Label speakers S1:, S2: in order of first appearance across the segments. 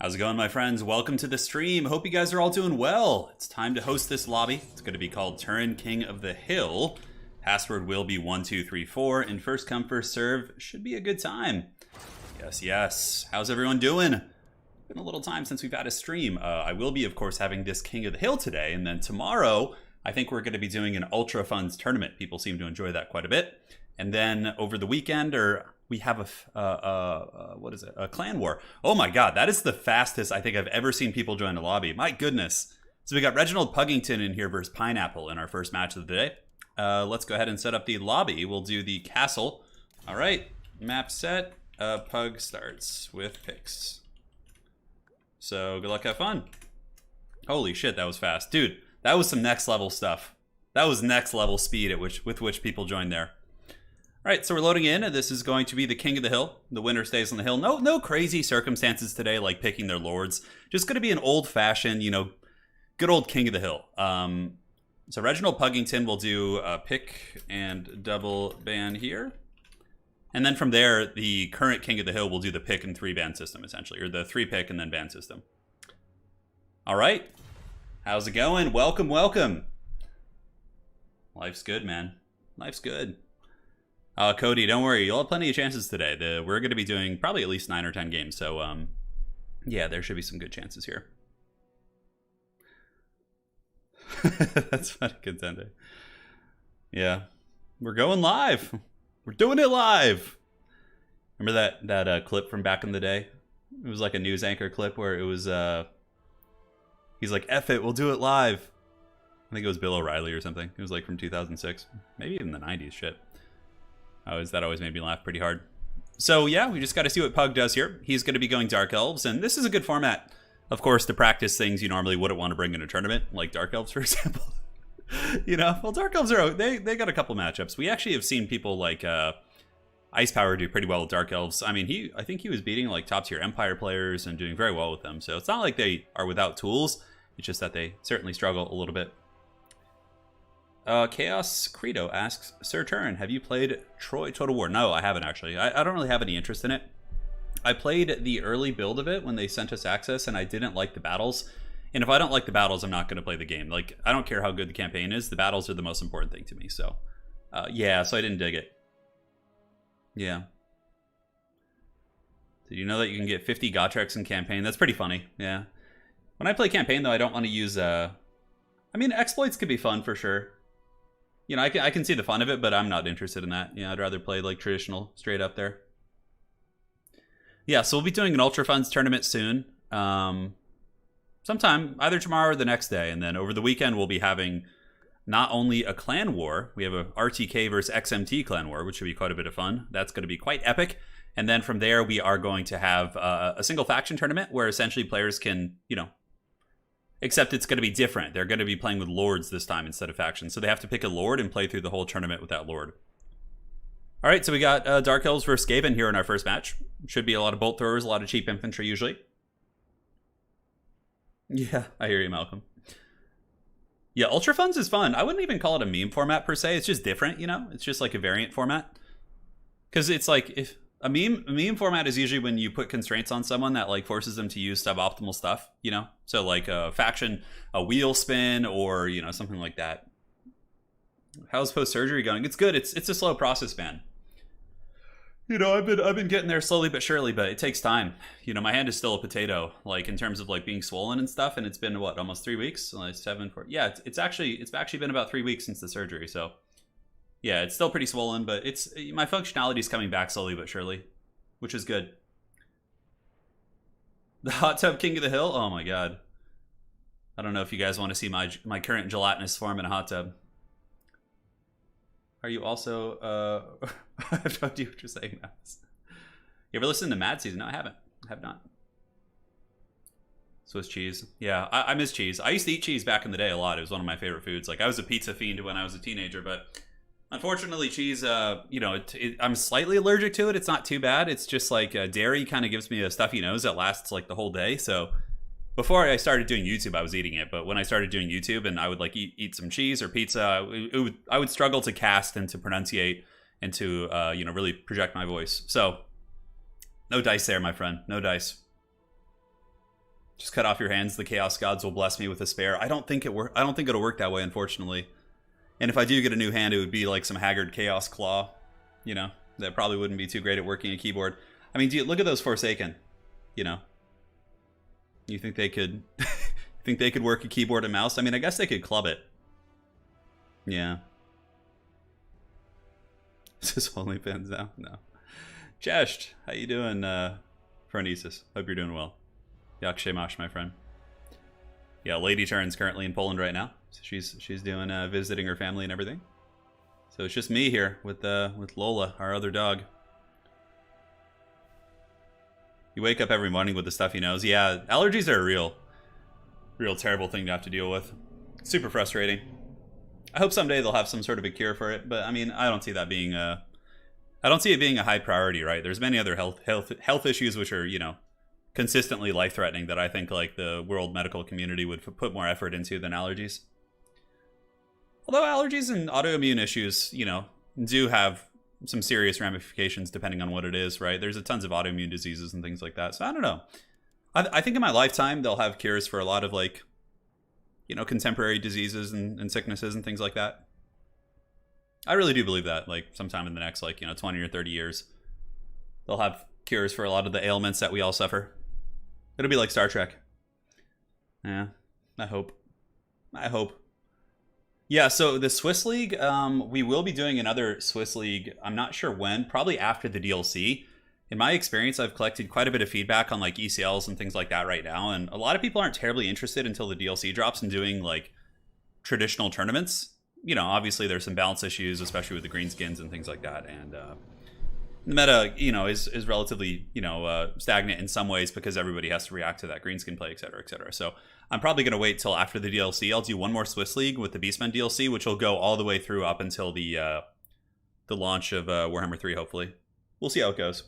S1: How's it going, my friends? Welcome to the stream. Hope you guys are all doing well. It's time to host this lobby. It's going to be called Turin, King of the Hill. Password will be 1234, and first come, first serve. Should be a good time. Yes. How's everyone doing? Been a little time since we've had a stream. I will be, of course, having this King of the Hill today, and then tomorrow, I think we're going to be doing an Ultra Funds tournament. People seem to enjoy that quite a bit. And then over the weekend, we have a clan war. Oh my god, that is the fastest I think I've ever seen people join a lobby. My goodness. So we got Reginald Puggington in here versus Pineapple in our first match of the day. Let's go ahead and set up the lobby. We'll do the castle. All right, map set. Pug starts with picks. So good luck, have fun. Holy shit, that was fast. Dude, that was some next level stuff. That was next level speed with which people joined there. All right, so we're loading in, and this is going to be the King of the Hill. The winner stays on the hill. No crazy circumstances today, like picking their lords. Just going to be an old-fashioned, good old King of the Hill. So Reginald Puggington will do a pick and double ban here. And then from there, the current King of the Hill will do the pick and 3-ban system, essentially. Or the 3-pick and then ban system. All right. How's it going? Welcome. Life's good, man. Life's good. Cody, don't worry. You'll have plenty of chances today. We're going to be doing probably at least 9 or 10 games. So, yeah, there should be some good chances here. That's funny, contender. Yeah. We're going live. We're doing it live. Remember that clip from back in the day? It was like a news anchor clip where it was, he's like, F it, we'll do it live. I think it was Bill O'Reilly or something. It was like from 2006. Maybe even the 90s, shit. That always made me laugh pretty hard. So yeah, we just got to see what Pug does here. He's going to be going Dark Elves, and this is a good format, of course, to practice things you normally wouldn't want to bring in a tournament, like Dark Elves, for example. Well, Dark Elves are they got a couple matchups. We actually have seen people like Ice Power do pretty well with Dark Elves. I mean, I think he was beating like top tier Empire players and doing very well with them. So it's not like they are without tools. It's just that they certainly struggle a little bit. Chaos Credo asks, Sir Turin, have you played Troy Total War? No, I haven't actually. I don't really have any interest in it. I played the early build of it when they sent us access, and I didn't like the battles. And if I don't like the battles, I'm not going to play the game. Like, I don't care how good the campaign is. The battles are the most important thing to me. So, yeah, so I didn't dig it. Yeah. Did you know that you can get 50 Gotreks in campaign? That's pretty funny. Yeah. When I play campaign, though, I don't want to use... I mean, exploits could be fun for sure. I can see the fun of it, but I'm not interested in that. I'd rather play like traditional, straight up there. Yeah, so we'll be doing an Ultra Funds tournament soon. Sometime, either tomorrow or the next day. And then over the weekend, we'll be having not only a clan war, we have a RTK versus XMT clan war, which should be quite a bit of fun. That's going to be quite epic. And then from there, we are going to have a single faction tournament where essentially players can, except it's going to be different. They're going to be playing with lords this time instead of factions. So they have to pick a lord and play through the whole tournament with that lord. All right, so we got Dark Elves versus Skaven here in our first match. Should be a lot of bolt throwers, a lot of cheap infantry usually. Yeah, I hear you, Malcolm. Yeah, Ultra Funds is fun. I wouldn't even call it a meme format per se. It's just different, It's just like a variant format. Because it's like, if... A meme format is usually when you put constraints on someone that like forces them to use suboptimal stuff, So like a faction, a wheel spin, or something like that. How's post-surgery going? It's good. It's a slow process, man. I've been getting there slowly but surely, but it takes time. My hand is still a potato, like in terms of like being swollen and stuff. And it's been what, almost 3 weeks? Like 7, 4. Yeah, it's actually been about 3 weeks since the surgery, so. Yeah, it's still pretty swollen, but my functionality is coming back slowly but surely, which is good. The Hot Tub King of the Hill? Oh my god. I don't know if you guys want to see my current gelatinous form in a hot tub. Are you also... I have no idea what you're saying now. You ever listen to Mad Season? No, I haven't. I have not. Swiss cheese. Yeah, I miss cheese. I used to eat cheese back in the day a lot. It was one of my favorite foods. Like, I was a pizza fiend when I was a teenager, but... Unfortunately, cheese, I'm slightly allergic to it. It's not too bad. It's just like dairy kind of gives me a stuffy nose that lasts like the whole day. So before I started doing YouTube, I was eating it. But when I started doing YouTube and I would like eat some cheese or pizza, I would struggle to cast and to pronunciate and to, really project my voice. So no dice there, my friend. No dice. Just cut off your hands. The Chaos Gods will bless me with a spare. I don't think I don't think it'll work that way, unfortunately. And if I do get a new hand, it would be like some Haggard Chaos Claw. You know, that probably wouldn't be too great at working a keyboard. I mean, look at those Forsaken. You know, you think they could think they could work a keyboard and mouse? I mean, I guess they could club it. Yeah. Is this OnlyFans now? No. Jesh, how you doing, Phronesis? Hope you're doing well. Yak Shemash, my friend. Yeah, Lady Turin's currently in Poland right now. So she's doing visiting her family and everything. So it's just me here with Lola, our other dog. You wake up every morning with the stuffy nose. Yeah, allergies are a real terrible thing to have to deal with. Super frustrating. I hope someday they'll have some sort of a cure for it, but I mean, I don't see that being I don't see it being a high priority, right? There's many other health issues which are, you know, consistently life-threatening that I think like the world medical community would put more effort into than allergies. Although allergies and autoimmune issues, you know, do have some serious ramifications depending on what it is, right? There's a tons of autoimmune diseases and things like that. So I don't know. I think in my lifetime they'll have cures for a lot of like, you know, contemporary diseases and sicknesses and things like that. I really do believe that, like, sometime in the next, like, you know, 20 or 30 years, they'll have cures for a lot of the ailments that we all suffer. It'll be like Star Trek. Yeah, I hope. Yeah, so the Swiss League, we will be doing another Swiss League. I'm not sure when, probably after the DLC. In my experience, I've collected quite a bit of feedback on like ECLs and things like that right now, and a lot of people aren't terribly interested until the DLC drops in doing like traditional tournaments. You know, obviously there's some balance issues, especially with the greenskins and things like that, and the meta, you know, is relatively, you know, stagnant in some ways because everybody has to react to that greenskin play, etc., etc. So I'm probably going to wait till after the DLC. I'll do one more Swiss League with the Beastmen DLC, which will go all the way through up until the launch of Warhammer 3, hopefully. We'll see how it goes.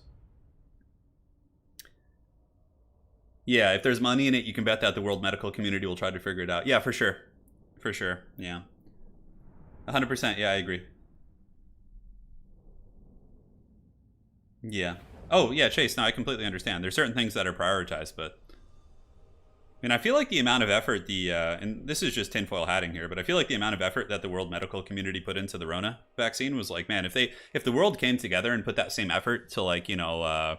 S1: Yeah, if there's money in it, you can bet that the world medical community will try to figure it out. Yeah, for sure. For sure, yeah. 100%, yeah, I agree. Yeah. Oh, yeah, Chase, no, I completely understand. There's certain things that are prioritized, but... I mean, I feel like the amount of effort and this is just tinfoil hatting here, but I feel like the amount of effort that the world medical community put into the Rona vaccine was like, man, if the world came together and put that same effort to, like, you know,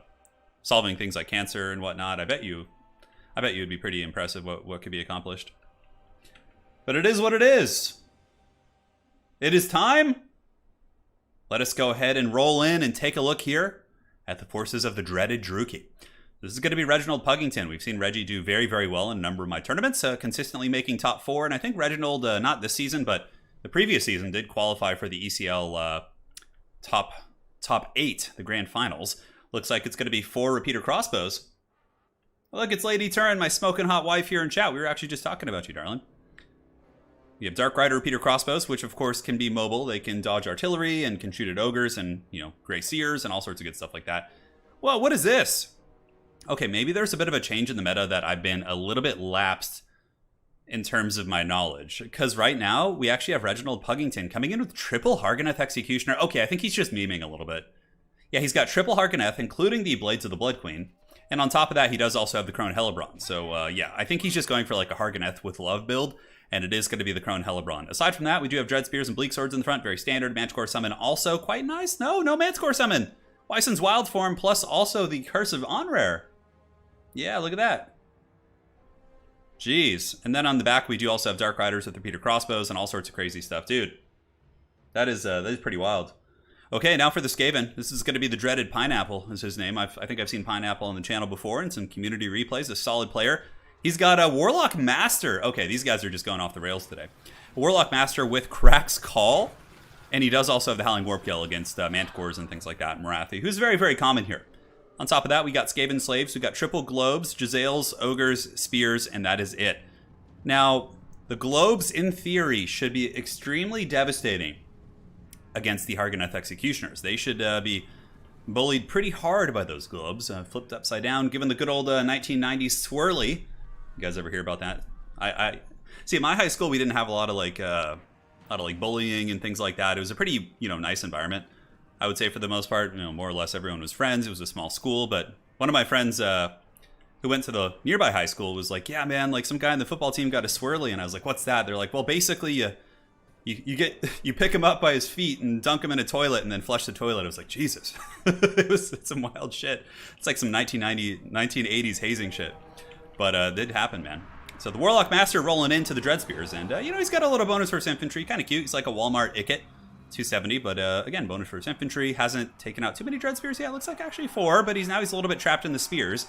S1: solving things like cancer and whatnot, I bet you it'd be pretty impressive what could be accomplished. But it is what it is. It is time. Let us go ahead and roll in and take a look here at the forces of the dreaded Druki. This is going to be Reginald Puggington. We've seen Reggie do very, very well in a number of my tournaments, consistently making top 4. And I think Reginald, not this season, but the previous season, did qualify for the ECL top 8, the grand finals. Looks like it's going to be 4 repeater crossbows. Look, it's Lady Turin, my smoking hot wife here in chat. We were actually just talking about you, darling. You have Dark Rider repeater crossbows, which of course can be mobile. They can dodge artillery and can shoot at ogres and, you know, Grey Seers and all sorts of good stuff like that. Well, what is this? Okay, maybe there's a bit of a change in the meta that I've been a little bit lapsed in terms of my knowledge. Because right now, we actually have Reginald Puggington coming in with triple Harganeth Executioner. Okay, I think he's just memeing a little bit. Yeah, he's got triple Harganeth, including the Blades of the Blood Queen. And on top of that, he does also have the Crone Hellebron. So, yeah, I think he's just going for like a Harganeth with Love build. And it is going to be the Crone Hellebron. Aside from that, we do have Dread Spears and Bleak Swords in the front. Very standard. Manticore Summon also quite nice. No Manticore Summon. Wyson's Wild Form plus also the Curse of Onrare. Yeah, look at that. Jeez. And then on the back, we do also have Dark Riders with repeater crossbows and all sorts of crazy stuff. Dude, that is pretty wild. Okay, now for the Skaven. This is going to be the dreaded Pineapple is his name. I think I've seen Pineapple on the channel before in some community replays. A solid player. He's got a Warlock Master. Okay, these guys are just going off the rails today. A Warlock Master with Crack's Call. And he does also have the Howling Warpkill against Manticores and things like that. Morathi, who's very, very common here. On top of that, we got Skaven Slaves. We got triple Globes, Jezzails, Ogres, Spears, and that is it. Now, the Globes, in theory, should be extremely devastating against the Harganeth Executioners. They should be bullied pretty hard by those Globes. Flipped upside down, given the good old 1990s swirly. You guys ever hear about that? I see. In my high school, we didn't have a lot of like bullying and things like that. It was a pretty, you know, nice environment. I would say for the most part, you know, more or less everyone was friends. It was a small school, but one of my friends who went to the nearby high school was like, yeah, man, like some guy on the football team got a swirly. And I was like, what's that? They're like, well, basically you pick him up by his feet and dunk him in a toilet and then flush the toilet. I was like, Jesus. It's some wild shit. It's like some 1980s hazing shit. But it did happen, man. So the Warlock Master rolling into the Dread Spears. And, he's got a little bonus for his infantry. Kind of cute. He's like a Walmart Icket. 270, but again, bonus for his infantry. Hasn't taken out too many Dread Spears yet. Looks like actually 4, but he's a little bit trapped in the spears.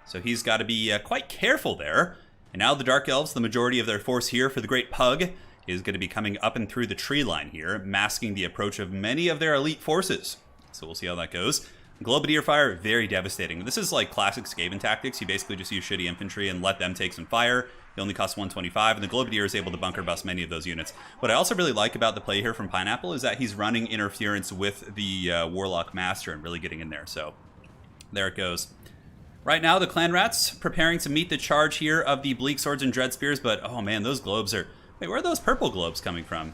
S1: So he's got to be quite careful there. And now the Dark Elves, the majority of their force here for the Great Pug, is going to be coming up and through the tree line here, masking the approach of many of their elite forces. So we'll see how that goes. Globedeer fire, very devastating. This is like classic Skaven tactics. You basically just use shitty infantry and let them take some fire. It only costs 125, and the Globedeer is able to bunker bust many of those units. What I also really like about the play here from Pineapple is that he's running interference with the Warlock Master and really getting in there. So there it goes. Right now, the Clan Rats preparing to meet the charge here of the Bleak Swords and Dread Spears, but oh man, those globes are... Wait, where are those purple globes coming from?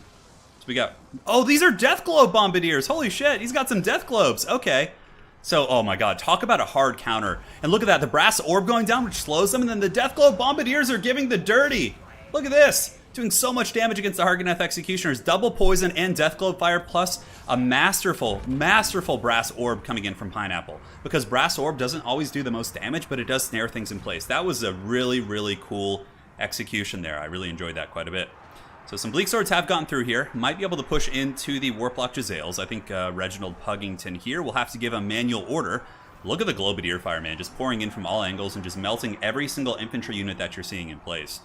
S1: So we got... Oh, these are Death Globe Bombardiers! Holy shit, he's got some Death Globes! Okay. So, oh my god, talk about a hard counter. And look at that, the Brass Orb going down, which slows them, and then the Death Globe Bombardiers are giving the dirty! Look at this! Doing so much damage against the Harganeth Executioners. Double poison and Death Globe fire, plus a masterful Brass Orb coming in from Pineapple. Because Brass Orb doesn't always do the most damage, but it does snare things in place. That was a really, really cool execution there. I really enjoyed that quite a bit. So some Bleak Swords have gotten through here. Might be able to push into the Warplock Jezzails. I think Reginald Puggington here will have to give a manual order. Look at the Globedeer fire, man. Just pouring in from all angles and just melting every single infantry unit that you're seeing in place.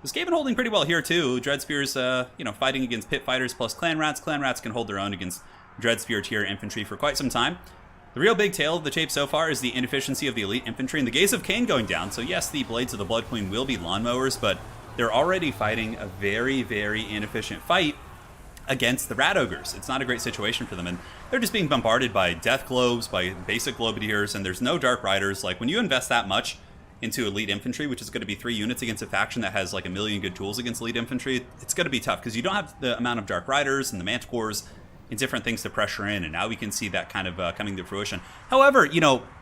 S1: The Skaven holding pretty well here too. Dread Spears, fighting against Pit Fighters plus Clan Rats. Clan Rats can hold their own against Dread Spear tier infantry for quite some time. The real big tail of the tape so far is the inefficiency of the elite infantry and the Gaze of Cain going down. So yes, the Blades of the Blood Queen will be lawnmowers, but they're already fighting a very, very inefficient fight against the Rat Ogres. It's not a great situation for them, and they're just being bombarded by Death Globes, by basic Globedeers, and there's no Dark Riders. Like, when you invest that much into elite infantry, which is going to be 3 units against a faction that has like a million good tools against elite infantry, it's going to be tough because you don't have the amount of Dark Riders and the Manticores and different things to pressure in, and now we can see that kind of coming to fruition. However,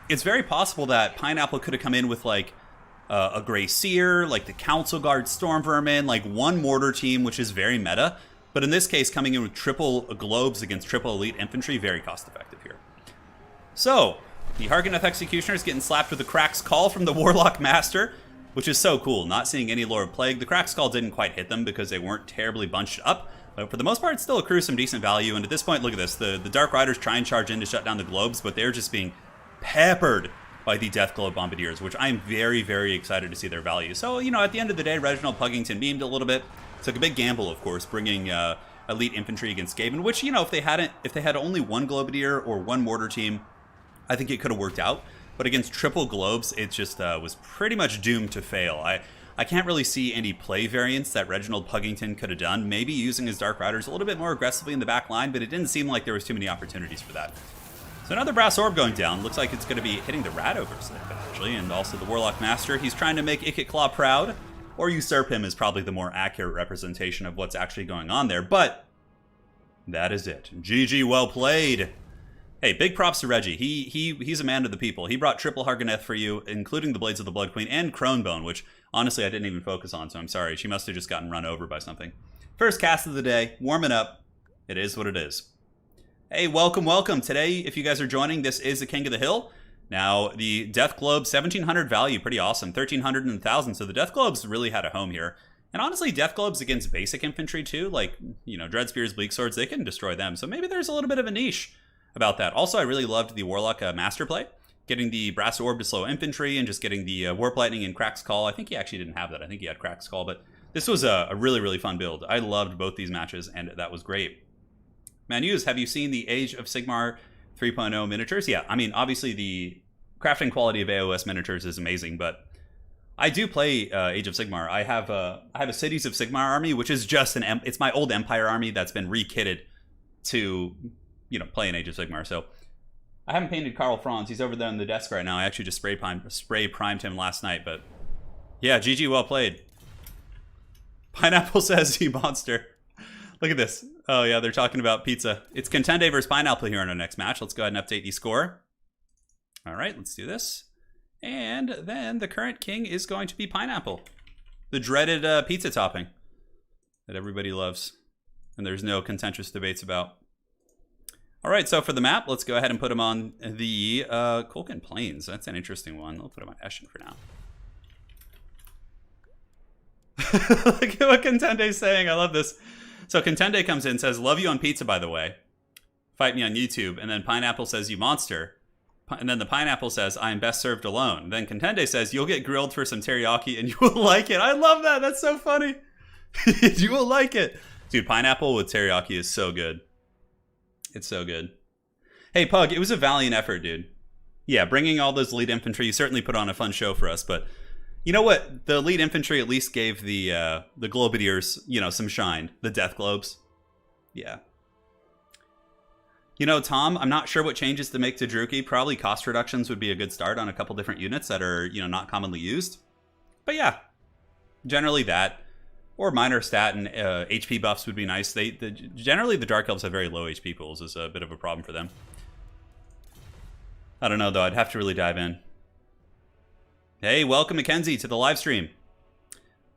S1: it's very possible that Pineapple could have come in with like a Grey Seer, like the Council Guard Storm Vermin, like one mortar team, which is very meta. But in this case, coming in with triple globes against triple elite infantry, very cost effective here. So, the Harganeth Executioners getting slapped with the Crack's Call from the Warlock Master, which is so cool. Not seeing any Lore of Plague. The Crack's Call didn't quite hit them because they weren't terribly bunched up. But for the most part, it still accrues some decent value. And at this point, look at this. The Dark Riders try and charge in to shut down the globes, but they're just being peppered by the Death Globe Bombardiers, which I'm very, very excited to see their value. So, at the end of the day, Reginald Puggington memed a little bit. Took a big gamble, of course, bringing elite infantry against Skaven, which, if they had only one Globedeer or one mortar team, I think it could have worked out. But against triple globes, it just was pretty much doomed to fail. I can't really see any play variants that Reginald Puggington could have done. Maybe using his Dark Riders a little bit more aggressively in the back line, but it didn't seem like there was too many opportunities for that. So another Brass Orb going down. Looks like it's going to be hitting the Rat Ogres, actually, and also the Warlock Master. He's trying to make Ikit Claw proud, or usurp him is probably the more accurate representation of what's actually going on there, but that is it. GG, well played. Hey, big props to Reggie. He's a man of the people. He brought triple Harganeth for you, including the Blades of the Blood Queen and Cronebone, which honestly I didn't even focus on, so I'm sorry. She must have just gotten run over by something. First cast of the day, warming up. It is what it is. Hey, welcome, welcome. Today, if you guys are joining, this is the King of the Hill. Now, the Death Globe, 1,700 value, pretty awesome. 1,300 and 1,000, so the Death Globes really had a home here. And honestly, Death Globes against basic infantry too, like, Dread Spears, Bleak Swords, they can destroy them. So maybe there's a little bit of a niche about that. Also, I really loved the Warlock Master play. Getting the Brass Orb to slow infantry and just getting the Warp Lightning and Crack's Call. I think he actually didn't have that. I think he had Crack's Call, but this was a really, really fun build. I loved both these matches, and that was great. Manus, have you seen the Age of Sigmar 3.0 miniatures? Yeah, I mean, obviously the crafting quality of AOS miniatures is amazing, but I do play Age of Sigmar. I have a Cities of Sigmar army, which is just it's my old Empire army that's been rekitted to, play in Age of Sigmar. So I haven't painted Karl Franz. He's over there on the desk right now. I actually just spray primed him last night, but yeah, GG, well played. Pineapple says, "You monster." Look at this. Oh yeah, they're talking about pizza. It's Contende versus Pineapple here in our next match. Let's go ahead and update the score. All right, let's do this. And then the current king is going to be pineapple. The dreaded pizza topping that everybody loves. And there's no contentious debates about. All right, so for the map, let's go ahead and put him on the Kulkin Plains. That's an interesting one. I'll put him on Eshin for now. Look at what Contende's saying. I love this. So Contende comes in and says, love you on pizza, by the way. Fight me on YouTube. And then Pineapple says, you monster. And then the Pineapple says, I am best served alone. Then Contende says, you'll get grilled for some teriyaki and you will like it. I love that. That's so funny. You will like it. Dude, Pineapple with teriyaki is so good. It's so good. Hey, Pug, it was a valiant effort, dude. Yeah, bringing all those lead infantry, you certainly put on a fun show for us, but you know what? The lead infantry at least gave the Globadiers, you know, some shine. The Death Globes. Yeah. You know, Tom, I'm not sure what changes to make to Druki. Probably cost reductions would be a good start on a couple different units that are, you know, not commonly used. But yeah, generally that. Or minor stat and HP buffs would be nice. Generally, the Dark Elves have very low HP pools. Is a bit of a problem for them. I don't know, though. I'd have to really dive in. Hey, welcome, Mackenzie, to the live stream.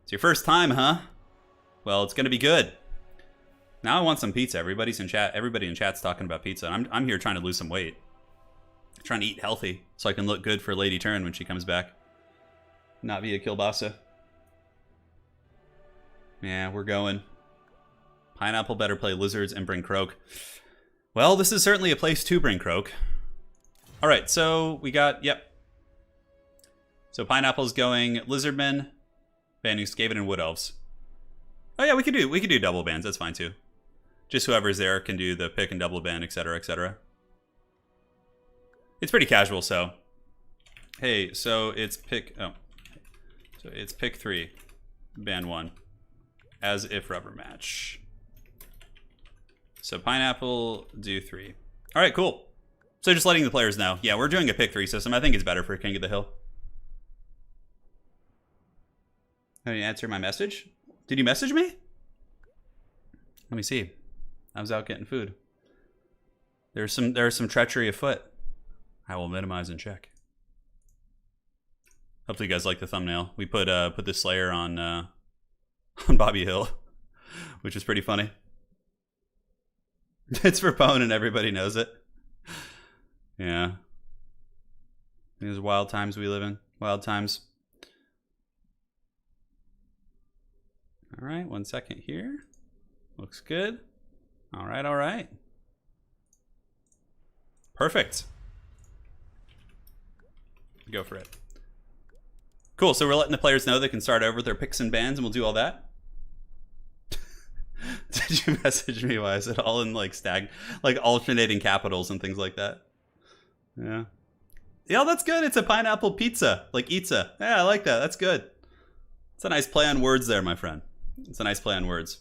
S1: It's your first time, huh? Well, it's going to be good. Now I want some pizza. Everybody's in chat. Everybody in chat's talking about pizza. I'm here trying to lose some weight. Trying to eat healthy so I can look good for Lady Turin when she comes back. Not via kielbasa. Yeah, we're going. Pineapple better play Lizards and bring Croak. Well, this is certainly a place to bring Croak. All right, so we got, yep. So Pineapple's going Lizardmen, banning Skaven and Wood Elves. Oh yeah, we could do double bans. That's fine too. Just whoever's there can do the pick and double ban, etc., etc. It's pretty casual, so. Hey, so it's pick. Oh, so it's pick 3, ban 1. As if rubber match. So Pineapple, do 3. All right, cool. So just letting the players know. Yeah, we're doing a pick 3 system. I think it's better for King of the Hill. Did you answer my message? Did you message me? Let me see. I was out getting food. There's some treachery afoot. I will minimize and check. Hopefully you guys like the thumbnail. We put the Slayer on Bobby Hill, which is pretty funny. It's for Pwn and everybody knows it. Yeah. These wild times we live in. Wild times. All right, 1 second here. Looks good. All right, all right. Perfect. Go for it. Cool, so we're letting the players know they can start over with their picks and bans, and we'll do all that. Did you message me? Why is it all in like alternating capitals and things like that? Yeah. Yeah, that's good. It's a pineapple pizza, like pizza. Yeah, I like that. That's good. It's a nice play on words there, my friend. It's a nice play on words.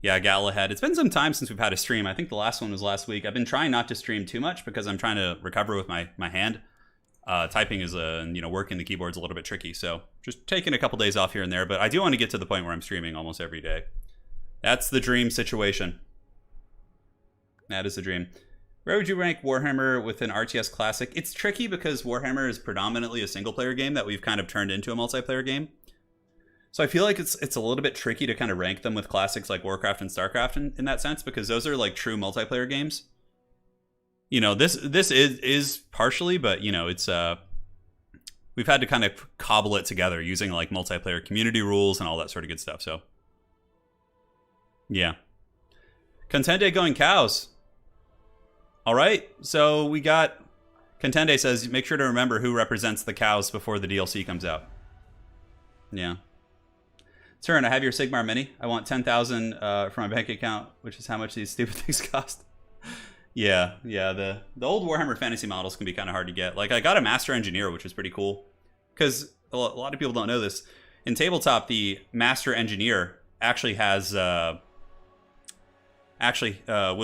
S1: Yeah, Galahad. It's been some time since we've had a stream. I think the last one was last week. I've been trying not to stream too much because I'm trying to recover with my hand. Typing is working the keyboard's a little bit tricky, so just taking a couple days off here and there. But I do want to get to the point where I'm streaming almost every day. That's the dream situation. That is the dream. Where would you rank Warhammer with an RTS Classic? It's tricky because Warhammer is predominantly a single-player game that we've kind of turned into a multiplayer game. So I feel like it's a little bit tricky to kind of rank them with classics like Warcraft and StarCraft in that sense, because those are like true multiplayer games. You know, this is partially, but you know, it's we've had to kind of cobble it together using like multiplayer community rules and all that sort of good stuff. So yeah, Contende going cows. All right, so we got Contende says make sure to remember who represents the cows before the DLC comes out. Yeah. Turin, I have your Sigmar Mini. I want 10,000 for my bank account, which is how much these stupid things cost. Yeah, the old Warhammer Fantasy models can be kind of hard to get. Like, I got a Master Engineer, which is pretty cool. Because a lot of people don't know this. In Tabletop, the Master Engineer actually has... was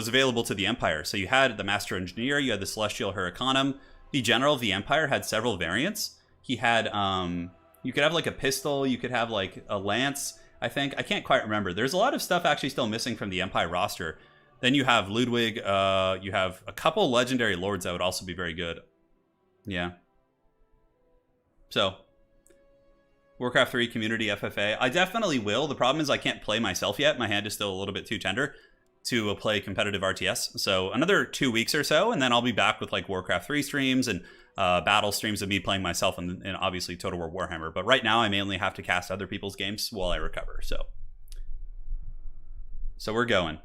S1: available to the Empire. So you had the Master Engineer, you had the Celestial Hurricanum. The General of the Empire had several variants. He had... you could have like a pistol, you could have like a lance, I think. I can't quite remember. There's a lot of stuff actually still missing from the Empire roster. Then you have Ludwig, you have a couple legendary lords that would also be very good. Yeah. So, Warcraft 3 Community FFA. I definitely will. The problem is I can't play myself yet. My hand is still a little bit too tender to play competitive RTS. So another 2 weeks or so, and then I'll be back with like Warcraft 3 streams and battle streams of me playing myself and obviously Total War Warhammer. But right now I mainly have to cast other people's games while I recover. So we're going.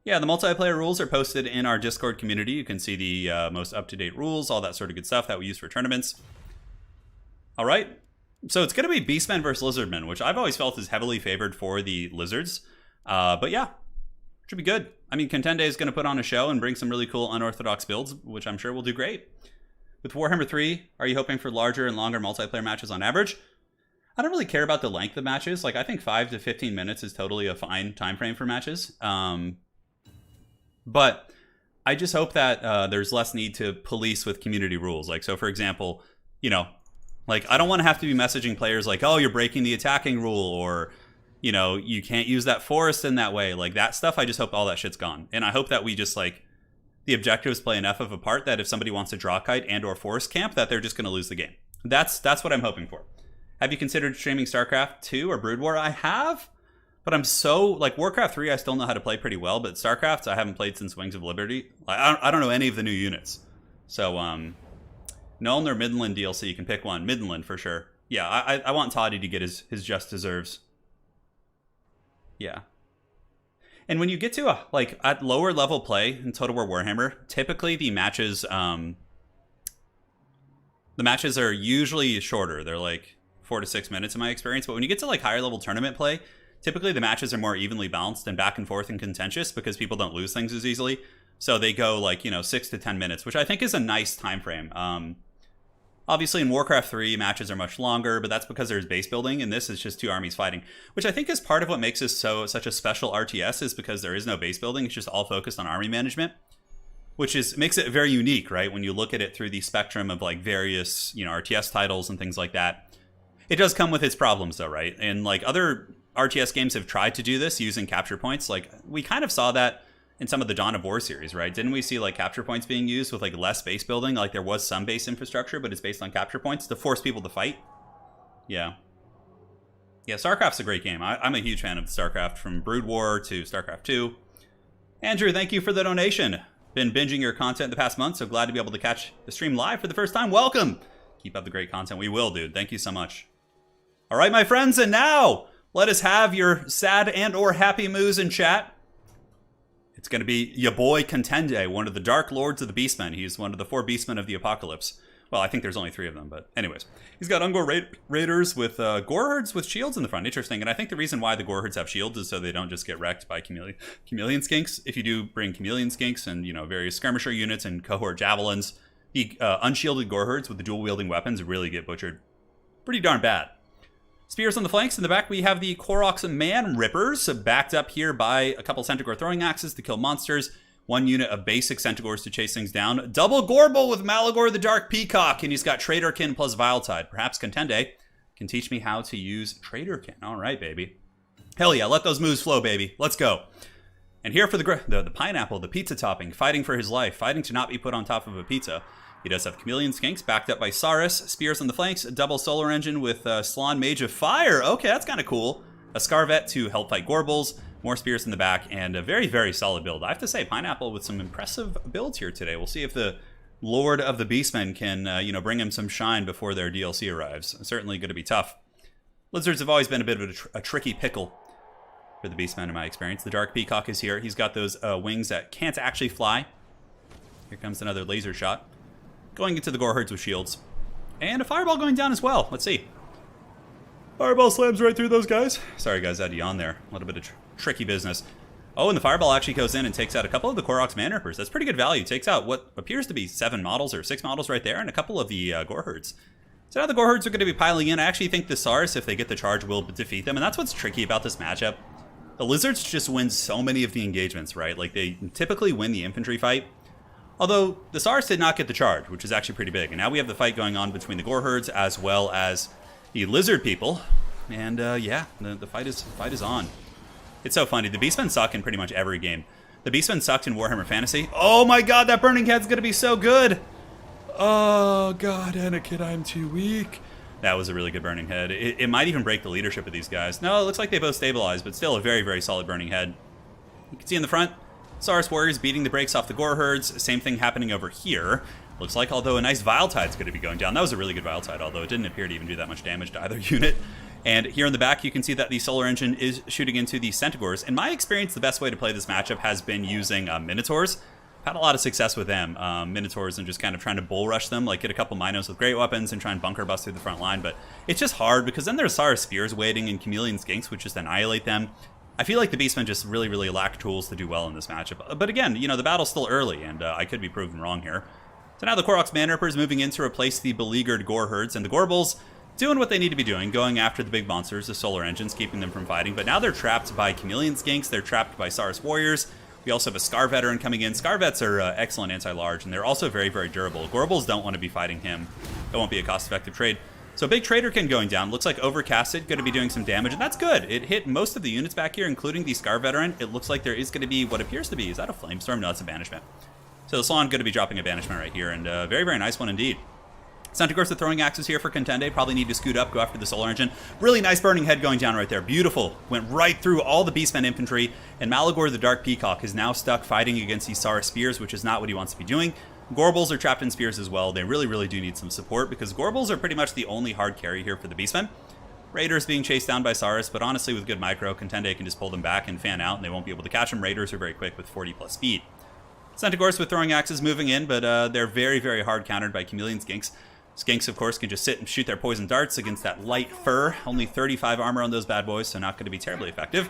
S1: Yeah, the multiplayer rules are posted in our Discord community. You can see the most up-to-date rules, all that sort of good stuff that we use for tournaments. All right. So it's going to be Beastmen versus Lizardmen, which I've always felt is heavily favored for the Lizards. But yeah, should be good. I mean, Contende is going to put on a show and bring some really cool unorthodox builds, which I'm sure will do great. With Warhammer 3, are you hoping for larger and longer multiplayer matches on average? I don't really care about the length of matches. Like, I think 5 to 15 minutes is totally a fine time frame for matches. But I just hope that there's less need to police with community rules. Like, so for example, you know, like, I don't want to have to be messaging players like, oh, you're breaking the attacking rule, or, you know, you can't use that forest in that way. Like, that stuff, I just hope all that shit's gone. And I hope that we just, like, the objectives play enough of a part that if somebody wants to draw kite and or forest camp, that they're just going to lose the game. That's what I'm hoping for. Have you considered streaming StarCraft 2 or Brood War? I have, but I'm so, like, Warcraft 3, I still know how to play pretty well, but StarCraft, I haven't played since Wings of Liberty. I don't know any of the new units. So, Nuln or Midland DLC, you can pick one. Midland for sure. Yeah, I want Toddy to get his just deserves. Yeah. And when you get to like at lower level play in Total War Warhammer, typically the matches are usually shorter. They're like 4 to 6 minutes in my experience. But when you get to like higher level tournament play, typically the matches are more evenly balanced and back and forth and contentious because people don't lose things as easily. So they go like, 6 to 10 minutes, which I think is a nice time frame. Obviously, in Warcraft 3, matches are much longer, but that's because there's base building, and this is just two armies fighting, which I think is part of what makes this such a special RTS, is because there is no base building. It's just all focused on army management, which makes it very unique, right? When you look at it through the spectrum of like various, RTS titles and things like that. It does come with its problems, though, right? And like other RTS games have tried to do this using capture points. Like we kind of saw that in some of the Dawn of War series, right? Didn't we see like capture points being used with like less base building? Like there was some base infrastructure, but it's based on capture points to force people to fight. Yeah. Yeah, StarCraft's a great game. I'm a huge fan of StarCraft, from Brood War to StarCraft 2. Andrew, thank you for the donation. Been binging your content the past month, so glad to be able to catch the stream live for the first time. Welcome! Keep up the great content. We will, dude. Thank you so much. All right, my friends, and now let us have your sad and or happy moves in chat. It's going to be your boy Contende, one of the Dark Lords of the Beastmen. He's one of the 4 Beastmen of the Apocalypse. Well, I think there's only 3 of them, but anyways. He's got Ungor Raiders with Goreherds with shields in the front. Interesting, and I think the reason why the Goreherds have shields is so they don't just get wrecked by Chameleon Skinks. If you do bring Chameleon Skinks and, various skirmisher units and cohort javelins, the unshielded Goreherds with the dual-wielding weapons really get butchered pretty darn bad. Spears on the flanks. In the back, we have the Koroks Man Rippers, backed up here by a couple Centaur throwing axes to kill monsters. 1 unit of basic Centaurs to chase things down. Double Gorbel with Malagor the Dark Peacock, and he's got Traderkin plus Viletide. Perhaps Contende can teach me how to use Traderkin. All right, baby. Hell yeah, let those moves flow, baby. Let's go. And here for the pineapple, the pizza topping, fighting for his life, fighting to not be put on top of a pizza. He does have Chameleon Skinks, backed up by Saurus. Spears on the flanks, a double solar engine with Slann Mage of Fire. Okay, that's kind of cool. A Scarvet to help fight Gorbels, more spears in the back, and a very, very solid build. I have to say, Pineapple with some impressive builds here today. We'll see if the Lord of the Beastmen can, bring him some shine before their DLC arrives. Certainly going to be tough. Lizards have always been a bit of a tricky pickle for the Beastmen in my experience. The Dark Peacock is here. He's got those wings that can't actually fly. Here comes another laser shot. Going into the Goreherds with shields. And a fireball going down as well. Let's see. Fireball slams right through those guys. Sorry, guys, I had to yawn there. A little bit of tricky business. Oh, and the fireball actually goes in and takes out a couple of the Koroks Man Rippers. That's pretty good value. Takes out what appears to be 7 models or 6 models right there, and a couple of the Goreherds. So now the Goreherds are going to be piling in. I actually think the Saurus, if they get the charge, will defeat them. And that's what's tricky about this matchup. The Lizards just win so many of the engagements, right? Like, they typically win the infantry fight. Although, the Saurus did not get the charge, which is actually pretty big. And now we have the fight going on between the Goreherds as well as the Lizard people. And, yeah, the fight is on. It's so funny. The Beastmen suck in pretty much every game. The Beastmen sucked in Warhammer Fantasy. Oh my god, that Burning Head's gonna be so good! Oh, God, Anakin, I'm too weak. That was a really good burning head. It might even break the leadership of these guys. No, it looks like they both stabilized, but still a very, very solid burning head. You can see in the front, Saurus warriors beating the brakes off the gore herds. Same thing happening over here. Looks like, although a nice Vile Tide's going to be going down. That was a really good Vile Tide, although it didn't appear to even do that much damage to either unit. And here in the back, you can see that the Solar Engine is shooting into the Centaurs. In my experience, the best way to play this matchup has been using Minotaurs. I've had a lot of success with them, Minotaurs, and just kind of trying to bull rush them, like get a couple Minos with great weapons and try and bunker bust through the front line. But it's just hard because then there's Saurus Spears waiting and Chameleon Skinks, which just annihilate them. I feel like the Beastmen just really, really lack tools to do well in this matchup. But again, you know, the battle's still early, and I could be proven wrong here. So now the Koroks Manrippers moving in to replace the beleaguered Gore Herds, and the Gorbals doing what they need to be doing, going after the big monsters, the Solar Engines, keeping them from fighting. But now they're trapped by Chameleon Skinks, they're trapped by Saurus Warriors. We also have a Scar Veteran coming in. Scar Vets are excellent anti-large, and they're also very, very durable. Gorbals don't want to be fighting him. It won't be a cost-effective trade. So big Traderkin going down. Looks like Overcasted going to be doing some damage, and that's good. It hit most of the units back here, including the Scar Veteran. It looks like there is going to be what appears to be, is that a Flamestorm? No, it's a Banishment. So the Salon going to be dropping a Banishment right here, and a very, very nice one indeed. Centaurs with throwing axes here for Contende. Probably need to scoot up, go after the Solar Engine. Really nice burning head going down right there. Beautiful. Went right through all the Beastmen infantry. And Malagor the Dark Peacock is now stuck fighting against these Saurus Spears, which is not what he wants to be doing. Gorbals are trapped in Spears as well. They really, really do need some support because Gorbals are pretty much the only hard carry here for the Beastmen. Raiders being chased down by Saurus, but honestly with good micro, Contende can just pull them back and fan out, and they won't be able to catch them. Raiders are very quick with 40 plus speed. Centaurs with throwing axes moving in, but they're very, very hard countered by Chameleon Skinks. Skinks, of course, can just sit and shoot their poison darts against that light fur. Only 35 armor on those bad boys, so not going to be terribly effective.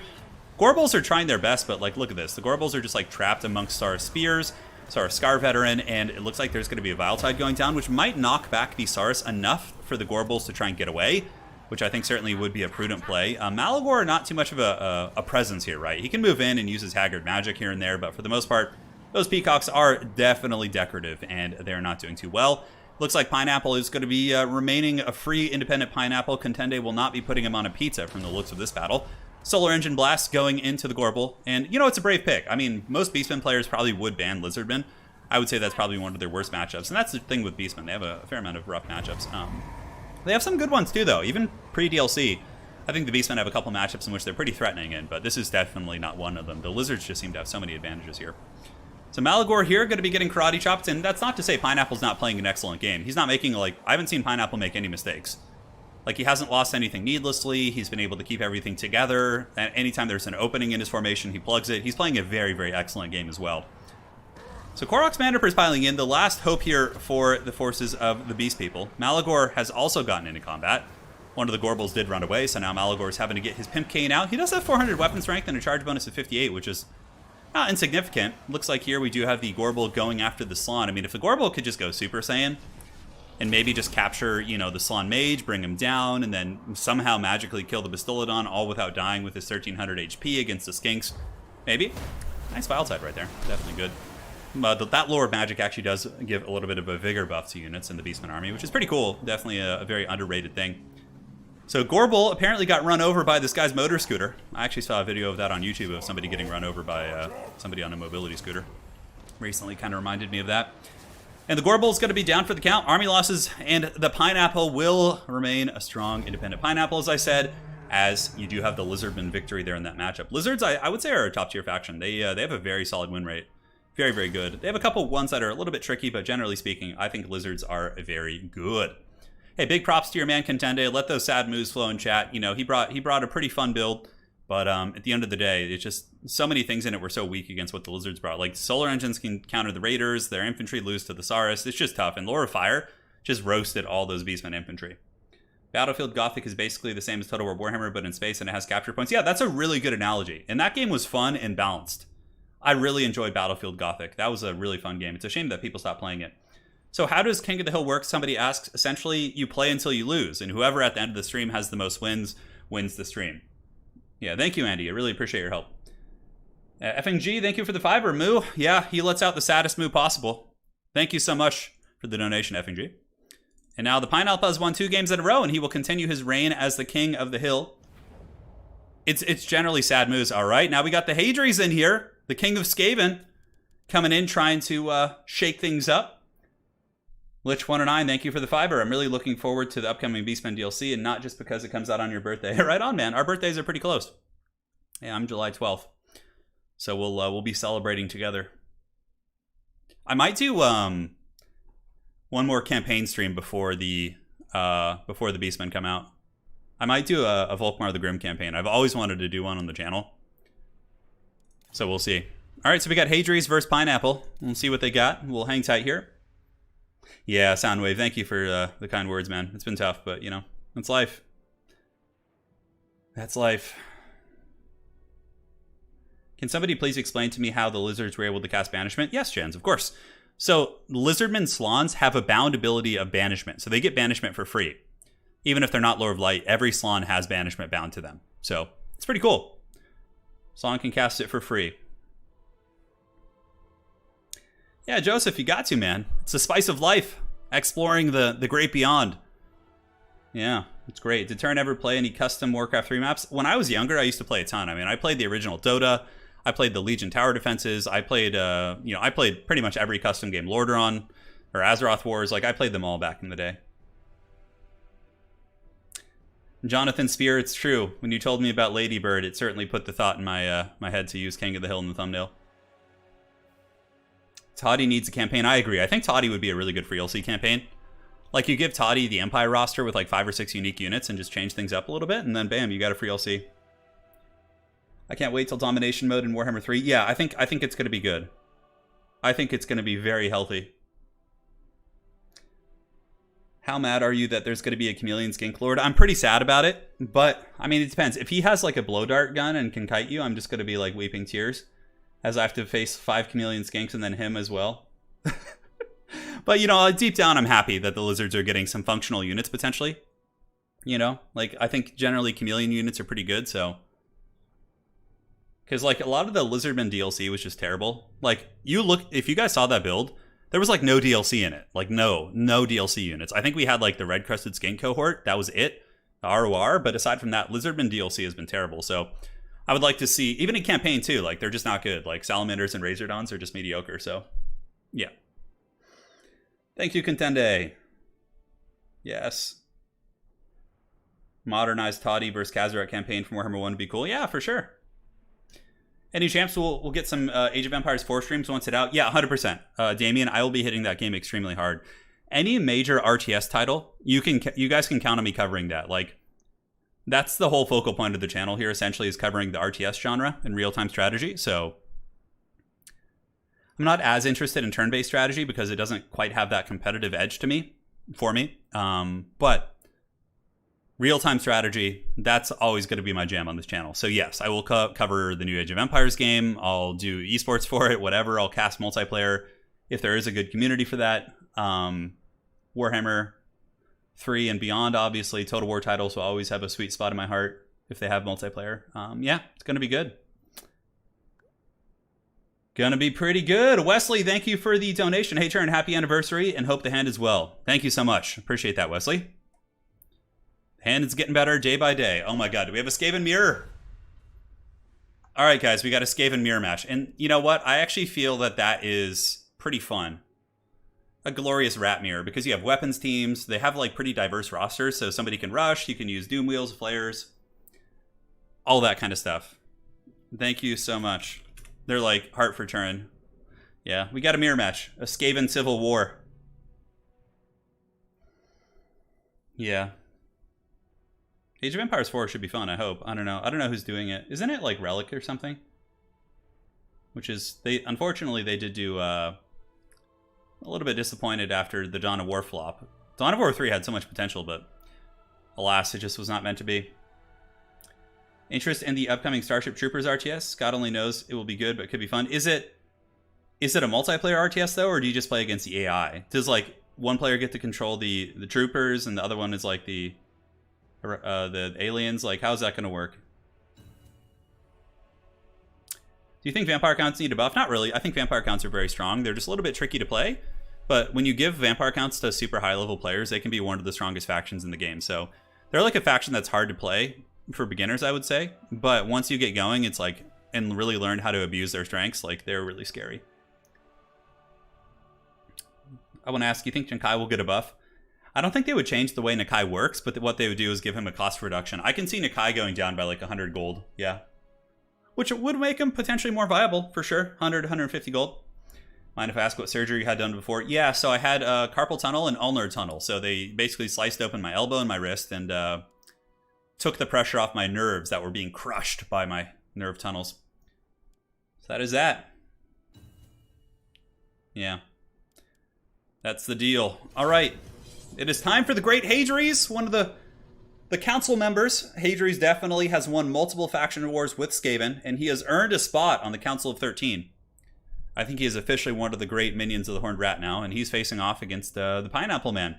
S1: Gorbals are trying their best, but like, look at this. The Gorbals are just like trapped amongst Saurus Spears, Saurus Scar Veteran, and it looks like there's going to be a Vile Tide going down, which might knock back the Saurus enough for the Gorbals to try and get away, which I think certainly would be a prudent play. Malagor, not too much of a presence here, right? He can move in and use his Haggard magic here and there, but for the most part, those Peacocks are definitely decorative, and they're not doing too well. Looks like Pineapple is going to be remaining a free independent Pineapple. Contende will not be putting him on a pizza from the looks of this battle. Solar Engine Blast going into the Gorbal. And, you know, it's a brave pick. I mean, most Beastmen players probably would ban Lizardmen. I would say that's probably one of their worst matchups. And that's the thing with Beastmen. They have a fair amount of rough matchups. They have some good ones, too, though. Even pre-DLC, I think the Beastmen have a couple matchups in which they're pretty threatening in. But this is definitely not one of them. The Lizards just seem to have so many advantages here. So Malagor here going to be getting karate chopped, and that's not to say Pineapple's not playing an excellent game. He's not making, like, I haven't seen Pineapple make any mistakes. Like, he hasn't lost anything needlessly. He's been able to keep everything together. And anytime there's an opening in his formation, he plugs it. He's playing a very, very excellent game as well. So Koroks Manrippers piling in. The last hope here for the forces of the Beast People. Malagor has also gotten into combat. One of the Gorbals did run away, so now Malagor's having to get his Pimp Cane out. He does have 400 weapon strength and a charge bonus of 58, which is not insignificant. Looks like here we do have the Gorbal going after the Slan. I mean, if the Gorbal could just go Super Saiyan and maybe just capture, you know, the Slan Mage, bring him down, and then somehow magically kill the Bastillodon, all without dying with his 1300 HP against the Skinks. Maybe. Nice Vile Tide right there. Definitely good. That Lore of Magic actually does give a little bit of a vigor buff to units in the Beastman army, which is pretty cool. Definitely a very underrated thing. So Gorbal apparently got run over by this guy's motor scooter. I actually saw a video of that on YouTube of somebody getting run over by somebody on a mobility scooter. Recently kind of reminded me of that. And the Gorbal's going to be down for the count. Army losses, and the Pineapple will remain a strong independent Pineapple, as I said, as you do have the Lizardman victory there in that matchup. Lizards, I would say, are a top-tier faction. They have a very solid win rate. Very, very good. They have a couple ones that are a little bit tricky, but generally speaking, I think Lizards are very good. Hey, big props to your man Contende. Let those sad moves flow in chat. You know, he brought a pretty fun build, but at the end of the day, it's just so many things in it were so weak against what the Lizards brought. Like, Solar Engines can counter the Raiders, their infantry lose to the Saurus. It's just tough. And Lore of Fire just roasted all those Beastmen infantry. Battlefield Gothic is basically the same as Total War Warhammer, but in space, and it has capture points. Yeah, that's a really good analogy. And that game was fun and balanced. I really enjoyed Battlefield Gothic. That was a really fun game. It's a shame that people stopped playing it. So how does King of the Hill work? Somebody asks. Essentially, you play until you lose, and whoever at the end of the stream has the most wins wins the stream. Yeah, thank you, Andy. I really appreciate your help. FNG, thank you for the fiver. Moo, yeah, he lets out the saddest moo possible. Thank you so much for the donation, FNG. And now the Pineapple has won 2 games in a row, and he will continue his reign as the King of the Hill. It's generally sad moves. All right, now we got the Hadries in here. The King of Skaven coming in, trying to shake things up. Lich109, thank you for the fiber. I'm really looking forward to the upcoming Beastmen DLC, and not just because it comes out on your birthday. Right on, man. Our birthdays are pretty close. Yeah, I'm July 12th. So we'll be celebrating together. I might do one more campaign stream before the Beastmen come out. I might do a Volkmar the Grim campaign. I've always wanted to do one on the channel. So we'll see. All right, so we got Hadries versus Pineapple. We'll see what they got. We'll hang tight here. Yeah, Soundwave, thank you for the kind words, man. It's been tough, but, you know, that's life. That's life. Can somebody please explain to me how the lizards were able to cast banishment? Yes, Jens, of course. So, Lizardmen Slans have a bound ability of banishment, so they get banishment for free. Even if they're not Lord of Light, every Slan has banishment bound to them. So, it's pretty cool. Slan can cast it for free. Yeah, Joseph, you got to, man. It's the spice of life. Exploring the great beyond. Yeah, it's great. Did Turin ever play any custom Warcraft 3 maps? When I was younger, I used to play a ton. I mean, I played the original Dota. I played the Legion Tower Defenses. I played, I played pretty much every custom game. Lordaeron or Azeroth Wars. Like, I played them all back in the day. Jonathan Spear, it's true. When you told me about Ladybird, it certainly put the thought in my my head to use King of the Hill in the thumbnail. Toddy needs a campaign. I agree. I think Toddy would be a really good free LC campaign. Like, you give Toddy the Empire roster with like 5 or 6 unique units and just change things up a little bit, and then bam, you got a free LC. I can't wait till Domination mode in Warhammer 3. Yeah, I think it's going to be good. I think it's going to be very healthy. How mad are you that there's going to be a Chameleon Skink Lord? I'm pretty sad about it, but I mean, it depends. If he has like a blow dart gun and can kite you, I'm just going to be like weeping tears, as I have to face 5 Chameleon Skinks and then him as well. But, you know, deep down, I'm happy that the Lizards are getting some functional units, potentially. You know, like, I think generally Chameleon units are pretty good, so. Because, like, a lot of the Lizardmen DLC was just terrible. Like, if you guys saw that build, there was, like, no DLC in it. Like, no DLC units. I think we had, like, the Red-Crested Skink cohort. That was it. The ROR. But aside from that, Lizardmen DLC has been terrible, so. I would like to see, even in campaign too, like, they're just not good. Like, Salamanders and Razordons are just mediocre, so, yeah. Thank you, Contende. Yes. Modernized Toddy versus Kazarak campaign from Warhammer 1 would be cool. Yeah, for sure. Any chance we'll get some Age of Empires 4 streams once it's out? Yeah, 100%. Damien, I will be hitting that game extremely hard. Any major RTS title, you guys can count on me covering that. Like, that's the whole focal point of the channel here, essentially, is covering the RTS genre and real-time strategy. So I'm not as interested in turn-based strategy because it doesn't quite have that competitive edge for me. But real-time strategy, that's always going to be my jam on this channel. So yes, I will cover the new Age of Empires game. I'll do esports for it, whatever. I'll cast multiplayer if there is a good community for that. Warhammer 3 and beyond, obviously. Total War titles will always have a sweet spot in my heart if they have multiplayer. Yeah, it's going to be good. Gonna be pretty good. Wesley, thank you for the donation. Hey, Turin, happy anniversary, and hope the hand is well. Thank you so much. Appreciate that, Wesley. The hand is getting better day by day. Oh my god, do we have a Skaven mirror? All right, guys, we got a Skaven mirror match. And you know what? I actually feel that is pretty fun. A glorious rat mirror, because you have weapons teams. They have like pretty diverse rosters, so somebody can rush. You can use doom wheels, flares, all that kind of stuff. Thank you so much. They're like heart for Turin. Yeah, we got a mirror match. A Skaven Civil War. Yeah. Age of Empires 4 should be fun, I hope. I don't know who's doing it. Isn't it like Relic or something? Which is, unfortunately they did do a little bit disappointed after the Dawn of War flop. Dawn of War 3 had so much potential, but alas, it just was not meant to be. Interest in the upcoming Starship Troopers RTS? God only knows. It will be good, but it could be fun. Is it a multiplayer RTS, though, or do you just play against the AI? Does, like, one player get to control the troopers, and the other one is, like, the aliens? Like, how's that going to work? Do you think vampire counts need a buff? Not really. I think vampire counts are very strong. They're just a little bit tricky to play, but when you give vampire counts to super high-level players, they can be one of the strongest factions in the game. So they're like a faction that's hard to play for beginners, I would say, but once you get going, it's like, and really learn how to abuse their strengths, like, they're really scary. I want to ask, you think Nakai will get a buff? I don't think they would change the way Nakai works, but what they would do is give him a cost reduction. I can see Nakai going down by like 100 gold, yeah. Which would make him potentially more viable, for sure. 100, 150 gold. Mind if I ask what surgery you had done before? Yeah, so I had carpal tunnel and ulnar tunnel. So they basically sliced open my elbow and my wrist and took the pressure off my nerves that were being crushed by my nerve tunnels. So that is that. Yeah. That's the deal. All right. It is time for the great Hadries, one of the council members. Hadries definitely has won multiple faction wars with Skaven, and he has earned a spot on the Council of 13. I think he is officially one of the great minions of the Horned Rat now, and he's facing off against the Pineapple Man,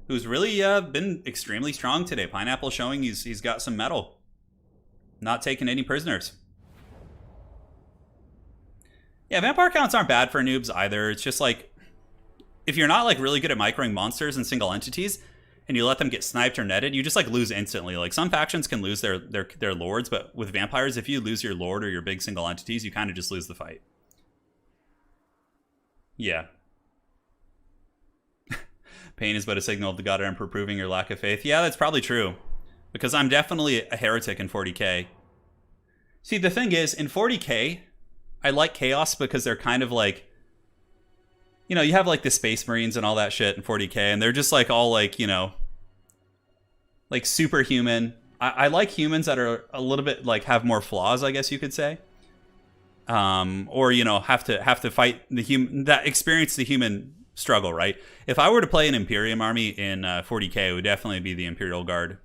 S1: who's really been extremely strong today. Pineapple showing he's got some mettle. Not taking any prisoners. Yeah, vampire counts aren't bad for noobs either. It's just like, if you're not like really good at microing monsters and single entities, and you let them get sniped or netted, you just like lose instantly. Like some factions can lose their lords, but with vampires, if you lose your lord or your big single entities, you kind of just lose the fight. Yeah. Pain is but a signal of the God Emperor proving your lack of faith. Yeah, that's probably true. Because I'm definitely a heretic in 40k. See, the thing is, in 40k, I like Chaos because they're kind of like, you know, you have like the Space Marines and all that shit in 40k, and they're just like all like, you know, like superhuman. I like humans that are a little bit like have more flaws, I guess you could say. Or, you know, have to fight the human, that experience the human struggle, right? If I were to play an Imperium army in 40k, it would definitely be the Imperial Guard.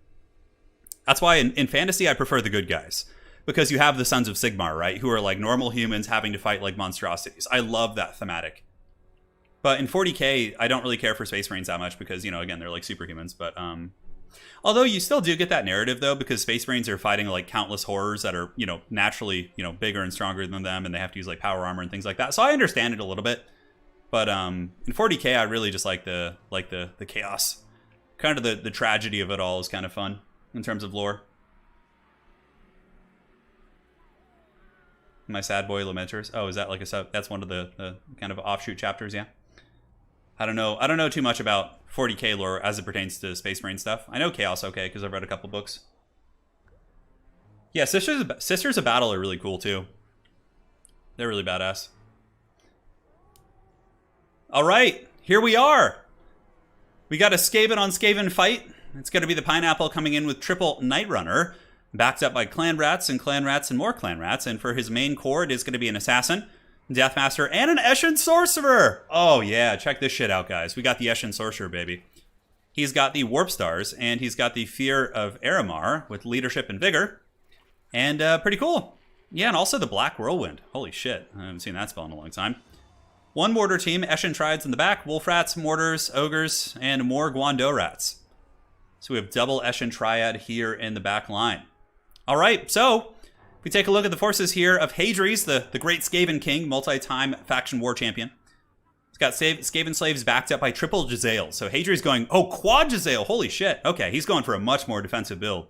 S1: That's why in fantasy, I prefer the good guys. Because you have the Sons of Sigmar, right? Who are like normal humans having to fight like monstrosities. I love that thematic. But in 40k, I don't really care for Space Marines that much because, you know, again, they're like superhumans. But although you still do get that narrative, though, because Space Marines are fighting like countless horrors that are, you know, naturally, you know, bigger and stronger than them, and they have to use like power armor and things like that. So I understand it a little bit. But in 40k, I really just like the chaos. Kind of the tragedy of it all is kind of fun in terms of lore. My Sad Boy Lamenters. Oh, is that like that's one of the kind of offshoot chapters? Yeah. I don't know too much about 40k lore as it pertains to Space Marine stuff. I know Chaos okay because I've read a couple books. Yeah, Sisters of Battle are really cool too. They're really badass. All right, here we are. We got a Skaven on Skaven fight. It's going to be the Pineapple coming in with triple Night Runner, backed up by Clan Rats and Clan Rats and more Clan Rats. And for his main core, it is going to be an Assassin, Deathmaster, and an Eshin Sorcerer. Oh yeah, check this shit out, guys. We got the Eshin Sorcerer, baby. He's got the Warp Stars, and he's got the Fear of Eramar with Leadership and Vigor. And pretty cool. Yeah, and also the Black Whirlwind. Holy shit, I haven't seen that spell in a long time. One Mortar team, Eshin Triads in the back, Wolf Rats, Mortars, Ogres, and more Guando Rats. So we have double Eshin Triad here in the back line. All right, so if we take a look at the forces here of Hadries, the great Skaven king, multi-time faction war champion. He's got Skaven slaves backed up by triple Jezzail. So Hadries going, oh, quad Jezzail, holy shit. Okay, he's going for a much more defensive build.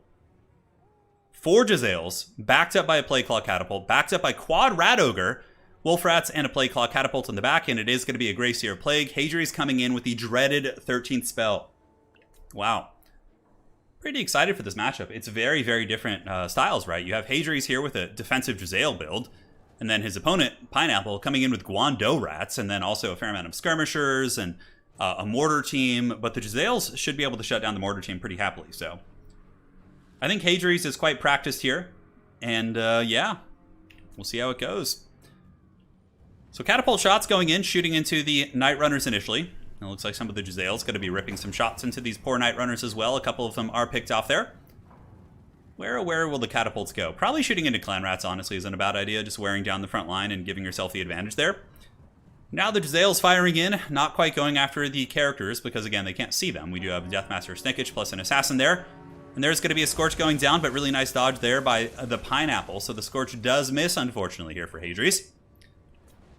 S1: 4 Jezzails, backed up by a Plague Claw Catapult, backed up by quad Rat Ogre, Wolf Rats, and a Plague Claw Catapult in the back, and it is going to be a Grey Seer Plague. Hadries coming in with the dreaded 13th spell. Wow. Pretty excited for this matchup. It's very, very different styles, right? You have Hadries here with a defensive Jezzail build, and then his opponent, Pineapple, coming in with Guando Rats, and then also a fair amount of Skirmishers and a Mortar team, but the Jezzails should be able to shut down the Mortar team pretty happily, so I think Hadries is quite practiced here, and yeah, we'll see how it goes. So Catapult shots going in, shooting into the Night Runners initially. It looks like some of the Jezzail's going to be ripping some shots into these poor Night Runners as well. A couple of them are picked off there. Where will the catapults go? Probably shooting into Clan Rats, honestly, isn't a bad idea. Just wearing down the front line and giving yourself the advantage there. Now the Jezzail's firing in, not quite going after the characters because, again, they can't see them. We do have Deathmaster Snickage plus an Assassin there. And there's going to be a Scorch going down, but really nice dodge there by the Pineapple. So the Scorch does miss, unfortunately, here for Hadries.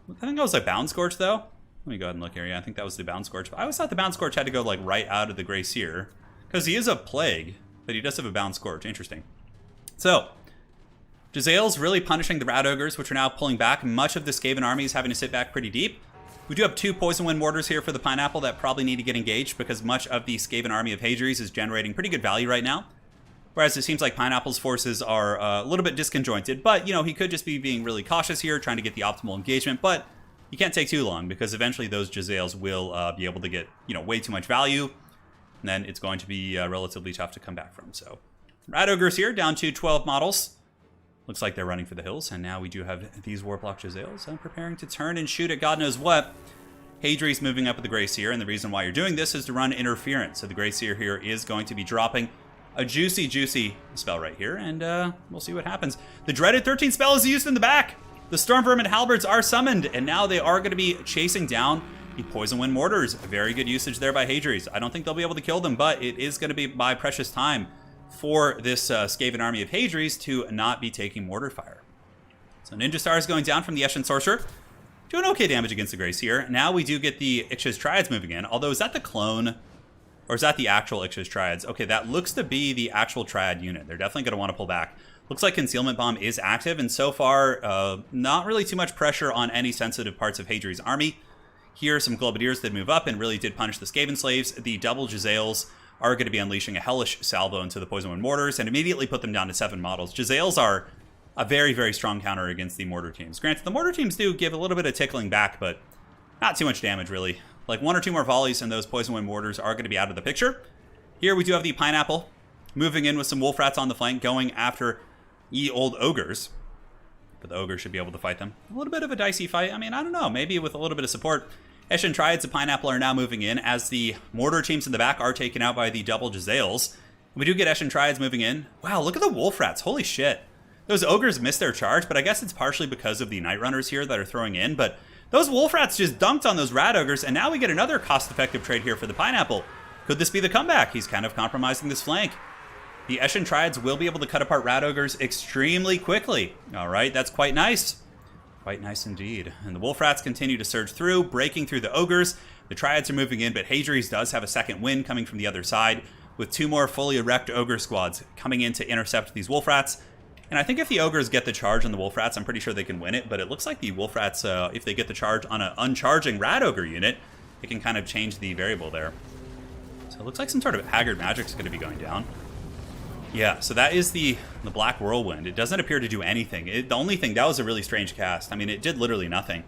S1: I think that was a Bound Scorch, though. Let me go ahead and look here. Yeah, I think that was the Bound Scorch. I always thought the Bound Scorch had to go like right out of the Grey Seer, because he is a Plague, but he does have a Bound Scorch. Interesting. So, Jezzail's really punishing the Rat Ogres, which are now pulling back. Much of the Skaven army is having to sit back pretty deep. We do have 2 Poison Wind Mortars here for the Pineapple that probably need to get engaged because much of the Skaven army of Hadries is generating pretty good value right now. Whereas it seems like Pineapple's forces are a little bit disconjointed. But, you know, he could just be being really cautious here, trying to get the optimal engagement. But you can't take too long because eventually those Jezzails will be able to get, you know, way too much value. And then it's going to be relatively tough to come back from. So, Rat Ogres here, down to 12 models. Looks like they're running for the hills. And now we do have these Warplock Jezzails preparing to turn and shoot at God knows what. Hadries moving up with the Grey Seer. And the reason why you're doing this is to run Interference. So the Grey Seer here is going to be dropping a juicy spell right here. And we'll see what happens. The dreaded 13 spell is used in the back. The Storm Vermin Halberds are summoned. And now they are going to be chasing down the Poison Wind Mortars. Very good usage there by Hadries. I don't think they'll be able to kill them, but it is going to be by precious time for this Skaven army of Hadries to not be taking mortar fire. So Ninja Star is going down from the Eshin Sorcerer. Doing okay damage against the Grey Seer. Now we do get the Ix's Triads moving in. Although, is that the clone? Or is that the actual Ix's Triads? Okay, that looks to be the actual Triad unit. They're definitely going to want to pull back. Looks like Concealment Bomb is active. And so far, not really too much pressure on any sensitive parts of Hadries' army. Here, some Globadiers did move up and really did punish the Skaven slaves. The double Jezzails are going to be unleashing a hellish salvo into the Poison Wind Mortars and immediately put them down to 7 models. Jezzails are a very strong counter against the mortar teams. Granted, the mortar teams do give a little bit of tickling back, but not too much damage, really. Like 1 or 2 more volleys and those Poison Wind Mortars are going to be out of the picture. Here we do have the Pineapple moving in with some Wolf Rats on the flank, going after ye old Ogres. But the Ogres should be able to fight them. A little bit of a dicey fight. I mean, I don't know. Maybe with a little bit of support. Eshin Triads and Pineapple are now moving in as the mortar teams in the back are taken out by the double Jezzails. We do get Eshin Triads moving in. Wow, look at the Wolf Rats. Holy shit. Those Ogres missed their charge, but I guess it's partially because of the Night Runners here that are throwing in. But those Wolf Rats just dunked on those Rat Ogres, and now we get another cost-effective trade here for the Pineapple. Could this be the comeback? He's kind of compromising this flank. The Eshin Triads will be able to cut apart Rat Ogres extremely quickly. All right, that's quite nice. Quite nice indeed. And the Wolf Rats continue to surge through, breaking through the Ogres. The Triads are moving in, but Hadries does have a second win coming from the other side, with 2 more fully erect Ogre squads coming in to intercept these Wolf Rats. And I think if the Ogres get the charge on the Wolf Rats, I'm pretty sure they can win it, but it looks like the Wolf Rats, if they get the charge on an uncharging Rat Ogre unit, it can kind of change the variable there. So it looks like some sort of Haggard Magic's going to be going down. Yeah, so that is the Black Whirlwind. It doesn't appear to do anything. The only thing, that was a really strange cast. I mean, it did literally nothing.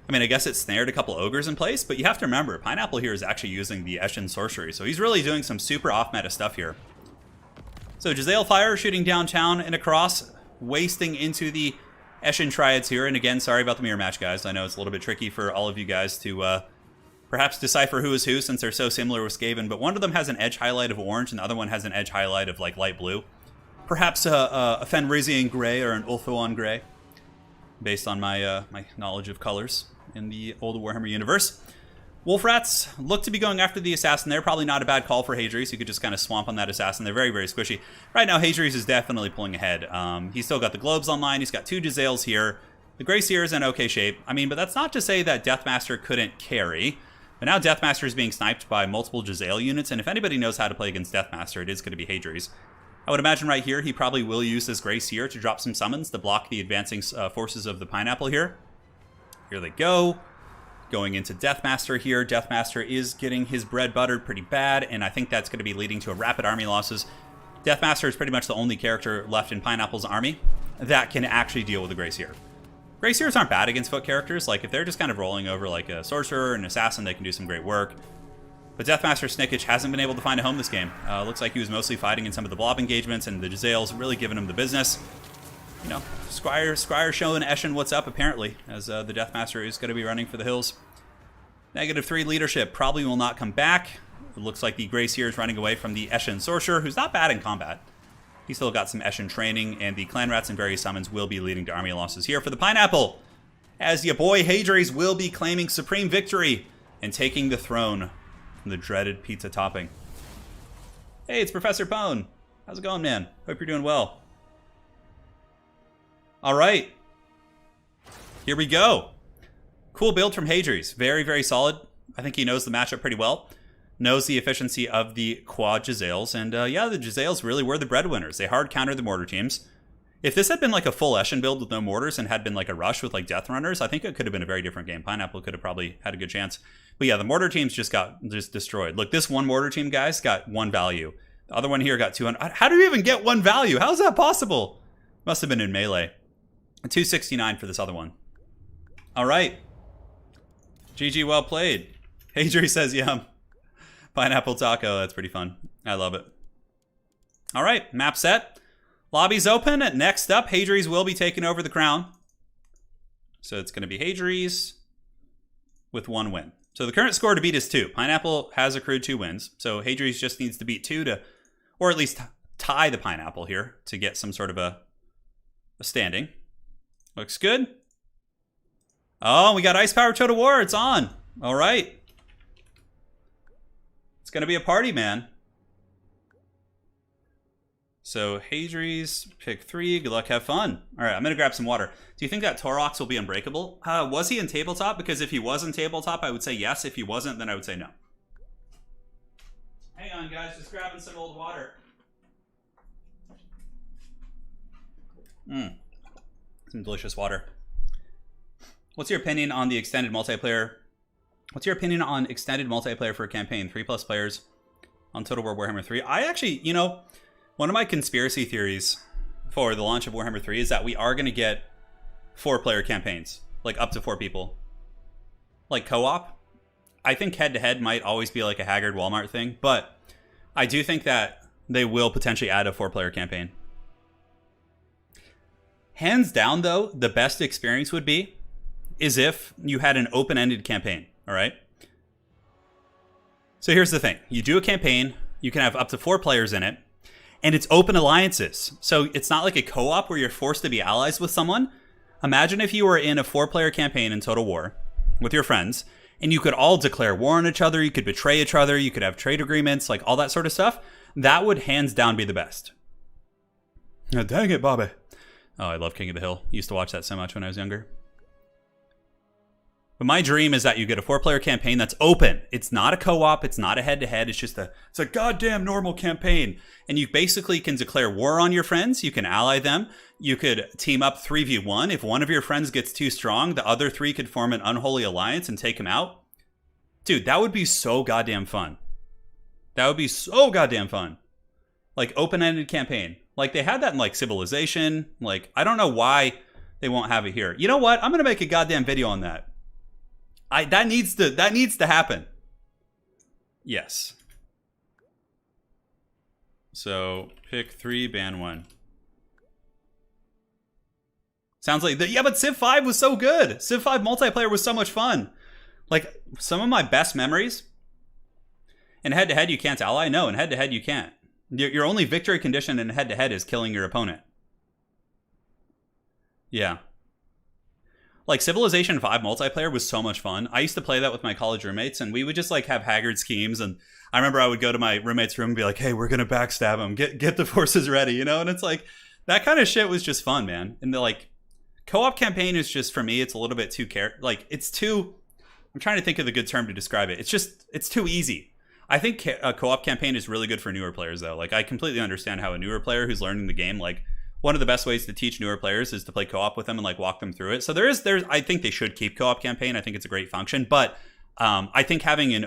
S1: I mean, I guess it snared a couple Ogres in place, but you have to remember, Pineapple here is actually using the Eshin Sorcery, so he's really doing some super off-meta stuff here. So Jezzail Fire shooting downtown and across, wasting into the Eshin Triads here. And again, sorry about the mirror match, guys. I know it's a little bit tricky for all of you guys to perhaps decipher who is who since they're so similar with Skaven, but one of them has an edge highlight of orange and the other one has an edge highlight of like light blue. Perhaps a Fenrisian gray or an Ulthuan gray, based on my my knowledge of colors in the old Warhammer universe. Wolf Rats look to be going after the Assassin. They're probably not a bad call for Hadries. You could just kind of swamp on that Assassin. They're very squishy. Right now, Hadries is definitely pulling ahead. He's still got the Globes online. He's got 2 Jezzails here. The Grey Seer is in okay shape. I mean, but that's not to say that Deathmaster couldn't carry. But now Deathmaster is being sniped by multiple Jezzail units, and if anybody knows how to play against Deathmaster, it is going to be Hadries. I would imagine right here, he probably will use this Grey Seer to drop some summons to block the advancing forces of the Pineapple here. Here they go. Going into Deathmaster here. Deathmaster is getting his bread buttered pretty bad, and I think that's going to be leading to a rapid army losses. Deathmaster is pretty much the only character left in Pineapple's army that can actually deal with the Grey Seer. Grey Seers aren't bad against foot characters. Like, if they're just kind of rolling over like a Sorcerer or an Assassin, they can do some great work. But Deathmaster Snickage hasn't been able to find a home this game. Looks like he was mostly fighting in some of the blob engagements, and the Jezzails really giving him the business. You know, Squire showing Eshin what's up, apparently, as the Deathmaster is going to be running for the hills. -3 leadership probably will not come back. It looks like the Grey Seer is running away from the Eshin Sorcerer, who's not bad in combat. He's still got some Eshin training, and the Clan Rats and various summons will be leading to army losses here for the Pineapple, as your boy Hadries will be claiming supreme victory and taking the throne from the dreaded pizza topping. Hey, it's Professor Pone. How's it going, man? Hope you're doing well. All right. Here we go. Cool build from Hadries. Very solid. I think he knows the matchup pretty well. Knows the efficiency of the quad Jezzails. And yeah, the Jezzails really were the breadwinners. They hard countered the mortar teams. If this had been like a full Eshin build with no mortars and had been like a rush with like Death Runners, I think it could have been a very different game. Pineapple could have probably had a good chance. But yeah, the mortar teams just got destroyed. Look, this one mortar team, guys, got 1 value. The other one here got 200. How do you even get 1 value? How is that possible? Must have been in melee. 269 for this other one. All right. GG, well played. Hadri says, yum. Pineapple taco, that's pretty fun. I love it. All right, map set. Lobby's open. Next up, Hadri's will be taking over the crown. So it's going to be Hadri's with 1 win. So the current score to beat is 2. Pineapple has accrued 2 wins. So Hadri's just needs to beat 2 to, or at least tie the Pineapple here to get some sort of a standing. Looks good. Oh, we got Ice Power Total War. It's on. All right. It's going to be a party, man. So Hadri's, pick 3. Good luck, have fun. All right, I'm going to grab some water. Do you think that Torox will be unbreakable? Was he in tabletop? Because if he was in tabletop, I would say yes. If he wasn't, then I would say no. Hang on, guys. Just grabbing some old water. Some delicious water. What's your opinion on the extended multiplayer? What's your opinion on extended multiplayer for a campaign? 3+ players on Total War Warhammer 3. I actually, you know, one of my conspiracy theories for the launch of Warhammer 3 is that we are going to get 4-player campaigns, like up to 4 people. Like co-op. I think head-to-head might always be like a Haggard Walmart thing, but I do think that they will potentially add a 4-player campaign. Hands down, though, the best experience would be is if you had an open-ended campaign, all right? So here's the thing. You do a campaign, you can have up to 4 players in it, and it's open alliances. So it's not like a co-op where you're forced to be allies with someone. Imagine if you were in a 4-player campaign in Total War with your friends, and you could all declare war on each other, you could betray each other, you could have trade agreements, like all that sort of stuff. That would hands down be the best. Oh, dang it, Bobby. Oh, I love King of the Hill. Used to watch that so much when I was younger. But my dream is that you get a 4-player campaign that's open. It's not a co-op. It's not a head-to-head. It's just it's a goddamn normal campaign. And you basically can declare war on your friends. You can ally them. You could team up 3v1. If one of your friends gets too strong, the other 3 could form an unholy alliance and take him out. Dude, that would be so goddamn fun. That would be so goddamn fun. Like, open-ended campaign. Like, they had that in, like, Civilization. Like, I don't know why they won't have it here. You know what? I'm going to make a goddamn video on that. That needs to happen. Yes. So pick 3, ban 1. Sounds like yeah, but Civ 5 was so good. Civ 5 multiplayer was so much fun. Like some of my best memories. In head-to-head, you can't ally. No, in head-to-head, you can't. Your only victory condition in head-to-head is killing your opponent. Yeah. Like, Civilization 5 multiplayer was so much fun. I used to play that with my college roommates, and we would just, like, have Haggard schemes, and I remember I would go to my roommate's room and be like, hey, we're gonna backstab him. Get the forces ready, you know? And it's like, that kind of shit was just fun, man. And the, like, co-op campaign is just, for me, it's a little bit too it's too... I'm trying to think of the good term to describe it. It's too easy. I think a co-op campaign is really good for newer players, though. Like, I completely understand how a newer player who's learning the game, like, one of the best ways to teach newer players is to play co-op with them and like walk them through it. So there's I think they should keep co-op campaign. I think it's a great function, but I think having an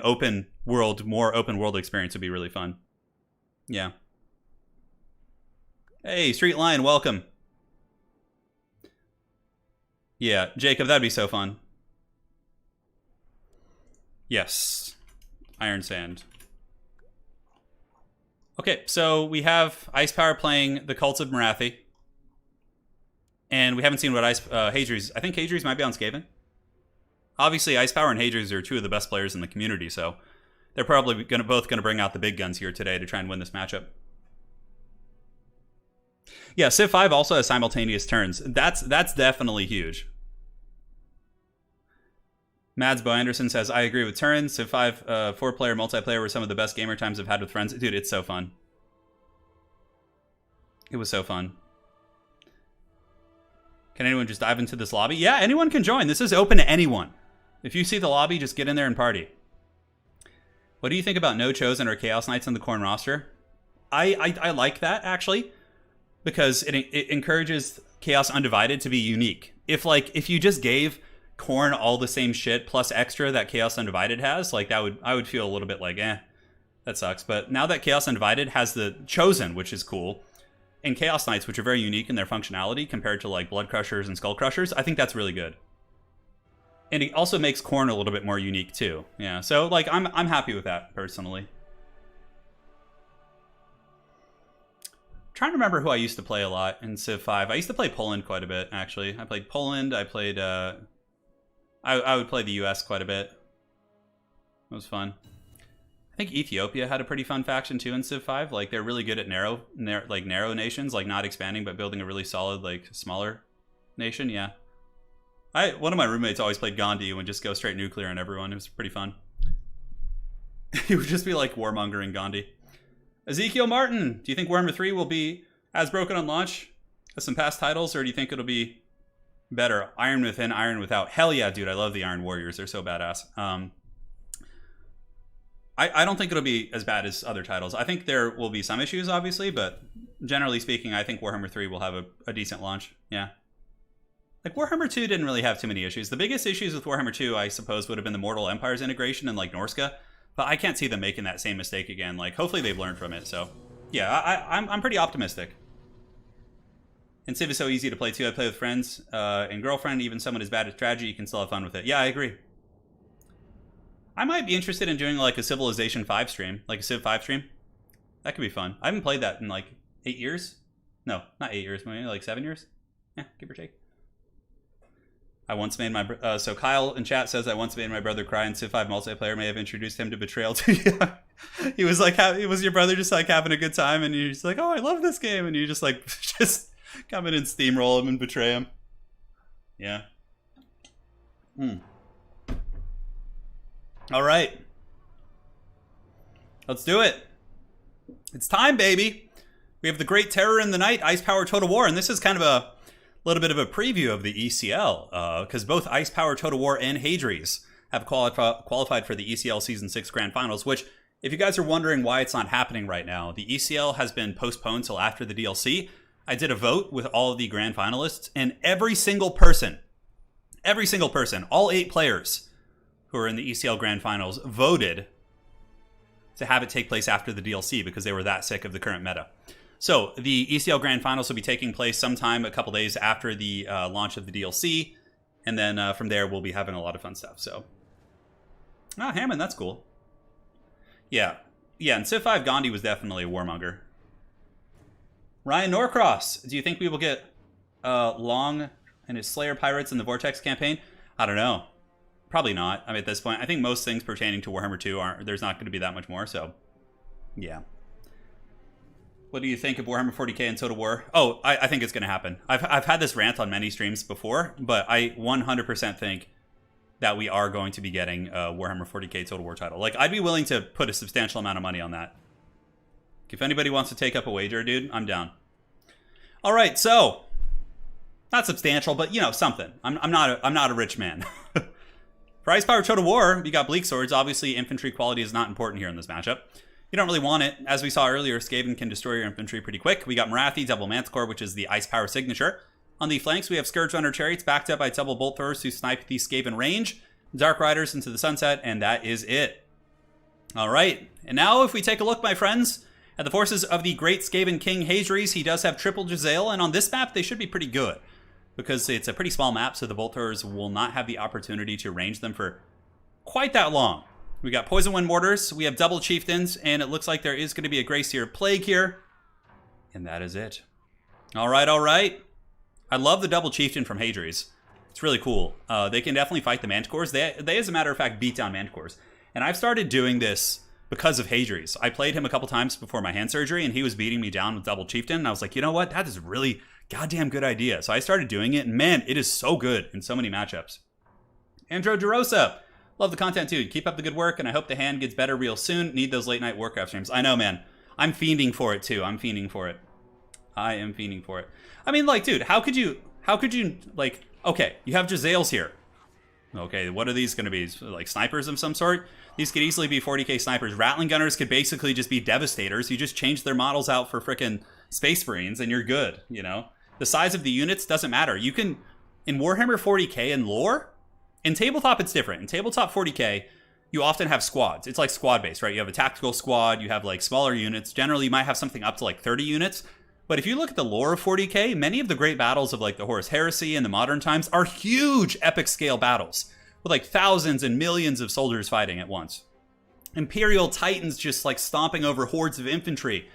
S1: more open world experience would be really fun. Yeah. Hey, Street Lion, welcome. Yeah, Jacob, that'd be so fun. Yes. Iron Sand. Okay, so we have Ice Power playing the Cult of Marathi. And we haven't seen what Hadri's... I think Hadri's might be on Skaven. Obviously, Ice Power and Hadri's are 2 of the best players in the community, so they're probably both going to bring out the big guns here today to try and win this matchup. Yeah, Civ 5 also has simultaneous turns. That's definitely huge. Mads Bo Anderson says, I agree with Turin. Civ 5 4-player multiplayer were some of the best gamer times I've had with friends. Dude, it's so fun. It was so fun. Can anyone just dive into this lobby? Yeah, anyone can join. This is open to anyone. If you see the lobby, just get in there and party. What do you think about no Chosen or Chaos Knights on the Khorne roster? I like that, actually. because it encourages Chaos Undivided to be unique. If you just gave Khorne all the same shit plus extra that Chaos Undivided has, like I would feel a little bit like, that sucks. But now that Chaos Undivided has the Chosen, which is cool, and Chaos Knights, which are very unique in their functionality compared to like Blood Crushers and Skull Crushers, I think that's really good. And it also makes Khorne a little bit more unique too. Yeah, so like I'm happy with that personally. Trying to remember who I used to play a lot in Civ 5. I used to play Poland quite a bit, actually. I played Poland. I played I would play the US quite a bit. It was fun. I think Ethiopia had a pretty fun faction too in Civ 5. Like they're really good at narrow nations, like not expanding but building a really solid like smaller nation. Yeah. One of my roommates always played Gandhi and would just go straight nuclear on everyone. It was pretty fun. He would just be like warmongering Gandhi. Ezekiel Martin, do you think Warhammer 3 will be as broken on launch as some past titles, or do you think it'll be better? Iron within, iron without. Hell yeah, dude. I love the Iron Warriors. They're so badass. I don't think it'll be as bad as other titles. I think there will be some issues, obviously, but generally speaking, I think Warhammer 3 will have a decent launch. Yeah. Like, Warhammer 2 didn't really have too many issues. The biggest issues with Warhammer 2, I suppose, would have been the Mortal Empires integration and, like, Norska. But I can't see them making that same mistake again. Like, hopefully they've learned from it. So, yeah, I'm pretty optimistic. And Civ is so easy to play, too. I play with friends and girlfriend. Even someone as bad as Strategy, you can still have fun with it. Yeah, I agree. I might be interested in doing, like, a Civilization 5 stream. Like, a Civ 5 stream. That could be fun. I haven't played that in, like, 8 years. No, not 8 years. Maybe, like, 7 years. Yeah, give or take. I once made my... so Kyle in chat says, I once made my brother cry, and Civ 5 multiplayer may have introduced him to betrayal to you. He was like, was your brother just like having a good time, and you're just like, oh, I love this game, and you just like, just come in and steamroll him and betray him. Yeah. All right. Let's do it. It's time, baby. We have the Great Terror in the Night, Ice Power Total War, and this is kind of a little bit of a preview of the ECL, because both Ice Power Total War and Hadries have qualified for the ECL Season 6 Grand Finals, which, if you guys are wondering why it's not happening right now, the ECL has been postponed till after the DLC. I did a vote with all of the Grand Finalists, and every single person, all 8 players who are in the ECL Grand Finals voted to have it take place after the DLC because they were that sick of the current meta. So the ECL Grand Finals will be taking place sometime a couple days after the launch of the DLC. And then from there, we'll be having a lot of fun stuff. So, Hammond, that's cool. Yeah. Yeah, and Civ 5 Gandhi was definitely a warmonger. Ryan Norcross, do you think we will get Long and his Slayer Pirates in the Vortex campaign? I don't know. Probably not. I mean, at this point, I think most things pertaining to Warhammer 2 there's not going to be that much more. So, yeah. What do you think of Warhammer 40k and Total War? Oh, I think it's going to happen. I've had this rant on many streams before, but I 100% think that we are going to be getting a Warhammer 40k Total War title. Like, I'd be willing to put a substantial amount of money on that. If anybody wants to take up a wager, dude, I'm down. All right, so not substantial, but you know, something. I'm not a rich man. For Ice Power Total War, you got Bleak Swords. Obviously, infantry quality is not important here in this matchup. You don't really want it. As we saw earlier, Skaven can destroy your infantry pretty quick. We got Marathi, double Manticore, which is the Ice Power signature. On the flanks, we have Scourge Runner Chariots backed up by double Bolt Throwers who snipe the Skaven range, Dark Riders into the sunset, and that is it. All right, and now if we take a look, my friends, at the forces of the great Skaven King Hadries, he does have triple Giselle, and on this map, they should be pretty good, because it's a pretty small map, so the Bolt Throwers will not have the opportunity to range them for quite that long. We got Poison Wind Mortars, we have double Chieftains, and it looks like there is going to be a Grey Seer Plague here. And that is it. All right, all right. I love the double Chieftain from Hadries. It's really cool. They can definitely fight the Manticores. They, as a matter of fact, beat down Manticores. And I've started doing this because of Hadries. I played him a couple times before my hand surgery, and he was beating me down with double Chieftain. And I was like, you know what? That is a really goddamn good idea. So I started doing it, and man, it is so good in so many matchups. Andro DeRosa. Love the content, too. Keep up the good work, and I hope the hand gets better real soon. Need those late-night Warcraft streams. I know, man. I'm fiending for it, too. I'm fiending for it. I am fiending for it. I mean, like, dude, how could you, like, okay, you have Giselles here. Okay, what are these going to be? Like, snipers of some sort? These could easily be 40k snipers. Rattling Gunners could basically just be Devastators. You just change their models out for frickin', Space Marines and you're good, you know? The size of the units doesn't matter. You can, in Warhammer 40k and lore, in tabletop it's different. In tabletop 40k, you often have squads. It's like squad based, right? You have a tactical squad, you have like smaller units. Generally, you might have something up to like 30 units. But if you look at the lore of 40k, many of the great battles of like the Horus Heresy and the modern times are huge epic scale battles with like thousands and millions of soldiers fighting at once. Imperial titans just like stomping over hordes of infantry.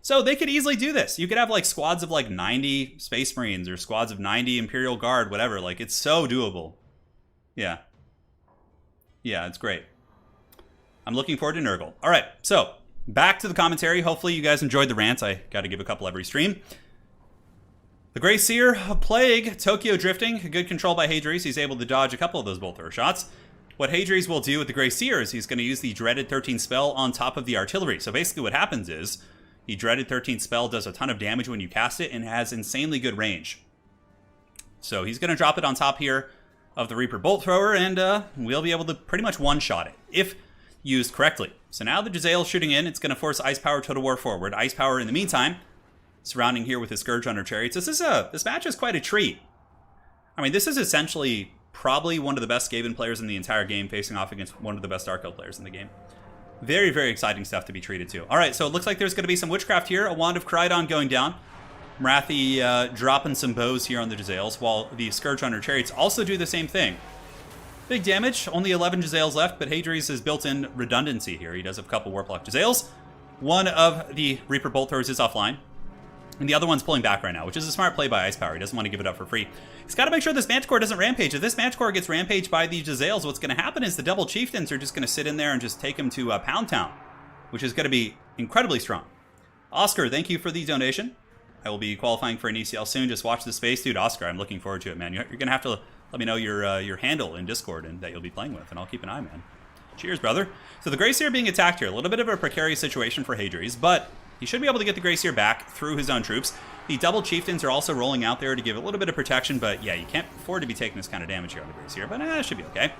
S1: So they could easily do this. You could have like squads of like 90 Space Marines or squads of 90 Imperial Guard, whatever. Like it's so doable. Yeah. Yeah, it's great. I'm looking forward to Nurgle. All right, so back to the commentary. Hopefully you guys enjoyed the rants. I got to give a couple every stream. The Grey Seer of Plague, Tokyo drifting, good control by Hadri's. He's able to dodge a couple of those bolt thrower shots. What Hadri's will do with the Grey Seer is he's going to use the Dreaded 13 spell on top of the artillery. So basically what happens is the Dreaded 13 spell does a ton of damage when you cast it and has insanely good range. So he's going to drop it on top here of the Reaper Bolt Thrower, and we'll be able to pretty much one-shot it, if used correctly. So now the Jezzail's shooting in. It's going to force Ice Power Total War forward. Ice Power, in the meantime, surrounding here with his Scourge Hunter Chariots. This match is quite a treat. I mean, this is essentially probably one of the best Skaven players in the entire game, facing off against one of the best Dark Elf players in the game. Very, very exciting stuff to be treated to. All right, so it looks like there's going to be some Witchcraft here. A Wand of Crydon going down. Marathi dropping some bows here on the Jezzails, while the Scourge Hunter Chariots also do the same thing. Big damage, only 11 Jezzails left, but Hadri's has built-in redundancy here. He does have a couple Warplock Jezzails. One of the Reaper Bolt Throwers is offline, and the other one's pulling back right now, which is a smart play by Ice Power. He doesn't want to give it up for free. He's got to make sure this Manticore doesn't rampage. If this Manticore gets rampaged by the Jezzails, what's going to happen is the double Chieftains are just going to sit in there and just take him to Pound Town, which is going to be incredibly strong. Oscar, thank you for the donation. I will be qualifying for an ECL soon. Just watch the space. Dude, Oscar, I'm looking forward to it, man. You're going to have to let me know your handle in Discord and that you'll be playing with, and I'll keep an eye, man. Cheers, brother. So the Grey Seer being attacked here. A little bit of a precarious situation for Hadri's, but he should be able to get the Grey Seer back through his own troops. The double Chieftains are also rolling out there to give a little bit of protection, but yeah, you can't afford to be taking this kind of damage here on the Grey Seer, but it should be okay.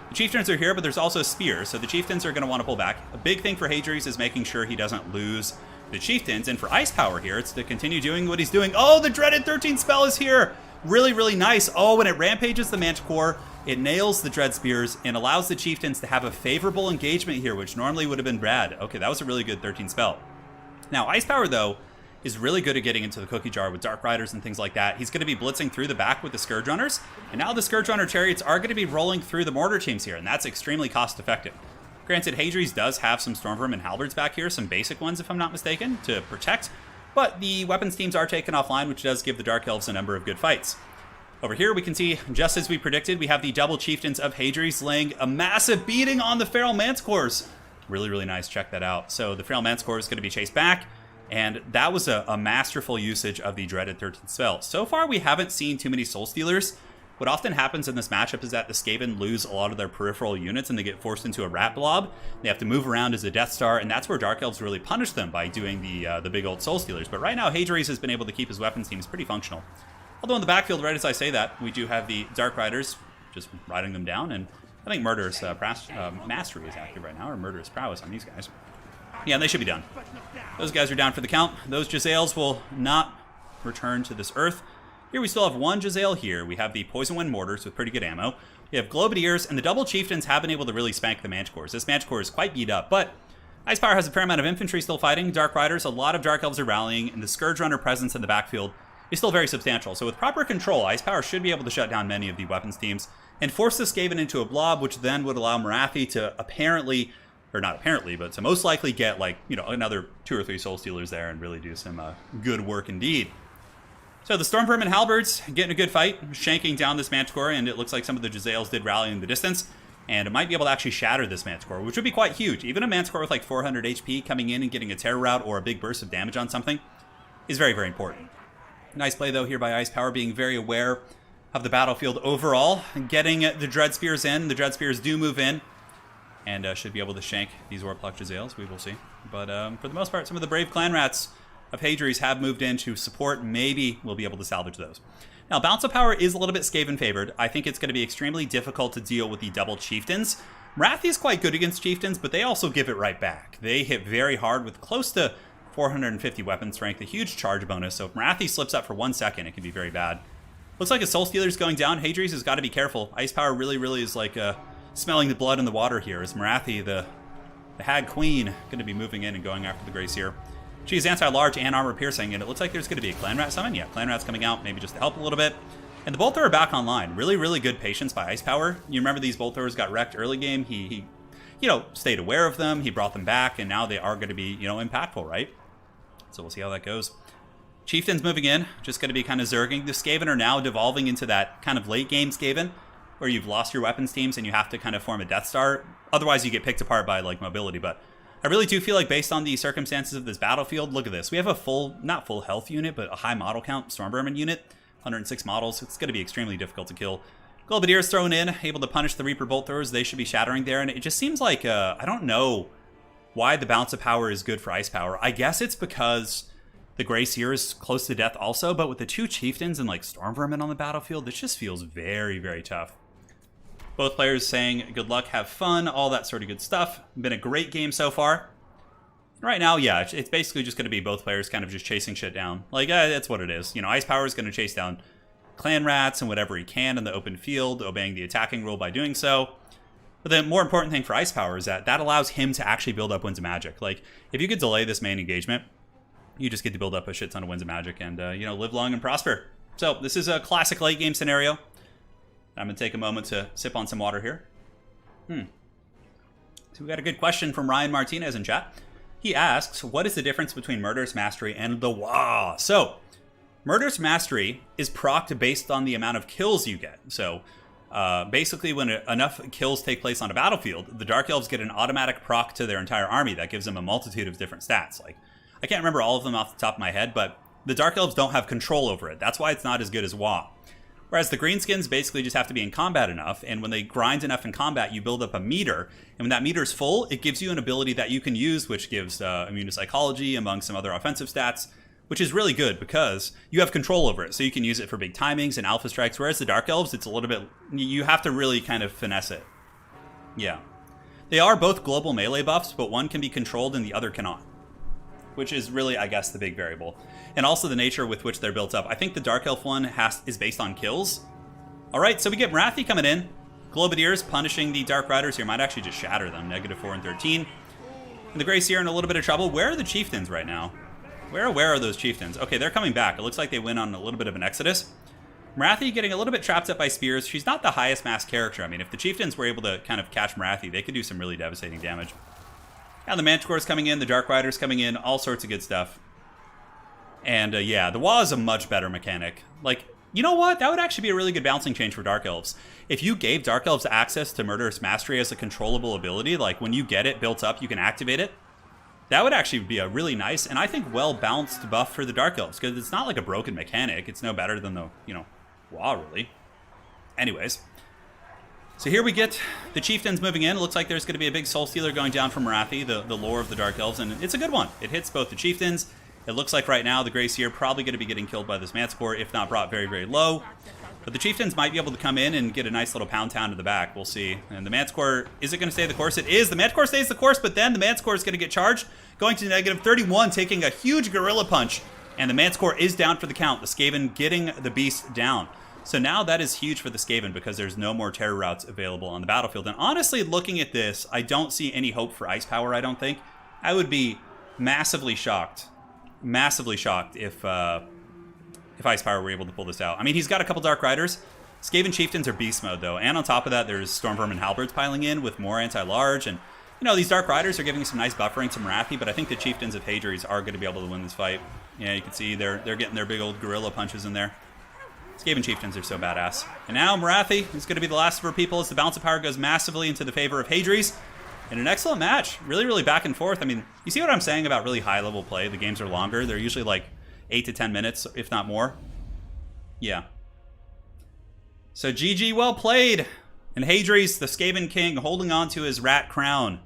S1: The Chieftains are here, but there's also Spears, so the Chieftains are going to want to pull back. A big thing for Hadri's is making sure he doesn't lose the Chieftains, and for Ice Power here, it's to continue doing what he's doing. Oh, the Dreaded 13 spell is here! Really, really nice. Oh, when it rampages the Manticore, it nails the Dread Spears and allows the Chieftains to have a favorable engagement here, which normally would have been bad. Okay, that was a really good 13 spell. Now, Ice Power, though, is really good at getting into the cookie jar with Dark Riders and things like that. He's going to be blitzing through the back with the Scourge Runners, and now the Scourge Runner Chariots are going to be rolling through the mortar teams here, and that's extremely cost-effective. Granted, Hadri's does have some Stormvermin and Halberds back here, some basic ones if I'm not mistaken, to protect, but the weapons teams are taken offline, which does give the Dark Elves a number of good fights. Over here we can see, just as we predicted, we have the double Chieftains of Hadri's laying a massive beating on the Feral Manticores. Really, really nice, check that out. So the Feral Manticore is going to be chased back, and that was a masterful usage of the Dreaded 13 spell. So far we haven't seen too many Soul Stealers. What often happens in this matchup is that the Skaven lose a lot of their peripheral units and they get forced into a rat blob. They have to move around as a Death Star, and that's where Dark Elves really punish them by doing the big old Soul Stealers. But right now, Hadri's has been able to keep his weapons teams pretty functional. Although in the backfield, right as I say that, we do have the Dark Riders just riding them down, and I think Murderous Mastery is active right now, or Murderous Prowess on these guys. Yeah, and they should be done. Those guys are down for the count. Those Jezzails will not return to this earth. Here we still have one Jezzail here. We have the Poison Wind Mortars with pretty good ammo. We have Globadiers, and the double Chieftains have been able to really spank the Manticores. This Manticore is quite beat up, but Ice Power has a fair amount of infantry still fighting. Dark Riders, a lot of Dark Elves are rallying, and the Scourge Runner presence in the backfield is still very substantial. So with proper control, Ice Power should be able to shut down many of the weapons teams and force the Skaven into a blob, which then would allow Marathi to apparently, or not apparently, but to most likely get like, another 2 or 3 Soul Stealers there and really do some good work indeed. So the Stormvermin Halberds getting a good fight, shanking down this Manticore, and it looks like some of the Jezzails did rally in the distance, and it might be able to actually shatter this Manticore, which would be quite huge. Even a Manticore with like 400 HP coming in and getting a Terror Rout or a big burst of damage on something is very, very important. Nice play, though, here by Ice Power, being very aware of the battlefield overall, and getting the Dread Spears in. The Dread Spears do move in, and should be able to shank these Warplock Jezzails, we will see. But for the most part, some of the brave clan rats of Hadri's have moved in to support. Maybe we'll be able to salvage those. Now, Bounce of Power is a little bit Skaven favored. I think it's going to be extremely difficult to deal with the double Chieftains. Marathi is quite good against Chieftains, but they also give it right back. They hit very hard with close to 450 weapon strength, a huge charge bonus. So if Marathi slips up for 1 second, it can be very bad. Looks like a Soul Stealer's going down. Hadri's has got to be careful. Ice Power really is like smelling the blood in the water here. Is Marathi, the Hag Queen, going to be moving in and going after the Grey Seer? She's anti-large and armor piercing, and it looks like there's going to be a Clan Rat summon. Yeah, Clan Rat's coming out, maybe just to help a little bit. And the Bolt Thrower back online. Really good patience by Ice Power. You remember these Bolt Throwers got wrecked early game. He stayed aware of them. He brought them back, and now they are going to be, impactful, right? So we'll see how that goes. Chieftains moving in, just going to be kind of zerging. The Skaven are now devolving into that kind of late game Skaven, where you've lost your weapons teams and you have to kind of form a Death Star. Otherwise, you get picked apart by like mobility. But I really do feel like based on the circumstances of this battlefield, look at this. We have a not full health unit, but a high model count Stormvermin unit. 106 models. It's going to be extremely difficult to kill. Globadier's thrown in, able to punish the Reaper Bolt Throwers. They should be shattering there. And it just seems like, I don't know why the bounce of power is good for Ice Power. I guess it's because the Grey Seer is close to death also, but with the 2 Chieftains and like Stormvermin on the battlefield, this just feels very tough. Both players saying good luck, have fun, all that sort of good stuff. Been a great game so far. Right now, yeah, it's basically just going to be both players kind of just chasing shit down. Like, that's what it is. Ice Power is going to chase down Clan Rats and whatever he can in the open field, obeying the attacking rule by doing so. But the more important thing for Ice Power is that allows him to actually build up Winds of Magic. Like, if you could delay this main engagement, you just get to build up a shit ton of Winds of Magic and, live long and prosper. So this is a classic late game scenario. I'm going to take a moment to sip on some water here. So we got a good question from Ryan Martinez in chat. He asks, what is the difference between Murderous Mastery and the Wah? So, Murderous Mastery is procced based on the amount of kills you get. So, basically when enough kills take place on a battlefield, the Dark Elves get an automatic proc to their entire army that gives them a multitude of different stats. Like, I can't remember all of them off the top of my head, but the Dark Elves don't have control over it. That's why it's not as good as Wah. Whereas the Greenskins basically just have to be in combat enough, and when they grind enough in combat, you build up a meter, and when that meter's full, it gives you an ability that you can use, which gives immune to psychology, among some other offensive stats, which is really good because you have control over it, so you can use it for big timings and alpha strikes, whereas the Dark Elves, it's a little bit, you have to really kind of finesse it. Yeah. They are both global melee buffs, but one can be controlled and the other cannot, which is really, I guess, the big variable. And also the nature with which they're built up. I think the Dark Elf one is based on kills. All right, so we get Marathi coming in. Globadiers punishing the Dark Riders here. Might actually just shatter them. -4 and 13. And the Grey Seer in a little bit of trouble. Where are the Chieftains right now? Where are those Chieftains? Okay, they're coming back. It looks like they went on a little bit of an exodus. Marathi getting a little bit trapped up by spears. She's not the highest mass character. I mean, if the Chieftains were able to kind of catch Marathi, they could do some really devastating damage. Now the Manticore's coming in, the Dark Rider's coming in, all sorts of good stuff. And yeah, the Wah is a much better mechanic. Like, you know what? That would actually be a really good balancing change for Dark Elves. If you gave Dark Elves access to Murderous Mastery as a controllable ability, like when you get it built up, you can activate it. That would actually be a really nice, and I think well-balanced buff for the Dark Elves, because it's not like a broken mechanic. It's no better than the, Wah, really. Anyways. So here we get the Chieftains moving in. It looks like there's going to be a big Soul Stealer going down from Marathi, the lore of the Dark Elves, and it's a good one. It hits both the Chieftains. It looks like right now the Grey Seer probably going to be getting killed by this Manticore, if not brought very low. But the Chieftains might be able to come in and get a nice little pound town to the back. We'll see. And the Manticore, is it going to stay the course? It is. The Manticore stays the course, but then the Manticore is going to get charged, going to -31, taking a huge Gorilla Punch. And the Manticore is down for the count. The Skaven getting the Beast down. So now that is huge for the Skaven because there's no more terror routes available on the battlefield. And honestly, looking at this, I don't see any hope for Ice Power, I don't think. I would be massively shocked if Ice Power were able to pull this out. I mean, he's got a couple Dark Riders. Skaven Chieftains are beast mode, though. And on top of that, there's Stormvermin Halberds piling in with more anti-large. And, these Dark Riders are giving some nice buffering to Marathi, but I think the Chieftains of Hadri's are going to be able to win this fight. Yeah, you can see they're getting their big old gorilla punches in there. Skaven Chieftains are so badass. And now Marathi is going to be the last of her people as the bounce of power goes massively into the favor of Hadri's. In an excellent match. Really back and forth. I mean, you see what I'm saying about really high-level play? The games are longer. They're usually like 8 to 10 minutes, if not more. Yeah. So GG, well played. And Hadri's, the Skaven King, holding on to his rat crown.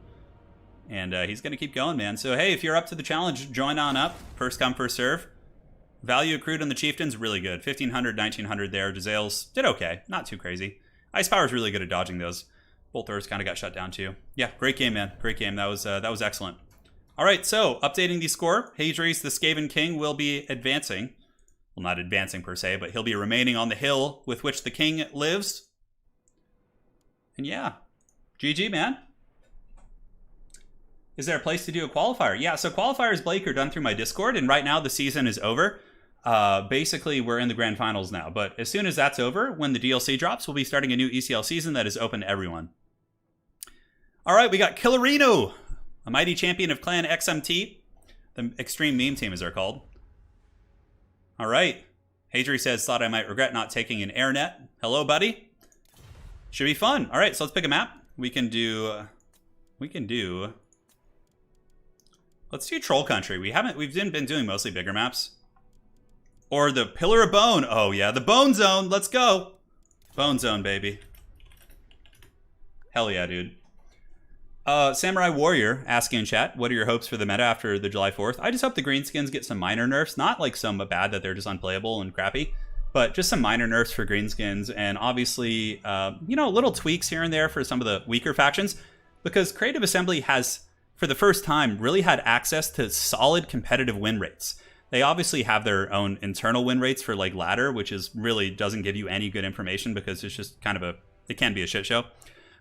S1: And he's going to keep going, man. So, hey, if you're up to the challenge, join on up. First come, first serve. Value accrued on the Chieftains, really good. 1,500, 1,900 there. Jazales did okay. Not too crazy. Ice Power's really good at dodging those. Bolt Throwers kind of got shut down too. Yeah, great game, man. Great game. That was excellent. All right, so updating the score. Hadri's, the Skaven king, will be advancing. Well, not advancing per se, but he'll be remaining on the hill with which the king lives. And yeah, GG, man. Is there a place to do a qualifier? Yeah, so qualifiers, Blake, are done through my Discord, and right now the season is over. Basically, we're in the grand finals now, but as soon as that's over, when the DLC drops, we'll be starting a new ECL season that is open to everyone. All right, we got Killerino, a mighty champion of Clan XMT. The Extreme Meme Team, as they're called. All right. Hadri says, thought I might regret not taking an airnet. Hello, buddy. Should be fun. All right, so let's pick a map. Let's do Troll Country. We've been doing mostly bigger maps. Or the Pillar of Bone. Oh yeah, the Bone Zone. Let's go. Bone Zone, baby. Hell yeah, dude. Samurai Warrior asking in chat, what are your hopes for the meta after the July 4th? I just hope the greenskins get some minor nerfs. Not like some bad that they're just unplayable and crappy, but just some minor nerfs for greenskins. And obviously, little tweaks here and there for some of the weaker factions. Because Creative Assembly has, for the first time, really had access to solid competitive win rates. They obviously have their own internal win rates for like ladder, which is really doesn't give you any good information because it's just kind of it can be a shit show.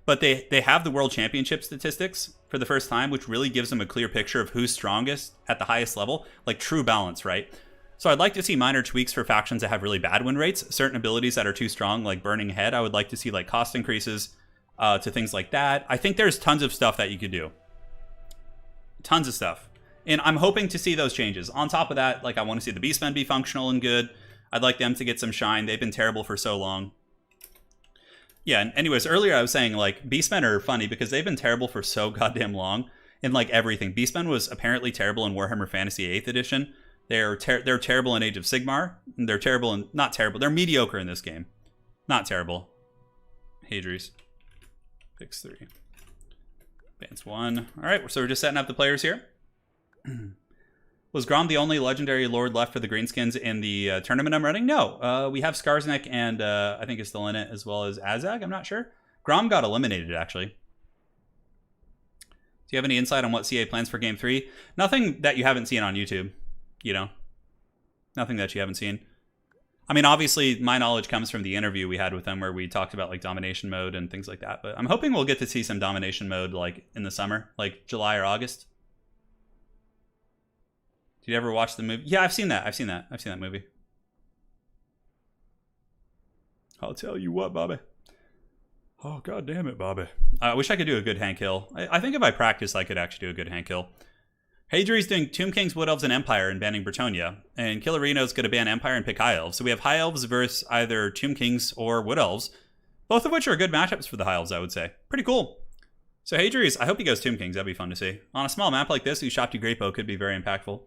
S1: But they have the World Championship statistics for the first time, which really gives them a clear picture of who's strongest at the highest level, like true balance, right? So I'd like to see minor tweaks for factions that have really bad win rates. Certain abilities that are too strong, like Burning Head, I would like to see like cost increases to things like that. I think there's tons of stuff that you could do. Tons of stuff. And I'm hoping to see those changes. On top of that, like I want to see the Beastmen be functional and good. I'd like them to get some shine. They've been terrible for so long. Yeah, and anyways, earlier I was saying like Beastmen are funny because they've been terrible for so goddamn long in like everything. Beastmen was apparently terrible in Warhammer Fantasy 8th edition. They're terrible in Age of Sigmar. And they're terrible in not terrible. They're mediocre in this game. Not terrible. Hadri's. Picks 3. Advance 1. All right, so we're just setting up the players here. Was Grom the only legendary lord left for the greenskins in the tournament I'm running? No, we have Skarsnik and I think it's still in it, as well as Azag. I'm not sure. Grom got eliminated, actually. Do you have any insight on what CA plans for Game 3? Nothing that you haven't seen on YouTube, you know? Nothing that you haven't seen. I mean, obviously, my knowledge comes from the interview we had with them where we talked about, like, domination mode and things like that. But I'm hoping we'll get to see some domination mode, like, in the summer, like July or August. Did you ever watch the movie? Yeah, I've seen that. I've seen that movie. I'll tell you what, Bobby. Oh, god damn it, Bobby. I wish I could do a good hand kill. I think if I practice, I could actually do a good hand kill. Hadri's doing Tomb Kings, Wood Elves, and Empire and banning Bretonnia. And Killerino's going to ban Empire and pick High Elves. So we have High Elves versus either Tomb Kings or Wood Elves. Both of which are good matchups for the High Elves, I would say. Pretty cool. So Hadri's, I hope he goes Tomb Kings. That'd be fun to see. On a small map like this, Ushapti Great Bow could be very impactful.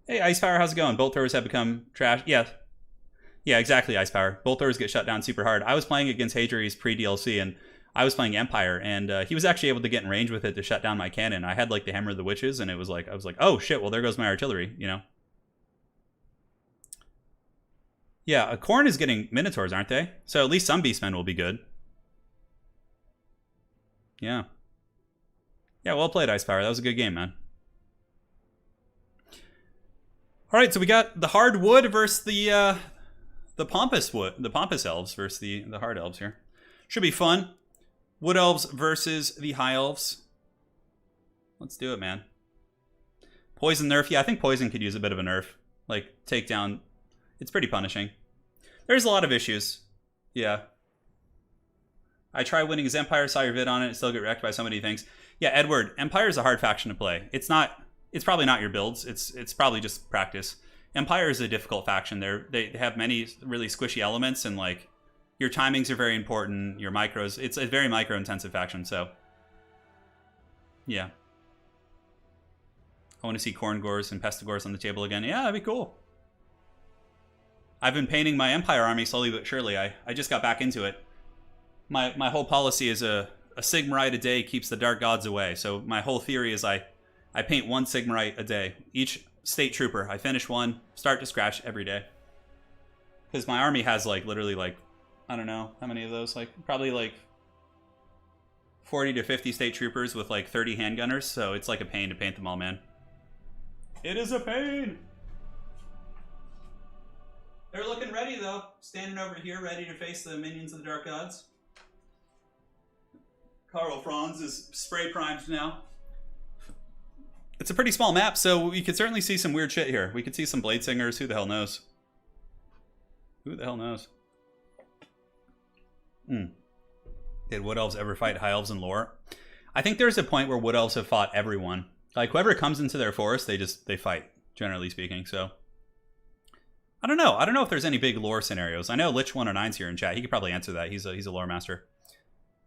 S1: Hey, Icepower, how's it going? Bolt throwers have become trash. Yeah, exactly, Icepower. Bolt throwers get shut down super hard. I was playing against Hadri's pre-DLC, and I was playing Empire, and he was actually able to get in range with it to shut down my cannon. I had, like, the Hammer of the Witches, and it was like, I was like, oh, shit, well, there goes my artillery, you know? Yeah, Khorne is getting Minotaurs, aren't they? So at least some Beastmen will be good. Yeah. Yeah, well played, Icepower. That was a good game, man. All right, so we got the hard wood versus the pompous wood, the pompous elves versus the hard elves here. Should be fun. Wood elves versus the high elves. Let's do it, man. Poison nerf. Yeah, I think poison could use a bit of a nerf. Like takedown. It's pretty punishing. There's a lot of issues. Yeah. I try winning as Empire, saw your vid on it, still get wrecked by so many things. Yeah, Edward, Empire is a hard faction to play. It's probably not your builds. It's probably just practice. Empire is a difficult faction. They have many really squishy elements, and like your timings are very important. Your micros. It's a very micro intensive faction. So yeah, I want to see Khorngors and Pestigors on the table again. Yeah, that'd be cool. I've been painting my Empire army slowly but surely. I just got back into it. My whole policy is a Sigmarite a day keeps the dark gods away. So my whole theory is I paint one Sigmarite a day. Each state trooper, I finish one, start to scratch every day. Because my army has like literally like, I don't know how many of those, like probably like 40 to 50 state troopers with like 30 handgunners, so it's like a pain to paint them all, man. It is a pain! They're looking ready, though. Standing over here, ready to face the minions of the Dark Gods. Karl Franz is spray primed now. It's a pretty small map, so we could certainly see some weird shit here. We could see some Blade Singers. Who the hell knows? Who the hell knows? Did Wood Elves ever fight High Elves in lore? I think there's a point where Wood Elves have fought everyone. Like, whoever comes into their forest, they fight, generally speaking, so... I don't know. I don't know if there's any big lore scenarios. I know Lich109's here in chat. He could probably answer that. He's a lore master.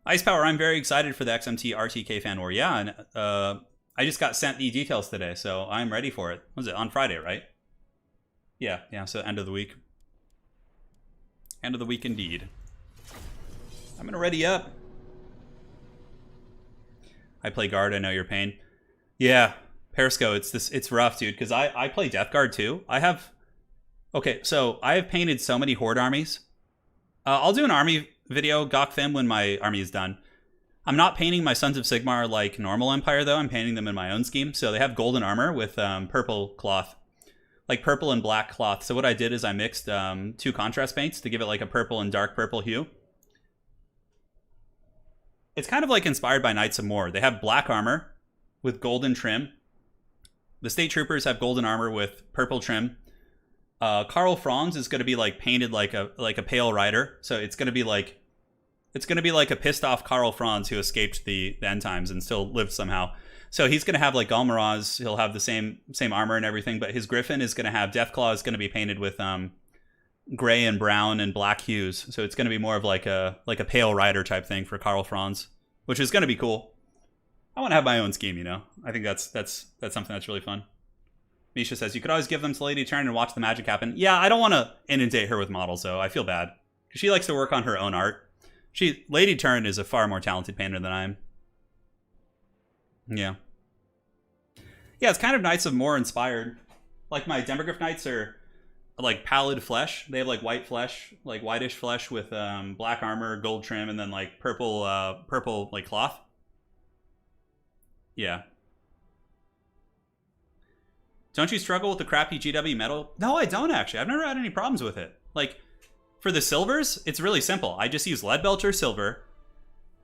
S1: Ice Power, I'm very excited for the XMT RTK Fan War. Yeah, and I just got sent the details today, so I'm ready for it. Was it on Friday, right? Yeah, so end of the week. End of the week indeed. I'm gonna ready up. I play guard, I know your pain. Yeah, Periscope, it's rough, dude, because I play Death Guard too. Okay, so I have painted so many Horde armies. I'll do an army video, Gokfim, when my army is done. I'm not painting my Sons of Sigmar like normal Empire, though. I'm painting them in my own scheme. So they have golden armor with purple cloth. Like purple and black cloth. So what I did is I mixed 2 contrast paints to give it like a purple and dark purple hue. It's kind of like inspired by Knights of War. They have black armor with golden trim. The State Troopers have golden armor with purple trim. Karl Franz is going to be like painted like a pale rider. So it's going to be like a pissed off Karl Franz who escaped the end times and still lived somehow. So he's going to have like Galmaraz. He'll have the same armor and everything, but his Griffin is going to have Deathclaw is going to be painted with gray and brown and black hues. So it's going to be more of like a pale rider type thing for Karl Franz, which is going to be cool. I want to have my own scheme, you know. I think that's something that's really fun. Misha says you could always give them to Lady Turin and watch the magic happen. Yeah, I don't want to inundate her with models though. I feel bad because she likes to work on her own art. Lady Turin is a far more talented painter than I am. Yeah. Yeah, it's kind of Knights of War inspired. Like my Demogryph Knights are like pallid flesh. They have like white flesh, like whitish flesh with black armor, gold trim, and then like purple like cloth. Yeah. Don't you struggle with the crappy GW metal? No, I don't actually. I've never had any problems with it. Like, for the silvers, it's really simple. I just use Leadbelcher silver.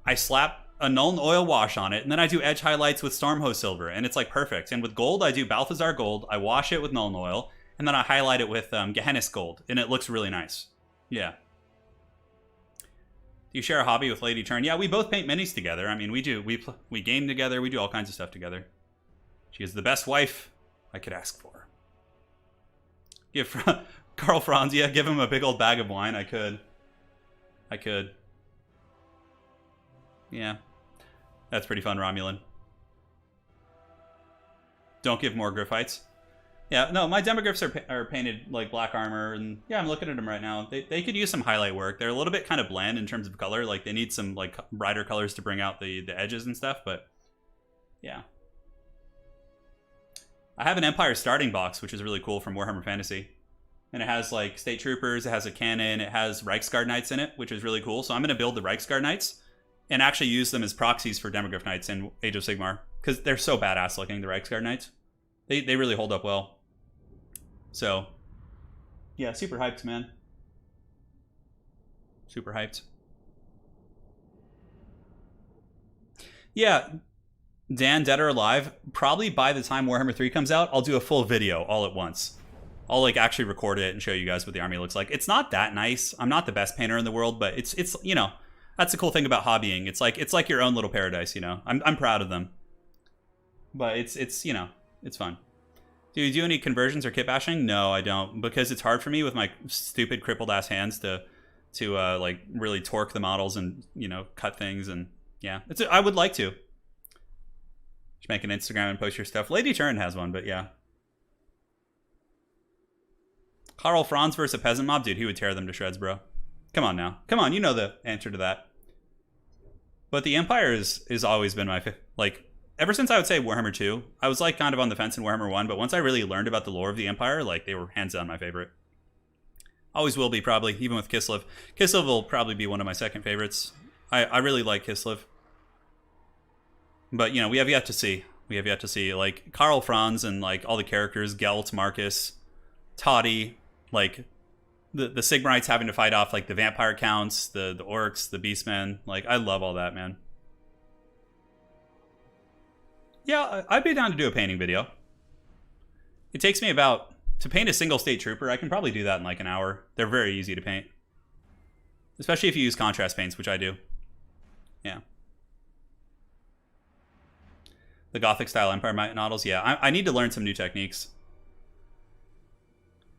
S1: I slap a Nuln oil wash on it, and then I do edge highlights with Stormhose silver, and it's like perfect. And with gold, I do Balthazar gold. I wash it with Nuln oil, and then I highlight it with Gehennis gold, and it looks really nice. Yeah. Do you share a hobby with Lady Turin? Yeah, we both paint minis together. I mean, we do. We game together. We do all kinds of stuff together. She is the best wife I could ask for. Give Karl Franz, yeah, give him a big old bag of wine. I could. Yeah. That's pretty fun, Romulan. Don't give more Griffites. Yeah, no, my Demogryphs are painted like black armor, and yeah, I'm looking at them right now. They could use some highlight work. They're a little bit kind of bland in terms of color. Like, they need some like brighter colors to bring out the edges and stuff, but yeah. I have an Empire starting box, which is really cool from Warhammer Fantasy. And it has like State Troopers, it has a cannon, it has Reiksguard Knights in it, which is really cool. So I'm going to build the Reiksguard Knights and actually use them as proxies for Demogryph Knights in Age of Sigmar. Because they're so badass looking, the Reiksguard Knights. They really hold up well. So, yeah, super hyped, man. Super hyped. Yeah, Dan, Dead or Alive, probably by the time Warhammer 3 comes out, I'll do a full video all at once. I'll like actually record it and show you guys what the army looks like. It's not that nice. I'm not the best painter in the world, but it's you know, that's the cool thing about hobbying. It's like your own little paradise, you know. I'm proud of them. But it's you know, it's fun. Do you do any conversions or kit bashing? No, I don't, because it's hard for me with my stupid crippled ass hands to like really torque the models and, you know, cut things, and yeah. I would like to. Just make an Instagram and post your stuff. Lady Turin has one, but yeah. Karl Franz versus a peasant mob? Dude, he would tear them to shreds, bro. Come on now. Come on, you know the answer to that. But the Empire is always been my favorite. Like, ever since I would say Warhammer 2, I was like kind of on the fence in Warhammer 1, but once I really learned about the lore of the Empire, like, they were hands down my favorite. Always will be, probably, even with Kislev. Kislev will probably be one of my second favorites. I really like Kislev. But, you know, we have yet to see. We have yet to see. Like, Karl Franz and, like, all the characters, Gelt, Marcus, Toddy, like, the Sigmarites having to fight off, like, the vampire counts, the orcs, the beastmen. Like, I love all that, man. Yeah, I'd be down to do a painting video. It takes me about... To paint a single state trooper, I can probably do that in, like, an hour. They're very easy to paint. Especially if you use contrast paints, which I do. Yeah. The Gothic-style Empire models, yeah. I need to learn some new techniques.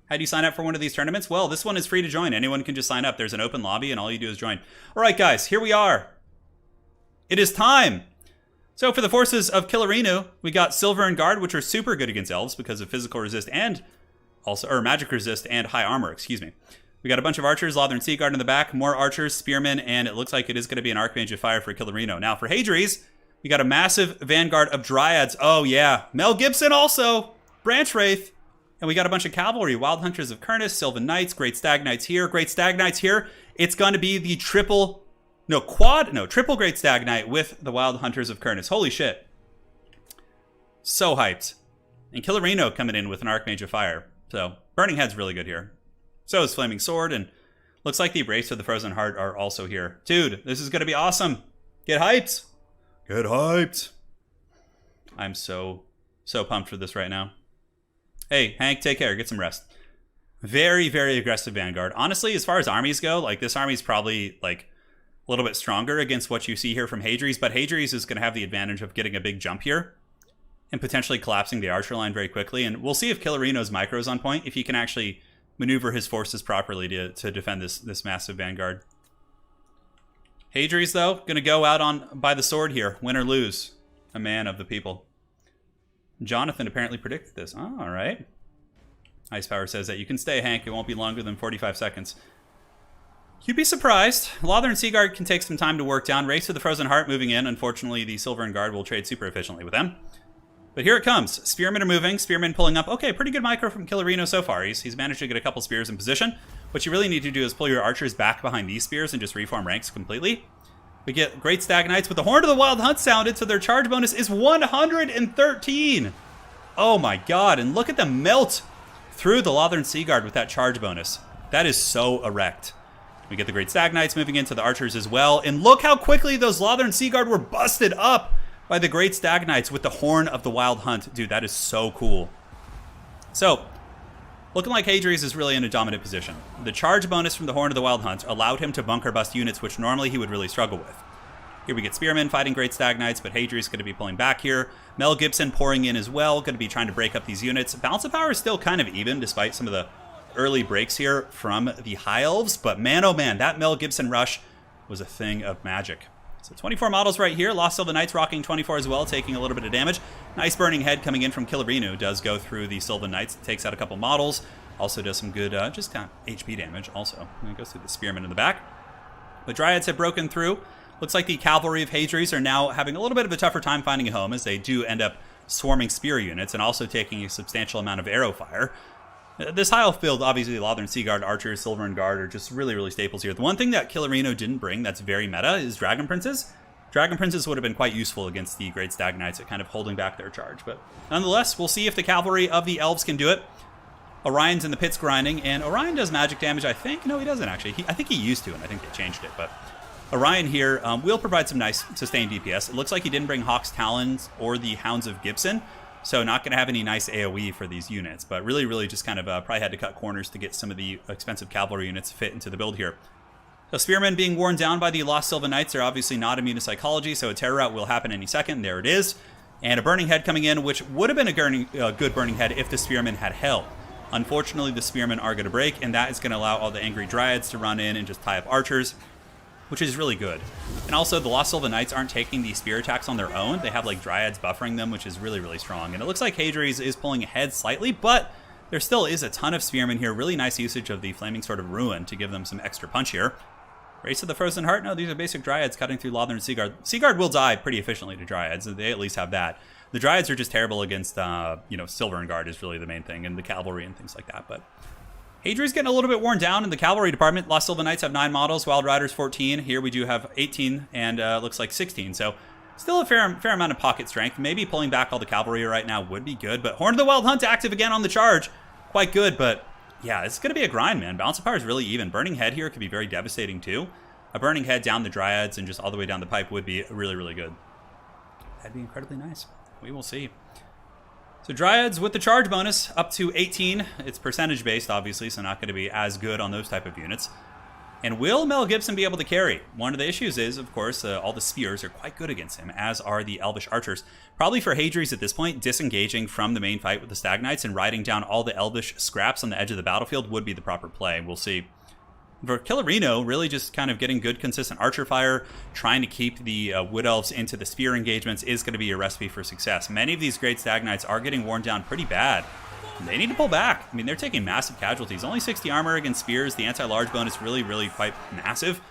S1: How do you sign up for one of these tournaments? Well, this one is free to join. Anyone can just sign up. There's an open lobby, and all you do is join. All right, guys, here we are. It is time. So for the forces of Killerinu, we got Silver and Guard, which are super good against Elves because of physical resist and also, or magic resist and high armor, excuse me. We got a bunch of archers, Lothern Sea Guard in the back, more archers, spearmen, and it looks like it is going to be an Archmage of Fire for Killerino. Now, for Hadries, we got a massive vanguard of Dryads. Oh, yeah. Mel Gibson also. Branch Wraith. And we got a bunch of cavalry. Wild Hunters of Kernus, Sylvan Knights, Great Stag Knights here. Great Stag Knights here. It's going to be the triple Great Stag Knight with the Wild Hunters of Kernus. Holy shit. So hyped. And Killerino coming in with an Archmage of Fire. So, Burning Head's really good here. So is Flaming Sword, and looks like the Embrace of the Frozen Heart are also here. Dude, this is going to be awesome. Get hyped. Get hyped. I'm so pumped for this right now. Hey, Hank, take care. Get some rest. Very, very aggressive Vanguard. Honestly, as far as armies go, like, this army's probably, like, a little bit stronger against what you see here from Hadries, but Hadries is going to have the advantage of getting a big jump here and potentially collapsing the archer line very quickly. And we'll see if Killerino's micro's on point, if he can actually maneuver his forces properly to defend this massive Vanguard. Hadries, though, going to go out on by the sword here. Win or lose. A man of the people. Jonathan apparently predicted this. Oh, all right. Ice Power says that you can stay, Hank. It won't be longer than 45 seconds. You'd be surprised. Lothern Sea Guard can take some time to work down. Race to the Frozen Heart moving in. Unfortunately, the Silver and Guard will trade super efficiently with them. But here it comes. Spearmen are moving. Spearmen pulling up. Okay, pretty good micro from Killerino so far. He's managed to get a couple spears in position. What you really need to do is pull your archers back behind these spears and just reform ranks completely. We get Great Stag Knights with the Horn of the Wild Hunt sounded, so their charge bonus is 113. Oh my god, and look at them melt through the Lothern Sea Guard with that charge bonus. That is so erect. We get the Great Stag Knights moving into the archers as well, and look how quickly those Lothern Sea Guard were busted up by the Great Stag Knights with the Horn of the Wild Hunt. Dude, that is so cool. So, looking like Hadries is really in a dominant position. The charge bonus from the Horn of the Wild Hunt allowed him to bunker bust units, which normally he would really struggle with. Here we get Spearmen fighting Great Stag Knights, but Hadries is going to be pulling back here. Mel Gibson pouring in as well, going to be trying to break up these units. Balance of power is still kind of even, despite some of the early breaks here from the High Elves, but man, oh man, that Mel Gibson rush was a thing of magic. So 24 models right here. Lost Sylvan Knights rocking 24 as well, taking a little bit of damage. Nice Burning Head coming in from Killerino. Does go through the Sylvan Knights. Takes out a couple models. Also does some good, just kind of HP damage also. And it goes through the Spearmen in the back. But Dryads have broken through. Looks like the Cavalry of Hadries are now having a little bit of a tougher time finding a home, as they do end up swarming spear units and also taking a substantial amount of arrow fire. This high elf build, obviously, Lothern Sea Guard, Archers, Silver and Guard are just really, really staples here. The one thing that Killerino didn't bring that's very meta is Dragon Princes. Dragon Princes would have been quite useful against the Great Stag Knights at kind of holding back their charge. But nonetheless, we'll see if the Cavalry of the Elves can do it. Orion's in the pits grinding, and Orion does magic damage, I think. No, he doesn't, actually. I think he used to, and I think they changed it. But Orion here will provide some nice sustained DPS. It looks like he didn't bring Hawk's Talons or the Hounds of Gibson, so not going to have any nice AoE for these units, but really, really just kind of probably had to cut corners to get some of the expensive cavalry units fit into the build here. So Spearmen being worn down by the Lost Sylvan Knights. They're obviously not immune to psychology, so a Terror Rout will happen any second. There it is. And a Burning Head coming in, which would have been a good Burning Head if the Spearmen had held. Unfortunately, the Spearmen are going to break, and that is going to allow all the angry Dryads to run in and just tie up archers, which is really good. And also, the Lost Sylvan Knights aren't taking the spear attacks on their own. They have, like, Dryads buffering them, which is really, really strong. And it looks like Hadries is pulling ahead slightly, but there still is a ton of Spearmen here. Really nice usage of the Flaming Sword of Ruin to give them some extra punch here. Race of the Frozen Heart? No, these are basic Dryads cutting through Lothern Sea Guard. Sea Guard will die pretty efficiently to Dryads. They at least have that. The Dryads are just terrible against, Silver and Guard is really the main thing, and the Cavalry and things like that. But Hadri's getting a little bit worn down in the Cavalry department. Lost Sylvan Knights have 9 models, Wild Riders 14. Here we do have 18, and looks like 16. So Still a fair amount of pocket strength. Maybe pulling back all the cavalry right now would be good, but Horn of the Wild Hunt active again on the charge. Quite good, but yeah, it's going to be a grind, man. Balance of power is really even. Burning Head here could be very devastating too. A Burning Head down the Dryads and just all the way down the pipe would be really, really good. That'd be incredibly nice. We will see. So Dryads with the charge bonus up to 18. It's percentage based, obviously, so not going to be as good on those type of units. And will Mel Gibson be able to carry? One of the issues is, of course, all the spears are quite good against him, as are the Elvish archers. Probably for Hadri's at this point, disengaging from the main fight with the Stag Knights and riding down all the Elvish scraps on the edge of the battlefield would be the proper play. We'll see. For Killerino, really just kind of getting good, consistent archer fire, trying to keep the Wood Elves into the spear engagements is going to be a recipe for success. Many of these great Stag Knights are getting worn down pretty bad. They need to pull back. I mean, they're taking massive casualties. Only 60 armor against spears. The anti-large bonus really, really quite massive.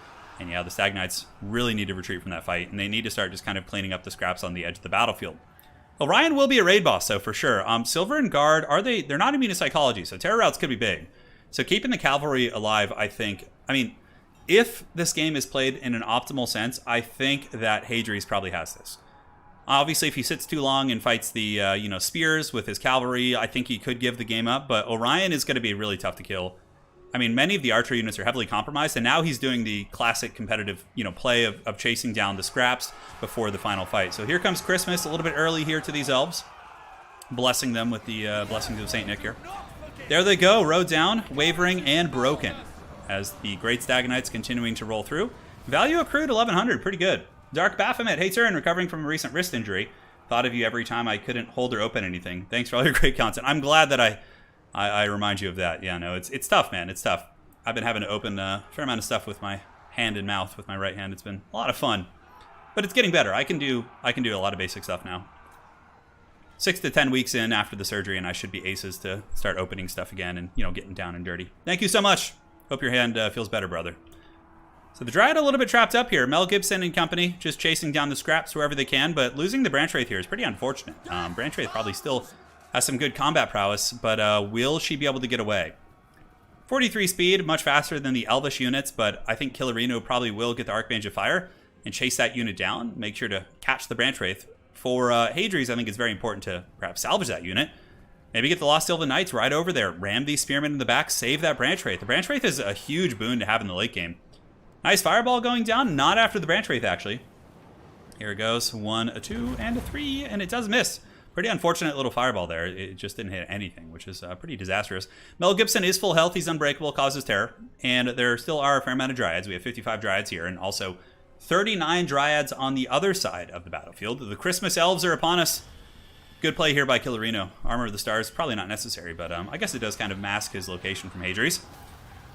S1: And yeah, the Stag Knights really need to retreat from that fight, and they need to start just kind of cleaning up the scraps on the edge of the battlefield. Orion will be a raid boss, though, for sure. Silver and Guard, they're not immune to psychology, so terror routes could be big. So keeping the cavalry alive, I think, I mean, if this game is played in an optimal sense, I think that Hadri's probably has this. Obviously, if he sits too long and fights the spears with his cavalry, I think he could give the game up. But Orion is going to be really tough to kill. I mean, many of the archer units are heavily compromised, and now he's doing the classic competitive play of chasing down the scraps before the final fight. So here comes Christmas, a little bit early here to these elves, blessing them with the blessings of Saint Nick here. There they go, rode down, wavering, and broken, as the Great Stag Knights continuing to roll through. Value accrued 1100, pretty good. Dark Baphomet, hey Turin, recovering from a recent wrist injury. Thought of you every time I couldn't hold or open anything. Thanks for all your great content. I'm glad that I remind you of that. Yeah, no, it's tough, man. It's tough. I've been having to open a fair amount of stuff with my hand and mouth with my right hand. It's been a lot of fun, but it's getting better. I can do a lot of basic stuff now. 6 to 10 weeks in after the surgery, and I should be aces to start opening stuff again and getting down and dirty. Thank you so much. Hope your hand feels better, brother. So the Dryad a little bit trapped up here. Mel Gibson and company just chasing down the scraps wherever they can, but losing the Branch Wraith here is pretty unfortunate. Branch Wraith probably still has some good combat prowess, but will she be able to get away? 43 speed, much faster than the Elvish units, but I think Killerino probably will get the Archmage of Fire and chase that unit down. Make sure to catch the Branch Wraith. For Hadri's, I think it's very important to perhaps salvage that unit. Maybe get the Lost Sylvan Knights right over there, ram these Spearmen in the back, save that Branch Wraith. The Branch Wraith is a huge boon to have in the late game. Nice fireball going down, not after the Branch Wraith, actually. Here it goes, 1, a 2, and a 3, and it does miss. Pretty unfortunate little fireball there. It just didn't hit anything, which is pretty disastrous. Mel Gibson is full health, he's unbreakable, causes terror, and there still are a fair amount of Dryads. We have 55 Dryads here, and also 39 Dryads on the other side of the battlefield. The Christmas Elves are upon us. Good play here by Killerino. Armor of the Stars, probably not necessary, but I guess it does kind of mask his location from Hadri's.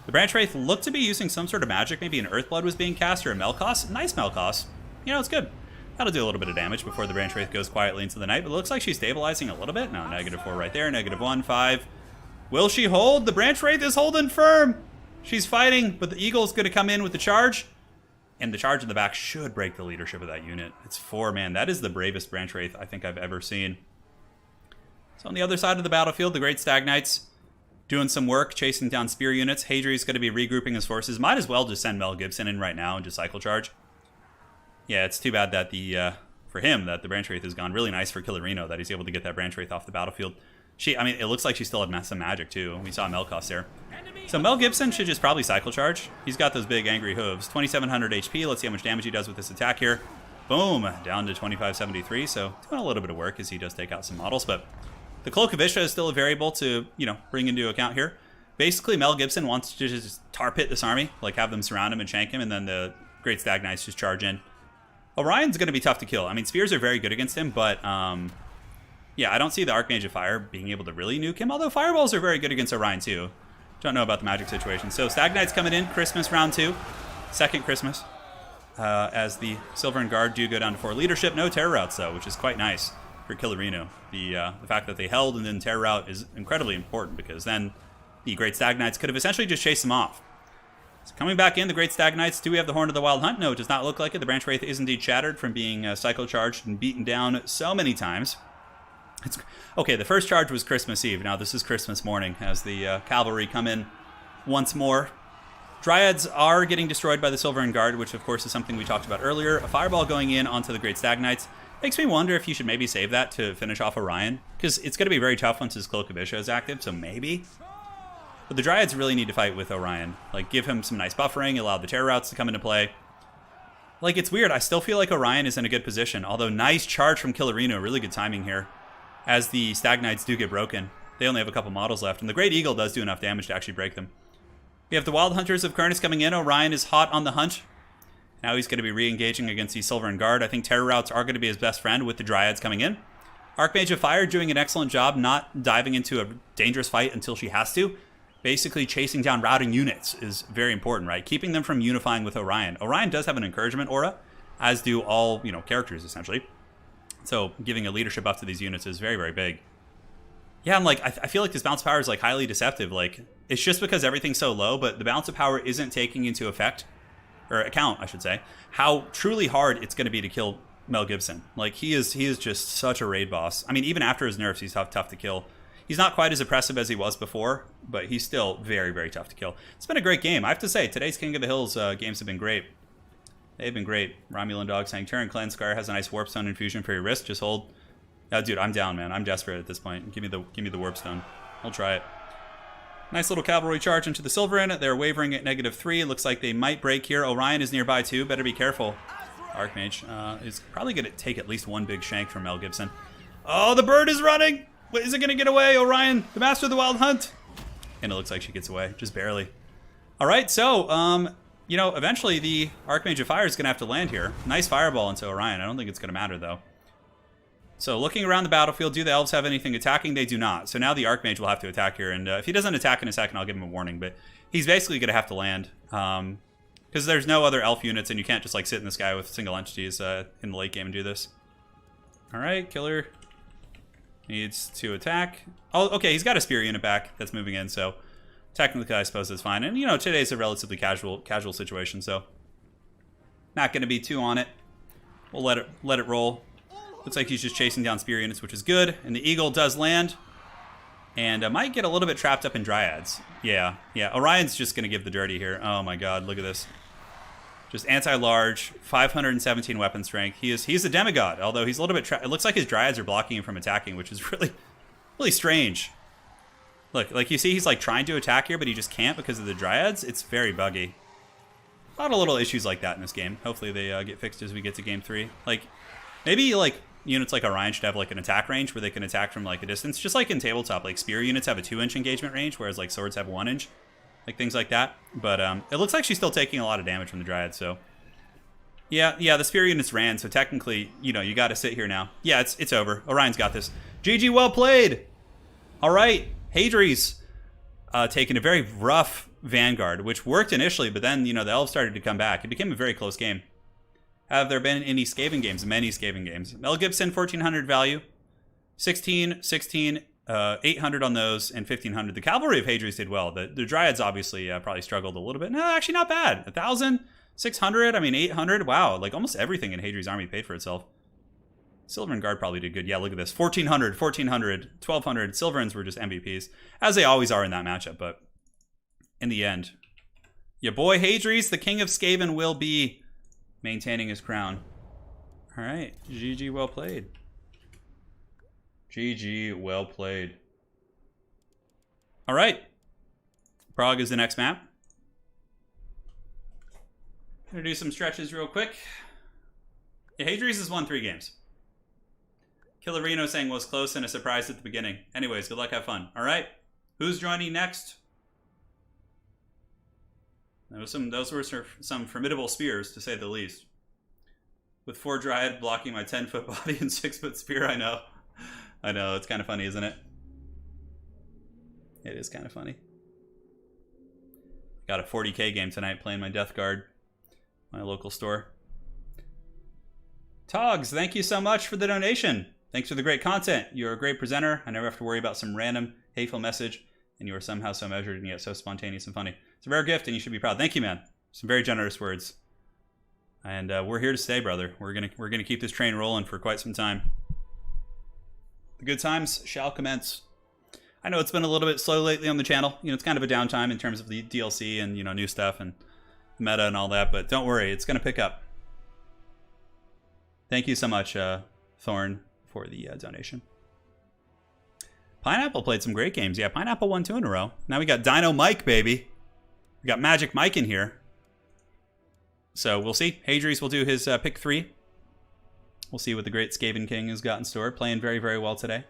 S1: The Branch Wraith looked to be using some sort of magic. Maybe an Earthblood was being cast or a Melkos. Nice Melkos. It's good. That'll do a little bit of damage before the Branch Wraith goes quietly into the night. But it looks like she's stabilizing a little bit. No, -4 right there. -1, 5. Will she hold? The Branch Wraith is holding firm. She's fighting, but the Eagle's going to come in with the charge. And the charge in the back should break the leadership of that unit. It's 4, man. That is the bravest Branch Wraith I think I've ever seen. So on the other side of the battlefield, the Great Stag Knights doing some work, chasing down spear units. Hadri's going to be regrouping his forces. Might as well just send Mel Gibson in right now and just cycle charge. Yeah, it's too bad that for him, that the Branch Wraith has gone. Really nice for Killerino that he's able to get that Branch Wraith off the battlefield. It looks like she still had some magic too. We saw Melkos there. So Mel Gibson should just probably cycle charge. He's got those big angry hooves. 2,700 HP. Let's see how much damage he does with this attack here. Boom, down to 2,573. So doing a little bit of work as he does take out some models, but the Cloak of Isha is still a variable to, bring into account here. Basically, Mel Gibson wants to just tar pit this army, like have them surround him and shank him, and then the Great Stag Knights just charge in. Orion's going to be tough to kill. I mean, spears are very good against him, but yeah, I don't see the Archmage of Fire being able to really nuke him, although fireballs are very good against Orion too. Don't know about the magic situation. So Stag Knights coming in, Christmas round 2, second Christmas, as the Silver and Guard do go down to 4 leadership. No terror routes though, which is quite nice for Killerino. The fact that they held and then terror route is incredibly important, because then the Great Stag Knights could have essentially just chased them off. So coming back in, the Great Stag Knights, do we have the Horn of the Wild Hunt? No, it does not look like it. The Branch Wraith is indeed shattered from being cycle charged and beaten down so many times. Okay, the first charge was Christmas Eve. Now this is Christmas morning as the cavalry come in once more. Dryads are getting destroyed by the Silverin Guard, which of course is something we talked about earlier. A fireball going in onto the Great Stagnites makes me wonder if you should maybe save that to finish off Orion, because it's going to be very tough once his Cloak of Isha is active, so maybe. But the Dryads really need to fight with Orion. Like, give him some nice buffering, allow the Terror Routes to come into play. Like, it's weird. I still feel like Orion is in a good position, although nice charge from Killerino. Really good timing here, as the Stagnites do get broken. They only have a couple models left, and the Great Eagle does do enough damage to actually break them. We have the Wild Hunters of Kernus coming in. Orion is hot on the hunt. Now he's going to be re-engaging against the Silverin Guard. I think Terror Routes are going to be his best friend with the Dryads coming in. Archmage of Fire doing an excellent job not diving into a dangerous fight until she has to. Basically chasing down routing units is very important, right? Keeping them from unifying with Orion. Orion does have an encouragement aura, as do all, characters essentially. So giving a leadership buff to these units is very, very big. Yeah, I'm like, I feel like this bounce power is like highly deceptive. Like, it's just because everything's so low, but the balance of power isn't taking into account, I should say, how truly hard it's going to be to kill Mel Gibson. Like, he is just such a raid boss. I mean, even after his nerfs, he's tough to kill. He's not quite as oppressive as he was before, but he's still very, very tough to kill. It's been a great game. I have to say, today's King of the Hills games have been great. They've been great. Romulan Dog saying, Turin Cleanse Scar has a nice Warp Stone infusion for your wrist. Just hold. Dude, I'm down, man. I'm desperate at this point. Give me the Warp Stone. I'll try it. Nice little cavalry charge into the Silverin. They're wavering at -3. Looks like they might break here. Orion is nearby too. Better be careful. Archmage is probably going to take at least one big shank from Mel Gibson. Oh, the bird is running! Wait, is it going to get away? Orion, the master of the wild hunt. And it looks like she gets away, just barely. All right, so, eventually the Archmage of Fire is going to have to land here. Nice fireball into Orion. I don't think it's going to matter, though. So looking around the battlefield, do the Elves have anything attacking? They do not. So now the Archmage will have to attack here. And if he doesn't attack in a second, I'll give him a warning. But he's basically going to have to land. Because there's no other Elf units, and you can't just like sit in the sky with single entities in the late game and do this. All right, Killer needs to attack. Oh, okay, he's got a Spear unit back that's moving in. So technically, I suppose that's fine. And, today's a relatively casual situation. So not going to be too on it. We'll let it roll. Looks like he's just chasing down Spear units, which is good. And the Eagle does land. And might get a little bit trapped up in Dryads. Yeah. Orion's just going to give the dirty here. Oh my god, look at this. Just anti-large, 517 weapon strength. He's a demigod, although he's a little bit trapped. It looks like his Dryads are blocking him from attacking, which is really, really strange. Look, like you see he's like trying to attack here, but he just can't because of the Dryads. It's very buggy. A lot of little issues like that in this game. Hopefully they get fixed as we get to game 3. Like, maybe like units like Orion should have like an attack range where they can attack from like a distance, just like in tabletop. Like Spear units have a 2-inch engagement range, whereas like swords have 1-inch, like things like that. But it looks like she's still taking a lot of damage from the Dryad. So yeah, the Spear units ran. So technically, you got to sit here now. Yeah, it's over. Orion's got this. GG, well played. All right, Hadri's taking a very rough Vanguard, which worked initially, but then the Elves started to come back. It became a very close game. Have there been any Skaven games? Many Skaven games. Mel Gibson, 1,400 value. 16, 800 on those, and 1,500. The Cavalry of Hadri's did well. The Dryads obviously probably struggled a little bit. No, actually not bad. 1,000, 600, 800. Wow, like almost everything in Hadri's army paid for itself. Silverin Guard probably did good. Yeah, look at this. 1,400, 1,400, 1,200. Silverins were just MVPs, as they always are in that matchup. But in the end, your boy Hadri's, the king of Skaven, will be maintaining his crown. All right, GG, well played. GG, well played. All right, Prague is the next map. Gonna do some stretches real quick. Yeah, Hadri's has won 3 games. Killerino saying was close and a surprise at the beginning. Anyways, good luck, have fun. All right, who's joining next? Those were some formidable spears, to say the least. With 4 Dryad blocking my 10-foot body and 6-foot spear, I know. It's kind of funny, isn't it? It is kind of funny. Got a 40k game tonight playing my Death Guard, my local store. Togs, thank you so much for the donation. Thanks for the great content. You're a great presenter. I never have to worry about some random hateful message, and you are somehow so measured and yet so spontaneous and funny. It's a rare gift, and you should be proud. Thank you, man. Some very generous words. And we're here to stay, brother. We're gonna keep this train rolling for quite some time. The good times shall commence. I know it's been a little bit slow lately on the channel. You know, it's kind of a downtime in terms of the DLC and, you know, new stuff and meta and all that, but don't worry, it's going to pick up. Thank you so much, Thorn, for the donation. Pineapple played some great games. Yeah, Pineapple won 2 in a row. Now we got Dino Mike, baby. We got Magic Mike in here. So we'll see. Hadries will do his pick 3. We'll see what the great Skaven King has got in store. Playing very, very well today.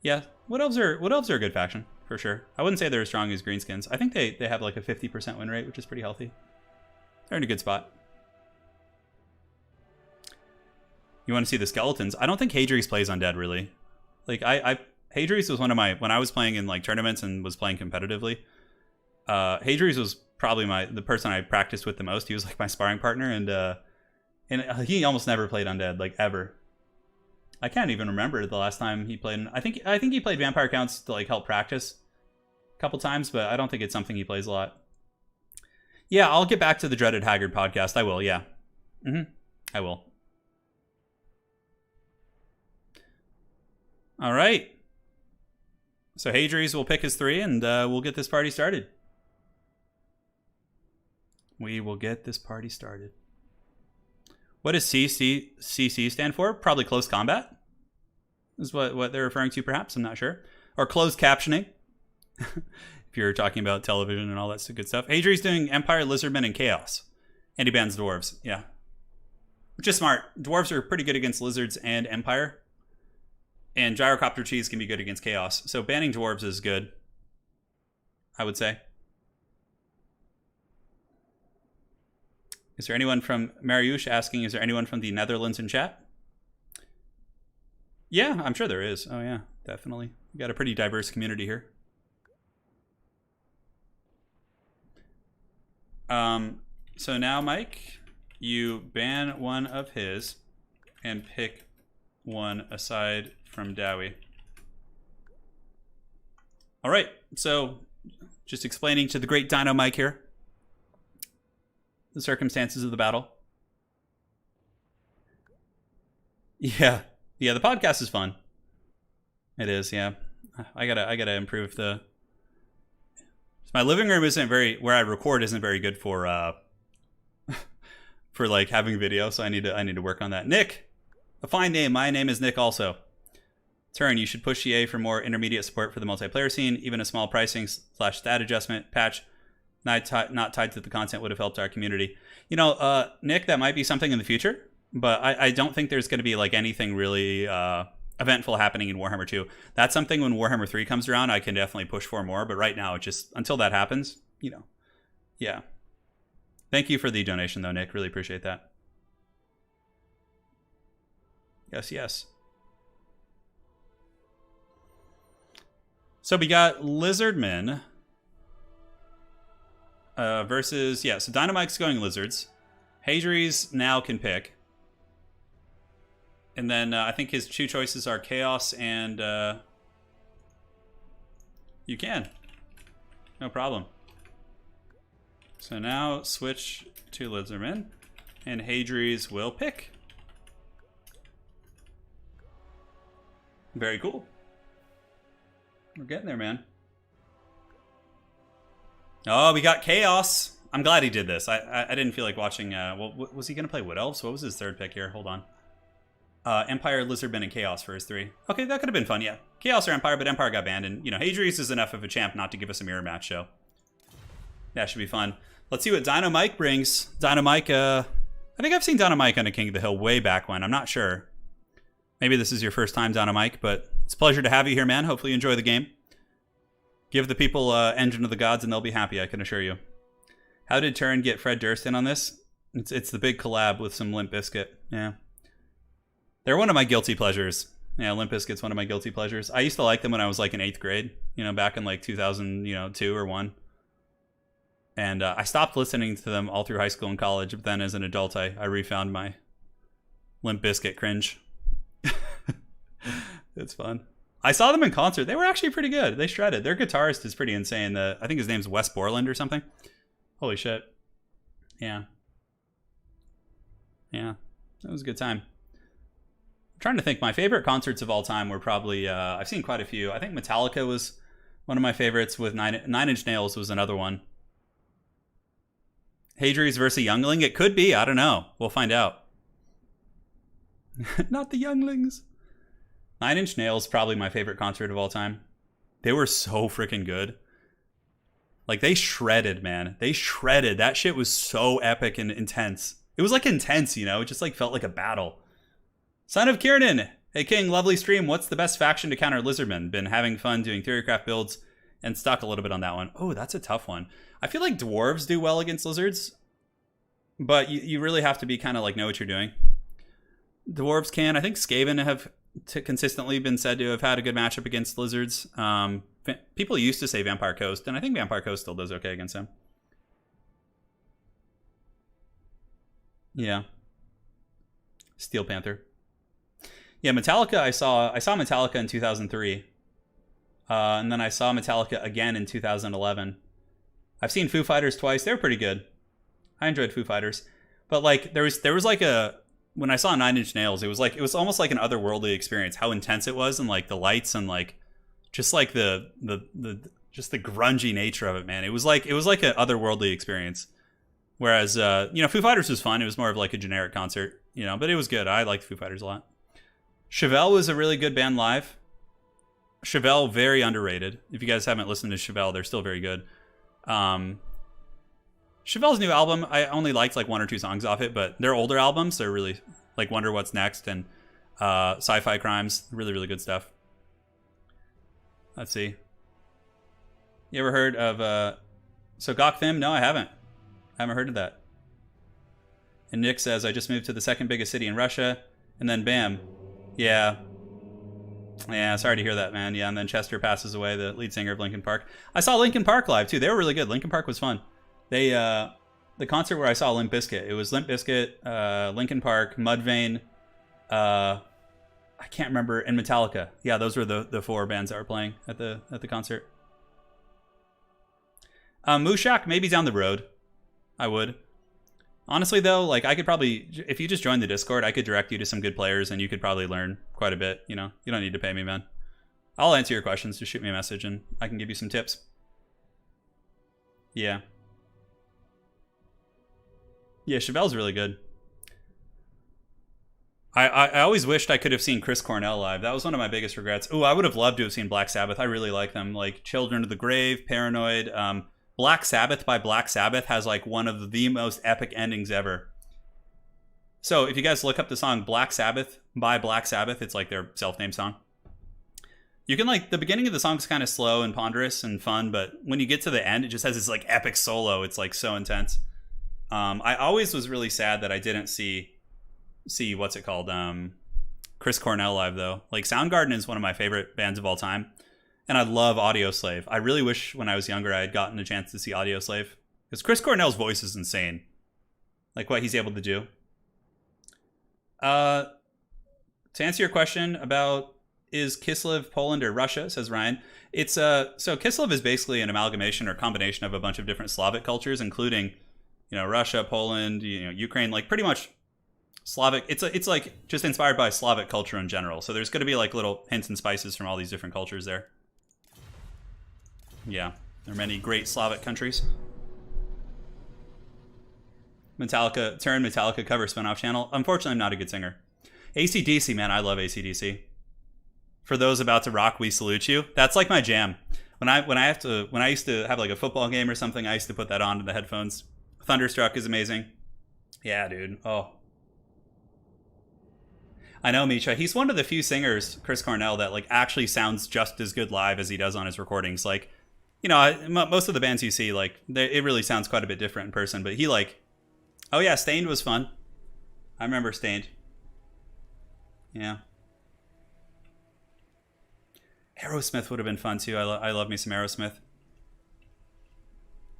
S1: Yeah, Wood Elves are a good faction, for sure. I wouldn't say they're as strong as Greenskins. I think they have like a 50% win rate, which is pretty healthy. They're in a good spot. You want to see the skeletons? I don't think Hadries plays undead, really. Like, Hadries was one of my... When I was playing in, like, tournaments and was playing competitively, Hadries was probably the person I practiced with the most. He was, like, my sparring partner, and he almost never played undead, like, ever. I can't even remember the last time he played. I think he played Vampire Counts to like help practice a couple times, but I don't think it's something he plays a lot. Yeah, I'll get back to the Dreaded Haggard podcast. I will, yeah. I will. All right. So Hadries will pick his 3, and we'll get this party started. We will get this party started. What does CC stand for? Probably close combat. Is what they're referring to, perhaps. I'm not sure. Or closed captioning. If you're talking about television and all that good stuff. Hadri's doing Empire, Lizardmen, and Chaos. And he bans Dwarves. Yeah. Which is smart. Dwarves are pretty good against Lizards and Empire. And Gyrocopter Cheese can be good against Chaos. So banning Dwarves is good, I would say. Is there anyone from Mariusz asking, is there anyone from the Netherlands in chat? Yeah, I'm sure there is. Oh yeah, definitely. We got a pretty diverse community here. So now, Mike, you ban one of his and pick one aside from Dowie. All right, so just explaining to the great Dino Mike here the circumstances of the battle. Yeah, the podcast is fun. It is, yeah. I gotta improve the. My living room isn't very where I record isn't very good for for like having video, so I need to work on that. Nick, a fine name. My name is Nick also. Turin, you should push EA for more intermediate support for the multiplayer scene. Even a small pricing / stat adjustment patch not tied to the content would have helped our community. You know, Nick, that might be something in the future, but I don't think there's going to be like anything really eventful happening in Warhammer 2. That's something when Warhammer 3 comes around, I can definitely push for more, but right now, it just, until that happens, you know, yeah. Thank you for the donation, though, Nick. Really appreciate that. Yes, yes. So we got Lizardmen versus, yeah, so Dynamike's going Lizards. Hadries now can pick. And then I think his 2 choices are Chaos and you can. No problem. So now switch to Lizardmen, and Hadries will pick. Very cool. We're getting there, man. Oh, we got Chaos. I'm glad he did this. I didn't feel like watching. Well, was he going to play Wood Elves? What was his 3rd pick here? Hold on. Empire, Lizardmen, and Chaos for his 3. Okay, that could have been fun, yeah. Chaos or Empire, but Empire got banned, and, you know, Hadries is enough of a champ not to give us a mirror match, so that should be fun. Let's see what Dino Mike brings. Dino Mike, I think I've seen Dino Mike on a King of the Hill way back when. I'm not sure. Maybe this is your first time, Dino Mike, but it's a pleasure to have you here, man. Hopefully you enjoy the game. Give the people Engine of the Gods, and they'll be happy, I can assure you. How did Turin get Fred Durst in on this? It's the big collab with some Limp Bizkit. Yeah. They're one of my guilty pleasures. Yeah, Limp Bizkit's one of my guilty pleasures. I used to like them when I was like in 8th grade, you know, back in like 2002 or 1. And I stopped listening to them all through high school and college, but then as an adult, I refound my Limp Bizkit cringe. It's fun. I saw them in concert. They were actually pretty good. They shredded. Their guitarist is pretty insane. I think his name's Wes Borland or something. Holy shit. Yeah. Yeah. That was a good time. trying to think. My favorite concerts of all time were probably I've seen quite a few. I think Metallica was one of my favorites. With Nine Inch Nails was another one. Hadries versus Youngling. It could be. I don't know. We'll find out. Not the Younglings. Nine Inch Nails probably my favorite concert of all time. They were so freaking good. Like, they shredded, man. They shredded. That shit was so epic and intense. It was like intense, you know? It just like felt like a battle. Son of Kiernan. Hey, King, lovely stream. What's the best faction to counter Lizardmen? Been having fun doing Theorycraft builds and stuck a little bit on that one. Oh, that's a tough one. I feel like dwarves do well against lizards, but you really have to be kind of like know what you're doing. Dwarves can. I think Skaven have consistently been said to have had a good matchup against lizards. People used to say Vampire Coast, and I think Vampire Coast still does okay against him. Yeah. Steel Panther. Yeah, Metallica. I saw Metallica in 2003, and then I saw Metallica again in 2011. I've seen Foo Fighters twice. They were pretty good. I enjoyed Foo Fighters, but like there was like when I saw Nine Inch Nails, it was almost like an otherworldly experience. How intense it was, and like the lights and like just like the just the grungy nature of it, man. It was like an otherworldly experience. Whereas Foo Fighters was fun. It was more of like a generic concert, but it was good. I liked Foo Fighters a lot. Chevelle was a really good band live. Chevelle, very underrated. If you guys haven't listened to Chevelle, they're still very good. Chevelle's new album, I only liked like one or two songs off it, but their older albums, they're really like Wonder What's Next and Sci-Fi Crimes, really, really good stuff. Let's see. You ever heard of Gokthim? No, I haven't. I haven't heard of that. And Nick says, I just moved to the second biggest city in Russia, and then bam. Yeah, sorry to hear that, man. Yeah, and then Chester passes away, the lead singer of Linkin Park. I saw Linkin Park live, too. They were really good. Linkin Park was fun. They, the concert where I saw Limp Bizkit, it was Limp Bizkit, Linkin Park, Mudvayne, I can't remember, and Metallica. Yeah, those were the four bands that were playing at the concert. Mushak, maybe down the road. I would. Honestly, though, like I could probably, if you just join the Discord, I could direct you to some good players, and you could probably learn quite a bit. You don't need to pay me, man. I'll answer your questions. Just shoot me a message, and I can give you some tips. Yeah. Yeah, Chevelle's really good. I always wished I could have seen Chris Cornell live. That was one of my biggest regrets. Oh, I would have loved to have seen Black Sabbath. I really like them. Like Children of the Grave, Paranoid. Black Sabbath by Black Sabbath has like one of the most epic endings ever. So if you guys look up the song Black Sabbath by Black Sabbath, it's like their self-named song. You can like, the beginning of the song is kind of slow and ponderous and fun, but when you get to the end, it just has this like epic solo. It's like so intense. I always was really sad that I didn't see what's it called? Chris Cornell live though. Like Soundgarden is one of my favorite bands of all time. And I love Audioslave. I really wish when I was younger I had gotten a chance to see Audioslave. Because Chris Cornell's voice is insane. Like what he's able to do. To answer your question about is Kislev Poland or Russia, says Ryan. It's so Kislev is basically an amalgamation or combination of a bunch of different Slavic cultures, including, Russia, Poland, Ukraine, like pretty much Slavic. It's like just inspired by Slavic culture in general. So there's going to be like little hints and spices from all these different cultures there. Yeah, there are many great Slavic countries. Turin Metallica cover spinoff channel. Unfortunately, I'm not a good singer. AC/DC, man, I love AC/DC. For those about to rock, we salute you. That's like my jam. When I used to have like a football game or something, I used to put that on to the headphones. Thunderstruck is amazing. Yeah, dude. Oh. I know, Misha. He's one of the few singers, Chris Cornell, that like actually sounds just as good live as he does on his recordings. Like, most of the bands you see, like, it really sounds quite a bit different in person. But he oh yeah, Stained was fun. I remember Stained. Yeah. Aerosmith would have been fun too. I love me some Aerosmith.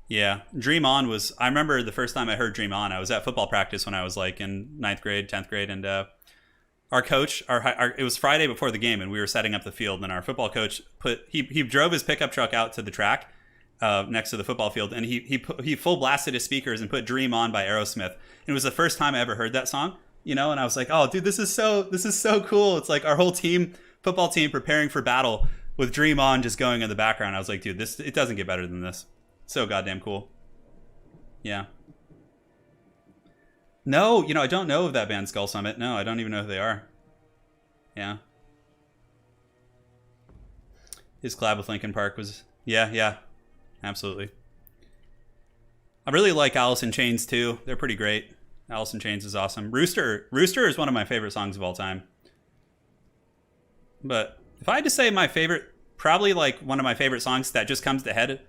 S1: Yeah, Dream On was. I remember the first time I heard Dream On. I was at football practice when I was like in 9th grade, 10th grade, and our coach, it was Friday before the game, and we were setting up the field. And our football coach he drove his pickup truck out to the track next to the football field, and he full blasted his speakers and put Dream On by Aerosmith. And it was the first time I ever heard that song. you know, and I was like, oh, dude, this is so cool. It's like our whole team, football team, preparing for battle with Dream On just going in the background. I was like, dude, it doesn't get better than this. So goddamn cool. Yeah. No, you know, I don't know of that band Skull Summit. No, I don't even know who they are. Yeah. His collab with Linkin Park was... Yeah. Absolutely. I really like Alice in Chains, too. They're pretty great. Alice in Chains is awesome. Rooster is one of my favorite songs of all time. But if I had to say my favorite... Probably, like, one of my favorite songs that just comes to head...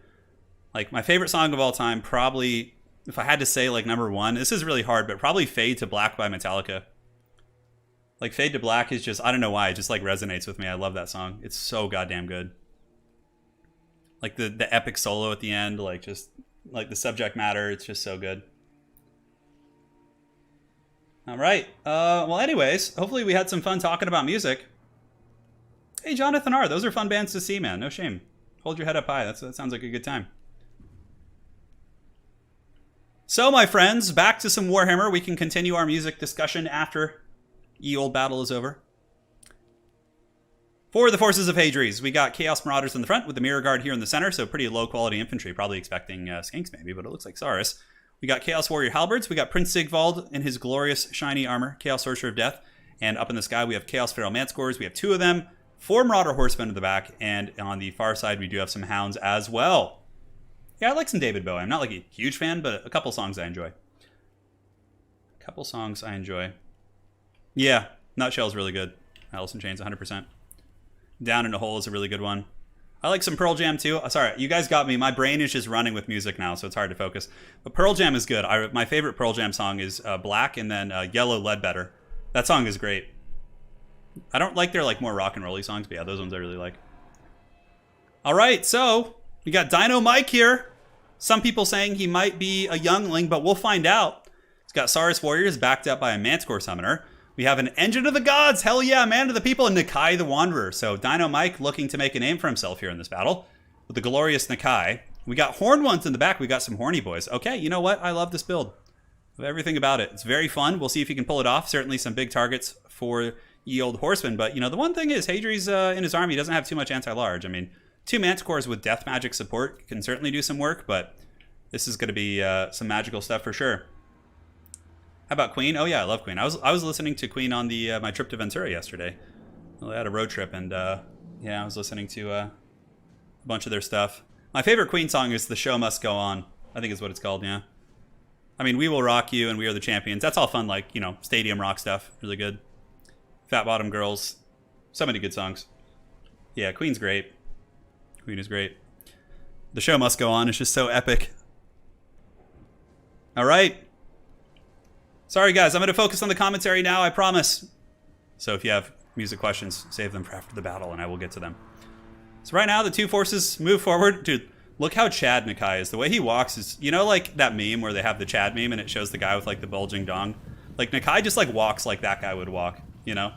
S1: Like, my favorite song of all time, probably... If I had to say, like, number one... This is really hard, but probably Fade to Black by Metallica. Like, Fade to Black is just... I don't know why. It just, like, resonates with me. I love that song. It's so goddamn good. Like, the epic solo at the end. Like, just... Like, the subject matter. It's just so good. All right. Well, anyways. Hopefully we had some fun talking about music. Hey, Jonathan R. Those are fun bands to see, man. No shame. Hold your head up high. That sounds like a good time. So, my friends, back to some Warhammer. We can continue our music discussion after Ye Olde Battle is over. For the forces of Hadres, we got Chaos Marauders in the front with the Mirror Guard here in the center, so pretty low-quality infantry, probably expecting Skinks maybe, but it looks like Saurus. We got Chaos Warrior Halberds, we got Prince Sigvald in his glorious shiny armor, Chaos Sorcerer of Death, and up in the sky we have Chaos Feral Manscores, we have 2 of them, 4 Marauder Horsemen in the back, and on the far side we do have some Hounds as well. Yeah, I like some David Bowie. I'm not like a huge fan, but a couple songs I enjoy. Yeah, Nutshell's really good. Alice in Chains, 100%. Down in a Hole is a really good one. I like some Pearl Jam too. Sorry, you guys got me. My brain is just running with music now, so it's hard to focus. But Pearl Jam is good. My favorite Pearl Jam song is Black and then Yellow Ledbetter. That song is great. I don't like their like more rock and rolly songs, but yeah, those ones I really like. All right, so we got Dino Mike here. Some people saying he might be a youngling, but we'll find out. He's got Saurus Warriors backed up by a Manscore Summoner. We have an Engine of the Gods, hell yeah, Man of the People, and Nakai the Wanderer. So Dino Mike looking to make a name for himself here in this battle with the glorious Nakai. We got Horned Ones in the back. We got some Horny Boys. Okay, you know what? I love this build. Love everything about it. It's very fun. We'll see if he can pull it off. Certainly some big targets for Ye Olde Horsemen. But, you know, the one thing is Hadres in his army doesn't have too much anti-large. I mean, 2 Mancores with Death Magic support can certainly do some work, but this is going to be some magical stuff for sure. How about Queen? Oh yeah, I love Queen. I was listening to Queen on the my trip to Ventura yesterday. I had a road trip, and yeah, I was listening to a bunch of their stuff. My favorite Queen song is "The Show Must Go On." I think is what it's called. Yeah. I mean, "We Will Rock You" and "We Are the Champions." That's all fun, like, you know, stadium rock stuff. Really good. Fat Bottom Girls. So many good songs. Yeah, Queen's great. Queen is great. "The Show Must Go On" is just so epic. All right. Sorry, guys. I'm going to focus on the commentary now, I promise. So if you have music questions, save them for after the battle, and I will get to them. So right now, the 2 forces move forward. Dude, look how Chad Nakai is. The way he walks is, you know, like that meme where they have the Chad meme and it shows the guy with, like, the bulging dong? Like, Nakai just, like, walks like that guy would walk, you know?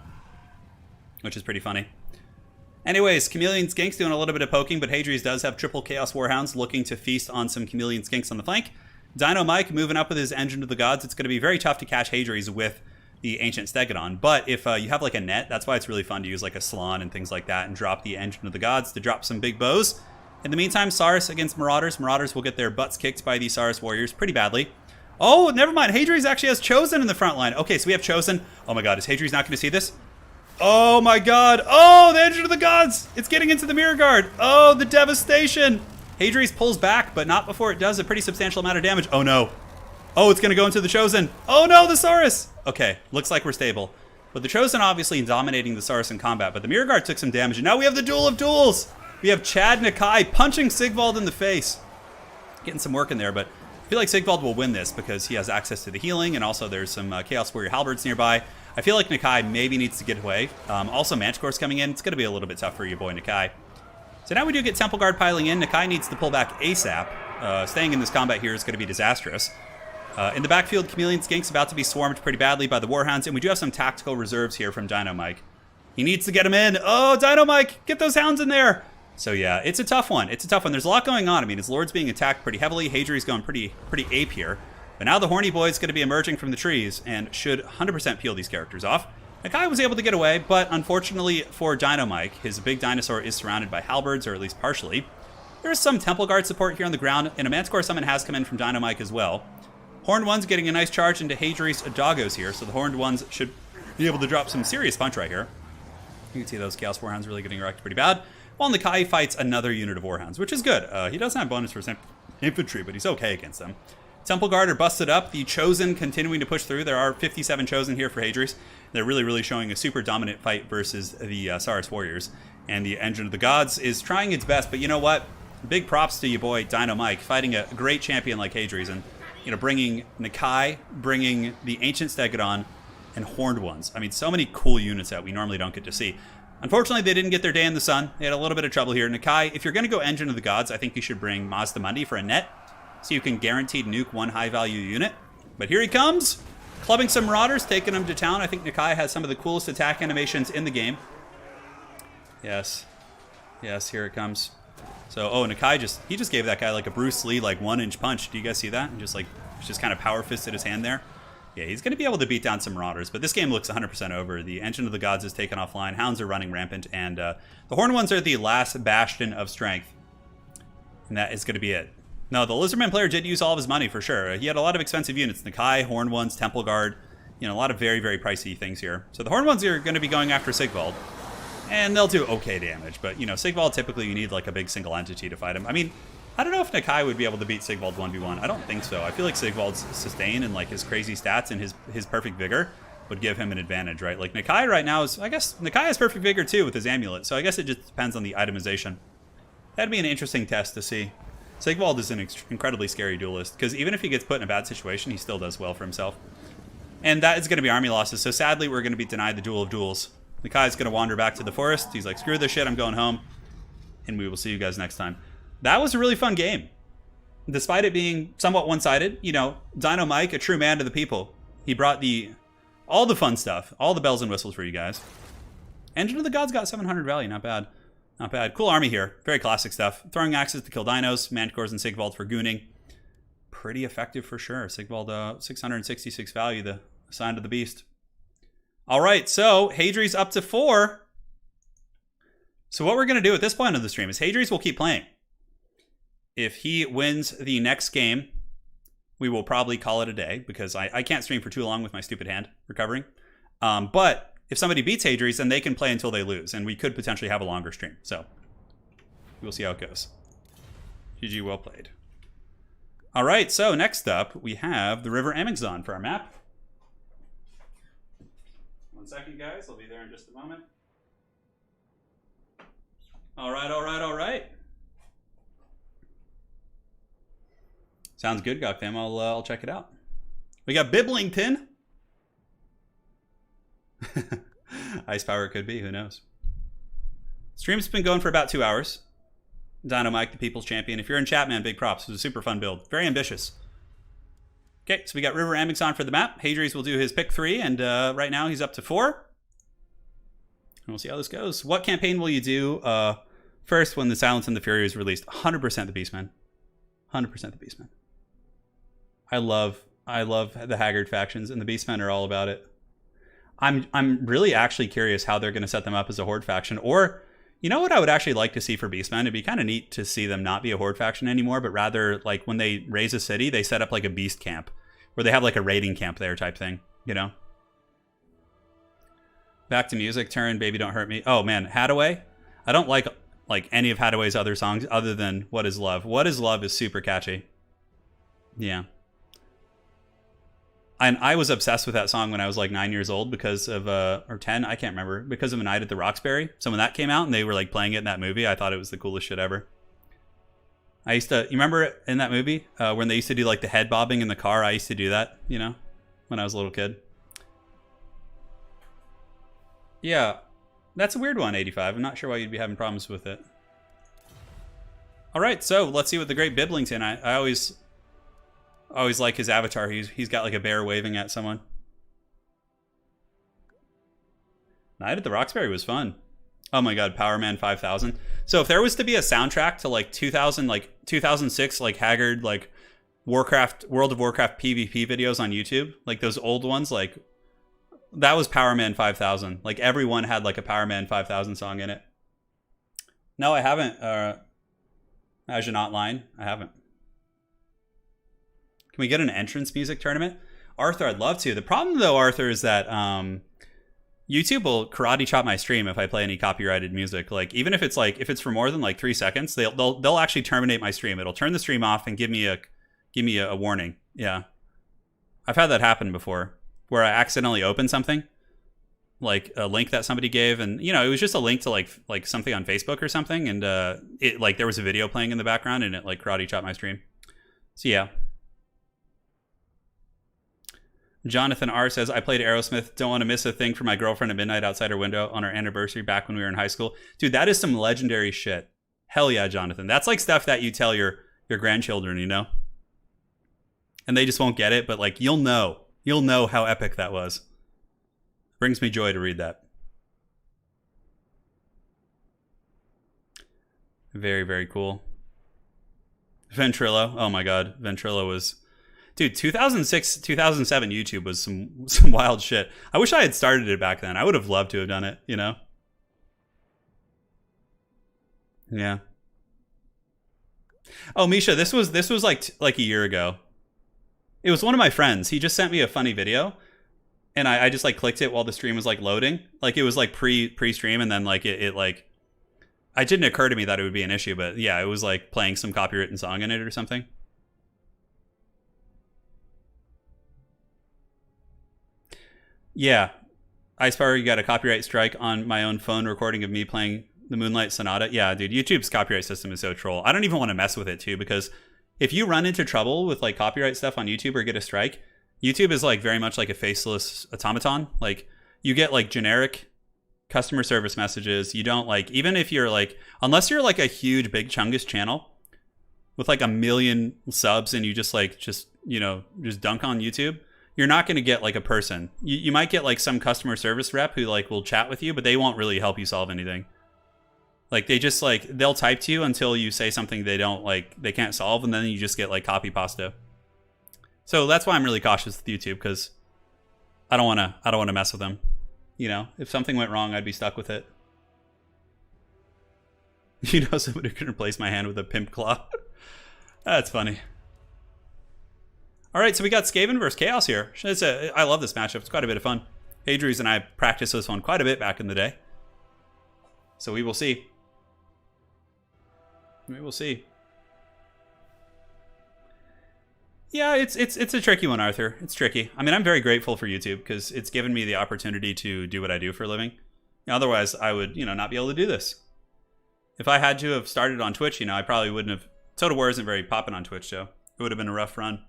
S1: Which is pretty funny. Anyways, Chameleon Skinks doing a little bit of poking, but Hadres does have triple Chaos Warhounds looking to feast on some Chameleon Skinks on the flank. Dino Mike moving up with his Engine of the Gods. It's going to be very tough to catch Hadres with the Ancient Stegodon. But if you have like a net, that's why it's really fun to use like a Salon and things like that and drop the Engine of the Gods to drop some big bows. In the meantime, Saurus against Marauders. Marauders will get their butts kicked by the Saurus Warriors pretty badly. Oh, never mind. Hadres actually has Chosen in the front line. Okay, so we have Chosen. Oh my god, is Hadres not going to see this? Oh my god. Oh, the Engine of the Gods. It's getting into the Mirror Guard. Oh, the devastation. Hadres pulls back, but not before it does a pretty substantial amount of damage. Oh no. Oh, it's going to go into the Chosen. Oh no, the Saurus. Okay, looks like we're stable. But the Chosen obviously dominating the Saurus in combat, but the Mirror Guard took some damage. And now we have the Duel of Duels. We have Chad Nakai punching Sigvald in the face. Getting some work in there, but I feel like Sigvald will win this because he has access to the healing, and also there's some Chaos Warrior Halberds nearby. I feel like Nakai maybe needs to get away. Also, Manticore's coming in. It's going to be a little bit tough for your boy Nakai. So now we do get Temple Guard piling in. Nakai needs to pull back ASAP. Staying in this combat here is going to be disastrous. In the backfield, Chameleon Skink's about to be swarmed pretty badly by the Warhounds, and we do have some tactical reserves here from Dino Mike. He needs to get him in. Oh, Dino Mike, get those hounds in there. So yeah, it's a tough one. It's a tough one. There's a lot going on. I mean, his Lord's being attacked pretty heavily. Hadri's going pretty ape here. But now the Horny Boy is going to be emerging from the trees and should 100% peel these characters off. Nakai was able to get away, but unfortunately for Dino Mike, his big dinosaur is surrounded by halberds, or at least partially. There is some Temple Guard support here on the ground, and a Manticore summon has come in from Dino Mike as well. Horned One's getting a nice charge into Hadri's Doggos here, so the Horned Ones should be able to drop some serious punch right here. You can see those Chaos Warhounds really getting wrecked pretty bad. While Nakai fights another unit of Warhounds, which is good. He doesn't have bonus for infantry, but he's okay against them. Temple Guard are busted up. The Chosen continuing to push through. There are 57 Chosen here for Hadri's. They're really showing a super dominant fight versus the Saurus Warriors. And the Engine of the Gods is trying its best, but you know what? Big props to you boy, Dino Mike, fighting a great champion like Hadri's and, you know, bringing Nakai, bringing the Ancient Stegodon, and Horned Ones. I mean, so many cool units that we normally don't get to see. Unfortunately, they didn't get their day in the sun. They had a little bit of trouble here. Nakai, if you're going to go Engine of the Gods, I think you should bring Mazda Mundi for a net, so you can guaranteed nuke one high-value unit. But here he comes, clubbing some Marauders, taking them to town. I think Nakai has some of the coolest attack animations in the game. Yes, here it comes. So, Nakai just gave that guy like a Bruce Lee like 1-inch punch. Do you guys see that? And just kind of power fisted his hand there. Yeah, he's going to be able to beat down some Marauders, but this game looks 100% over. The Engine of the Gods is taken offline. Hounds are running rampant, and the Horned Ones are the last bastion of strength. And that is going to be it. No, the Lizardman player did use all of his money for sure. He had a lot of expensive units. Nakai, Horned Ones, Temple Guard. You know, a lot of very pricey things here. So the Horned Ones are going to be going after Sigvald. And they'll do okay damage, but, you know, Sigvald, typically you need, like, a big single entity to fight him. I mean, I don't know if Nakai would be able to beat Sigvald 1v1. I don't think so. I feel like Sigvald's sustain and, like, his crazy stats and his perfect vigor would give him an advantage, right? Like, Nakai right now is, I guess, Nakai has perfect vigor, too, with his amulet, so I guess it just depends on the itemization. That'd be an interesting test to see. Sigvald is an incredibly scary duelist, because even if he gets put in a bad situation, he still does well for himself. And that is going to be army losses, so sadly, we're going to be denied the Duel of Duels. Nakai's going to wander back to the forest. He's like, screw this shit, I'm going home. And we will see you guys next time. That was a really fun game. Despite it being somewhat one-sided, you know, Dino Mike, a true man to the people. He brought all the fun stuff, all the bells and whistles for you guys. Engine of the Gods got 700 value, not bad. Not bad. Cool army here. Very classic stuff. Throwing axes to kill dinos, Manticores and Sigvald for gooning. Pretty effective for sure. Sigvald, 666 value, the sign of the beast. All right, so Hadri's up to 4. So what we're going to do at this point of the stream is Hadri's will keep playing. If he wins the next game, we will probably call it a day because I can't stream for too long with my stupid hand recovering. But if somebody beats Hadri's, then they can play until they lose, and we could potentially have a longer stream. So we'll see how it goes. GG, well played. All right, so next up, we have the River Amazon for our map. 1 second, guys. I'll be there in just a moment. All right. Sounds good, Gokfam. I'll check it out. We got Biblington. Ice power could be. Who knows? Stream's been going for about 2 hours. Dino Mike, the people's champion. If you're in chat, man, big props. It was a super fun build. Very ambitious. Okay, so we got River Amazon for the map. Hadri's will do his pick 3, and right now he's up to 4. And we'll see how this goes. What campaign will you do first when the Silence and the Fury is released? 100% the Beastmen. 100% the Beastmen. I love the Haggard factions, and the Beastmen are all about it. I'm really actually curious how they're going to set them up as a Horde faction, or you know what I would actually like to see for Beastmen? It'd be kind of neat to see them not be a Horde faction anymore, but rather, like, when they raise a city, they set up, like, a Beast camp, where they have, like, a raiding camp there type thing, you know? Back to music, Turin, Baby Don't Hurt Me. Oh, man, Hadaway? I don't like any of Hadaway's other songs other than What Is Love. What Is Love is super catchy. Yeah. And I was obsessed with that song when I was like 9 years old because of, or 10, I can't remember, because of A Night at the Roxbury. So when that came out and they were like playing it in that movie, I thought it was the coolest shit ever. You remember in that movie when they used to do like the head bobbing in the car? I used to do that, you know, when I was a little kid. Yeah, that's a weird one, 85. I'm not sure why you'd be having problems with it. All right, so let's see what the great Biblington. I always like his avatar. He's got like a bear waving at someone. Night at the Roxbury was fun. Oh my god, Power Man 5000. So if there was to be a soundtrack to like 2006 like Haggard like World of Warcraft PvP videos on YouTube, like those old ones, like that was Power Man 5000. Like everyone had like a Power Man 5000 song in it. No, I haven't. As you're not lying, I haven't. Can we get an entrance music tournament? Arthur, I'd love to. The problem though, Arthur, is that YouTube will karate chop my stream if I play any copyrighted music. Like even if it's for more than like 3 seconds, they'll actually terminate my stream. It'll turn the stream off and give me a warning. Yeah, I've had that happen before, where I accidentally opened something, like a link that somebody gave, and it was just a link to like something on Facebook or something, and it like there was a video playing in the background, and it like karate chopped my stream. So yeah. Jonathan R says, I played Aerosmith. Don't want to miss a thing for my girlfriend at midnight outside her window on our anniversary back when we were in high school. Dude, that is some legendary shit. Hell yeah, Jonathan. That's like stuff that you tell your grandchildren, and they just won't get it, but like you'll know how epic that was. Brings me joy to read that. Very, very cool. Ventrilo. Oh my god, Ventrilo was... Dude, 2006, 2007 YouTube was some wild shit. I wish I had started it back then. I would have loved to have done it, Yeah. Oh, Misha, this was like a year ago. It was one of my friends. He just sent me a funny video, and I just like clicked it while the stream was like loading. Like it was like pre-stream, and then like it like it didn't occur to me that it would be an issue, but yeah, it was like playing some copywritten song in it or something. Yeah, Icepower, you got a copyright strike on my own phone recording of me playing the Moonlight Sonata. Yeah, dude, YouTube's copyright system is so troll. I don't even want to mess with it too, because if you run into trouble with like copyright stuff on YouTube or get a strike, YouTube is like very much like a faceless automaton. Like you get like generic customer service messages. You don't like, even if you're like, unless you're like a huge big chungus channel with like 1 million subs and you just dunk on YouTube, you're not going to get like a person. You might get like some customer service rep who like will chat with you, but they won't really help you solve anything. Like they just like, they'll type to you until you say something they can't solve, and then you just get like copy pasta. So that's why I'm really cautious with YouTube, because I don't want to mess with them. If something went wrong, I'd be stuck with it. Somebody could replace my hand with a pimp claw. That's funny. All right, so we got Skaven versus Chaos here. I love this matchup. It's quite a bit of fun. Adries and I practiced this one quite a bit back in the day. So we will see. We will see. Yeah, it's a tricky one, Arthur. It's tricky. I mean, I'm very grateful for YouTube because it's given me the opportunity to do what I do for a living. Otherwise, I would, not be able to do this. If I had to have started on Twitch, I probably wouldn't have. Total War isn't very popping on Twitch, so it would have been a rough run.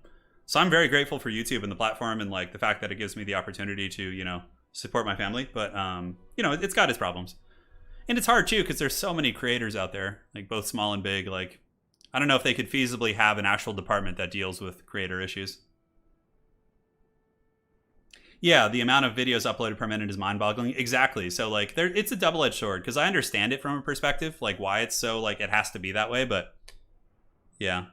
S1: So I'm very grateful for YouTube and the platform and like the fact that it gives me the opportunity to, support my family. But, it's got its problems. And it's hard too, because there's so many creators out there, like both small and big. Like, I don't know if they could feasibly have an actual department that deals with creator issues. Yeah, the amount of videos uploaded per minute is mind-boggling. Exactly. So like it's a double-edged sword, because I understand it from a perspective, like why it's so like it has to be that way, but yeah.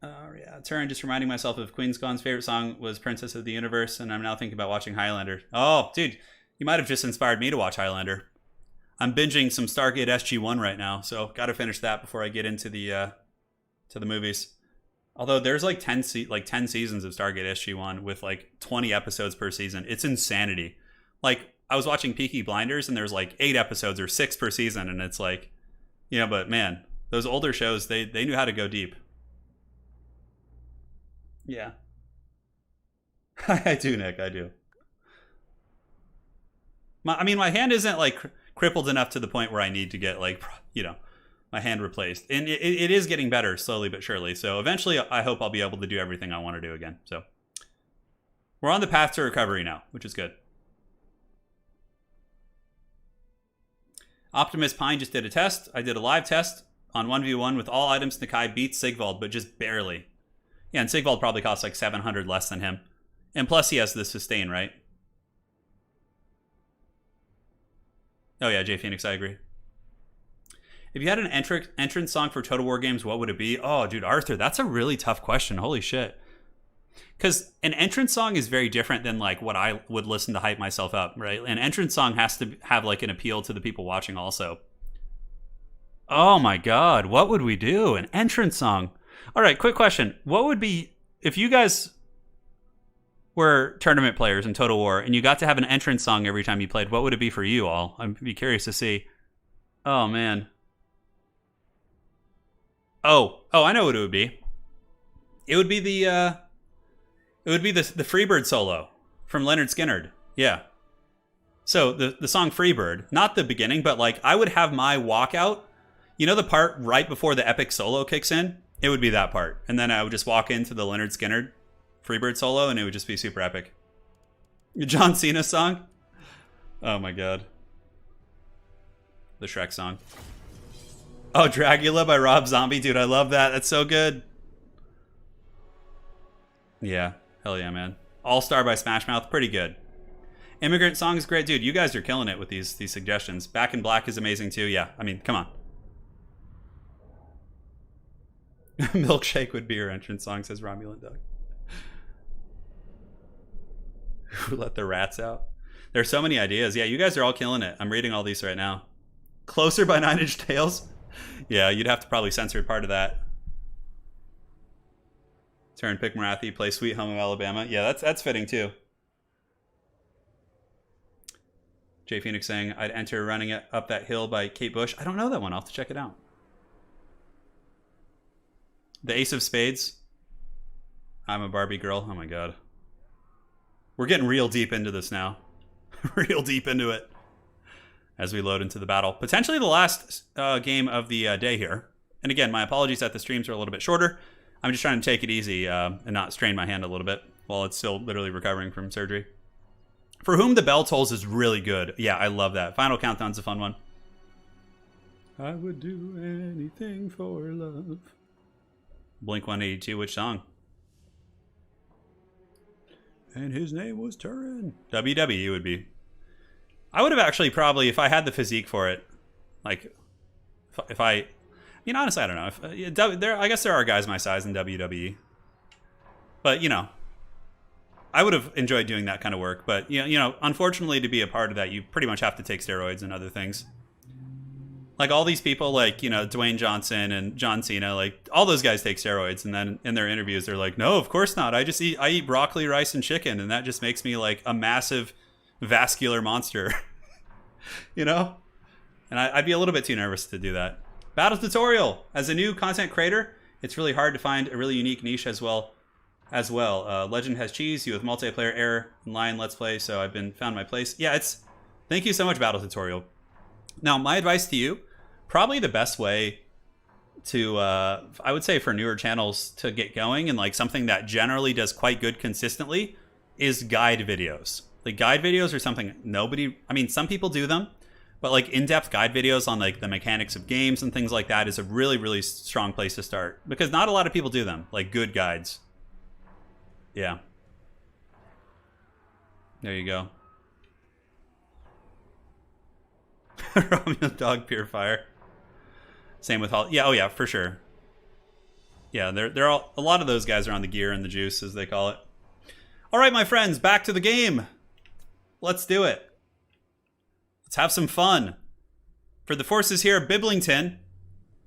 S1: Yeah, Turin, just reminding myself of Queen's Gaunt's favorite song was Princess of the Universe, and I'm now thinking about watching Highlander. Oh, dude, you might have just inspired me to watch Highlander. I'm binging some Stargate SG-1 right now, so got to finish that before I get into the movies. Although there's like 10 seasons of Stargate SG-1 with like 20 episodes per season. It's insanity. Like I was watching Peaky Blinders, and there's like 8 episodes or 6 per season, and it's like, but man, those older shows, they knew how to go deep. Yeah. I do, Nick. I do. My hand isn't like crippled enough to the point where I need to get like, my hand replaced. And it is getting better slowly but surely. So eventually I hope I'll be able to do everything I want to do again. So we're on the path to recovery now, which is good. Optimus Pine just did a test. I did a live test on 1v1 with all items. Nakai beats Sigvald, but just barely. Yeah, and Sigvald probably costs like 700 less than him. And plus he has the sustain, right? Oh yeah, J Phoenix, I agree. If you had an entrance song for Total War games, what would it be? Oh, dude, Arthur, that's a really tough question. Holy shit. Because an entrance song is very different than like what I would listen to hype myself up, right? An entrance song has to have like an appeal to the people watching also. Oh my god, what would we do? An entrance song. All right, quick question. What would be, if you guys were tournament players in Total War and you got to have an entrance song every time you played, what would it be for you all? I'd be curious to see. Oh man. Oh, I know what it would be. It would be the Freebird solo from Leonard Skinner. Yeah. So the song Freebird, not the beginning, but like I would have my walkout. You know the part right before the epic solo kicks in? It would be that part. And then I would just walk into the Leonard Skinner Freebird solo and it would just be super epic. John Cena song? Oh my god. The Shrek song. Oh, Dragula by Rob Zombie. Dude, I love that. That's so good. Yeah. Hell yeah, man. All-Star by Smash Mouth. Pretty good. Immigrant song is great. Dude, you guys are killing it with these suggestions. Back in Black is amazing too. Yeah. I mean, come on. Milkshake would be your entrance song, says Romulan Doug. Who let the rats out? There's so many ideas. Yeah, you guys are all killing it. I'm reading all these right now. Closer by Nine Inch Nails. Yeah, you'd have to probably censor part of that. Turn pick Marathi, play Sweet Home of Alabama. Yeah, that's fitting too. Jay Phoenix saying, I'd enter Running Up That Hill by Kate Bush. I don't know that one. I'll have to check it out. The Ace of Spades. I'm a Barbie girl. Oh my god. We're getting real deep into this now. Real deep into it. As we load into the battle. Potentially the last game of the day here. And again, my apologies that the streams are a little bit shorter. I'm just trying to take it easy and not strain my hand a little bit while it's still literally recovering from surgery. For Whom the Bell Tolls is really good. Yeah, I love that. Final Countdown's a fun one. I would do anything for love. Blink 182, which song? And his name was Turin. WWE would be. I would have actually probably, if I had the physique for it, like, if I, you know, honestly, I don't know. I guess there are guys my size in WWE. But, you know, I would have enjoyed doing that kind of work. But, you know, unfortunately, to be a part of that, you pretty much have to take steroids and other things. Like, all these people, like, you know, Dwayne Johnson and John Cena, like, all those guys take steroids. And then in their interviews, they're like, no, of course not. I eat broccoli, rice, and chicken. And that just makes me, like, a massive vascular monster. You know? And I'd be a little bit too nervous to do that. Battle tutorial. As a new content creator, it's really hard to find a really unique niche as well. Legend has cheese, you with multiplayer error, line let's play, so I've found my place. Yeah, thank you so much, Battle Tutorial. Now, my advice to you, probably the best way to, I would say for newer channels to get going and like something that generally does quite good consistently is guide videos. Like guide videos are something some people do them, but like in-depth guide videos on like the mechanics of games and things like that is a really, really strong place to start because not a lot of people do them, like good guides. Yeah. There you go. Romulan Dog Purifier. Same with yeah, oh yeah, for sure. Yeah, they're all, a lot of those guys are on the gear and the juice, as they call it. All right, my friends, back to the game. Let's do it. Let's have some fun. For the forces here, Biblington,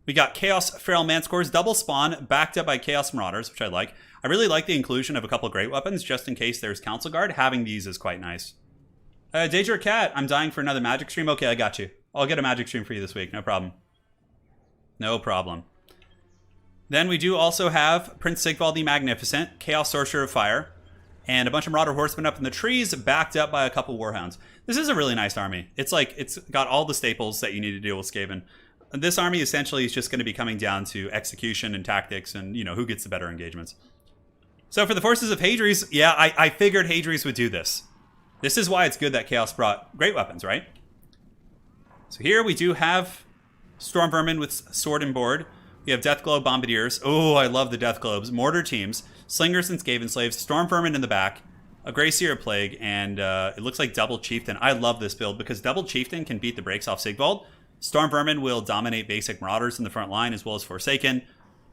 S1: we got Chaos Feral Manscores, double spawn, backed up by Chaos Marauders, which I like. I really like the inclusion of a couple great weapons, just in case there's Council Guard. Having these is quite nice. Danger Cat, I'm dying for another magic stream. Okay, I got you. I'll get a magic stream for you this week, no problem. No problem. Then we do also have Prince Sigvald the Magnificent, Chaos Sorcerer of Fire, and a bunch of Marauder Horsemen up in the trees, backed up by a couple Warhounds. This is a really nice army. It's got all the staples that you need to deal with Skaven. This army essentially is just going to be coming down to execution and tactics and, you know, who gets the better engagements. So for the forces of Hadri's, yeah, I figured Hadri's would do this. This is why it's good that Chaos brought great weapons, right? So here we do have Storm Vermin with Sword and Board. We have Deathglobe Bombardiers. Oh, I love the Deathglobes. Mortar Teams. Slingers and Skaven Slaves. Storm Vermin in the back. A Grey Seer Plague. And it looks like Double Chieftain. I love this build because Double Chieftain can beat the brakes off Sigvald. Storm Vermin will dominate basic Marauders in the front line as well as Forsaken.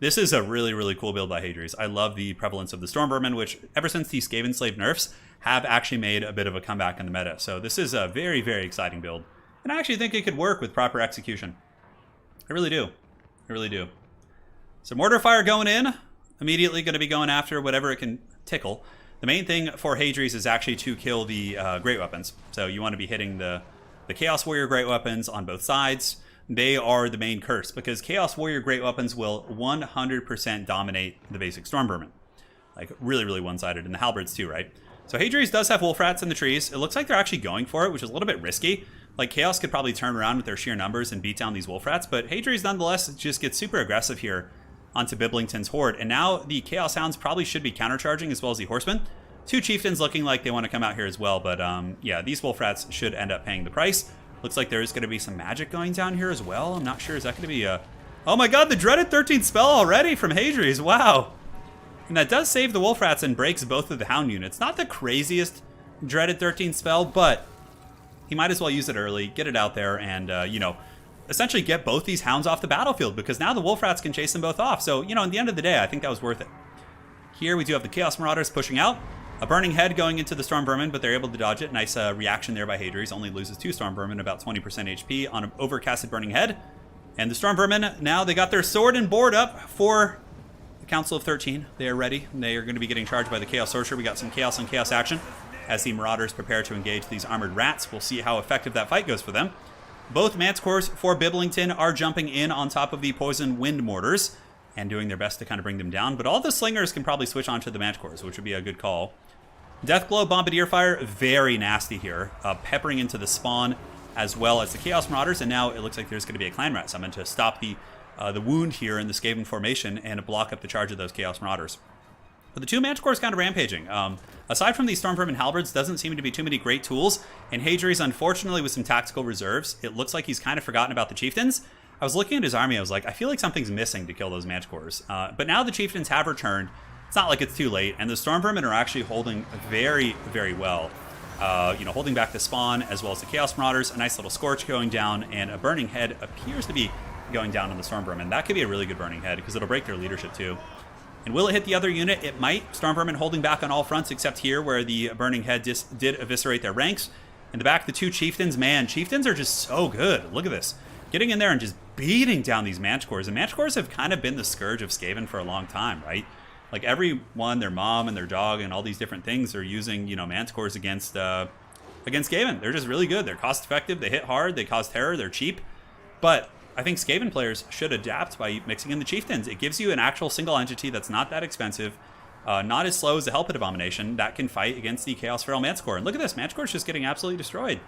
S1: This is a really, really cool build by Hadri's. I love the prevalence of the Storm Vermin, which ever since the Skaven Slave nerfs have actually made a bit of a comeback in the meta. So this is a very, very exciting build. And I actually think it could work with proper execution. I really do. I really do. So Mortar Fire going in. Immediately going to be going after whatever it can tickle. The main thing for Hadri's is actually to kill the Great Weapons. So you want to be hitting the Chaos Warrior Great Weapons on both sides. They are the main curse because Chaos Warrior Great Weapons will 100% dominate the basic Storm Vermin. Like really, really one-sided. And the Halberds too, right? So Hadri's does have Wolf Rats in the trees. It looks like they're actually going for it, which is a little bit risky. Like Chaos could probably turn around with their sheer numbers and beat down these Wolf Rats. But Hadri's nonetheless just gets super aggressive here onto Biblington's Horde. And now the Chaos Hounds probably should be countercharging as well as the Horsemen. Two Chieftains looking like they want to come out here as well. But yeah, these Wolf Rats should end up paying the price. Looks like there's going to be some magic going down here as well. I'm not sure. Is that going to be a... Oh my god, the dreaded 13th spell already from Hadri's. Wow. And that does save the Wolf Rats and breaks both of the Hound units. Not the craziest dreaded 13th spell, but he might as well use it early, get it out there, and, you know, essentially get both these Hounds off the battlefield because now the Wolf Rats can chase them both off. So, you know, at the end of the day, I think that was worth it. Here we do have the Chaos Marauders pushing out. A Burning Head going into the Storm Vermin, but they're able to dodge it. Nice reaction there by Hadri's. Only loses 2 Storm Vermin, about 20% HP on an overcasted Burning Head. And the Storm Vermin, now they got their sword and board up for the Council of 13. They are ready. They are going to be getting charged by the Chaos Sorcerer. We got some Chaos on Chaos action as the Marauders prepare to engage these Armored Rats. We'll see how effective that fight goes for them. Both Manticores for Biblington are jumping in on top of the Poison Wind Mortars and doing their best to kind of bring them down. But all the Slingers can probably switch onto the Manticores, which would be a good call. Deathglow Bombardier Fire, very nasty here. Peppering into the spawn as well as the Chaos Marauders. And now it looks like there's going to be a Clan Rat summon to stop the wound here in the Skaven formation and block up the charge of those Chaos Marauders. But the two Manticores kind of rampaging. Aside from these Storm Vermin Halberds, doesn't seem to be too many great tools. And Hadri's, unfortunately, with some tactical reserves, it looks like he's kind of forgotten about the Chieftains. I was looking at his army, I was like, I feel like something's missing to kill those Manticores. But now the Chieftains have returned. It's not like it's too late, and the Storm Vermin are actually holding very, very well. You know, holding back the spawn as well as the Chaos Marauders. A nice little Scorch going down, and a Burning Head appears to be going down on the Storm Vermin. That could be a really good Burning Head because it'll break their leadership too. And will it hit the other unit? It might. Storm Vermin holding back on all fronts except here where the Burning Head just did eviscerate their ranks. In the back, the two Chieftains. Man, Chieftains are just so good. Look at this. Getting in there and just beating down these Manticores. And Manticores have kind of been the scourge of Skaven for a long time, right? Like everyone, their mom and their dog and all these different things are using, you know, Manticores against Skaven. They're just really good. They're cost effective. They hit hard. They cause terror. They're cheap. But I think Skaven players should adapt by mixing in the Chieftains. It gives you an actual single entity that's not that expensive, not as slow as the Helped Abomination that can fight against the Chaos Feral Manticore. And look at this. Manticore's just getting absolutely destroyed.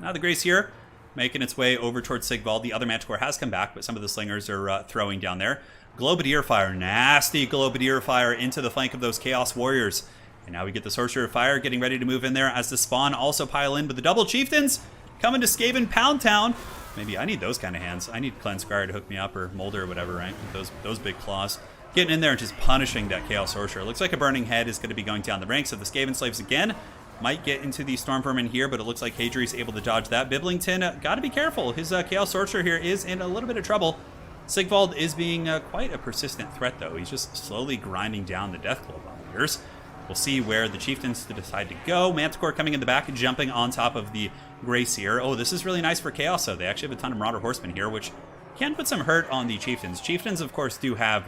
S1: Now the Grace here making its way over towards Sigvald. The other Manticore has come back, but some of the Slingers are throwing down there. Globadier Fire, nasty Globadier Fire into the flank of those Chaos Warriors. And now we get the Sorcerer of Fire getting ready to move in there as the spawn also pile in. But the double Chieftains coming to Skaven Pound Town. Maybe I need those kind of hands. I need Cleanse Scar to hook me up, or Molder or whatever, right? With those big claws. Getting in there and just punishing that Chaos Sorcerer. Looks like a Burning Head is going to be going down the ranks of the Skaven Slaves again. Might get into the Storm Vermin here, but it looks like Hadri's able to dodge that. Biblington, got to be careful. His Chaos Sorcerer here is in a little bit of trouble. Sigvald is being quite a persistent threat, though. He's just slowly grinding down the Deathglow Bombardiers. We'll see where the Chieftains decide to go. Manticore coming in the back and jumping on top of the Grey Seer. Oh, this is really nice for Chaos, though. They actually have a ton of Marauder Horsemen here, which can put some hurt on the Chieftains. Chieftains, of course, do have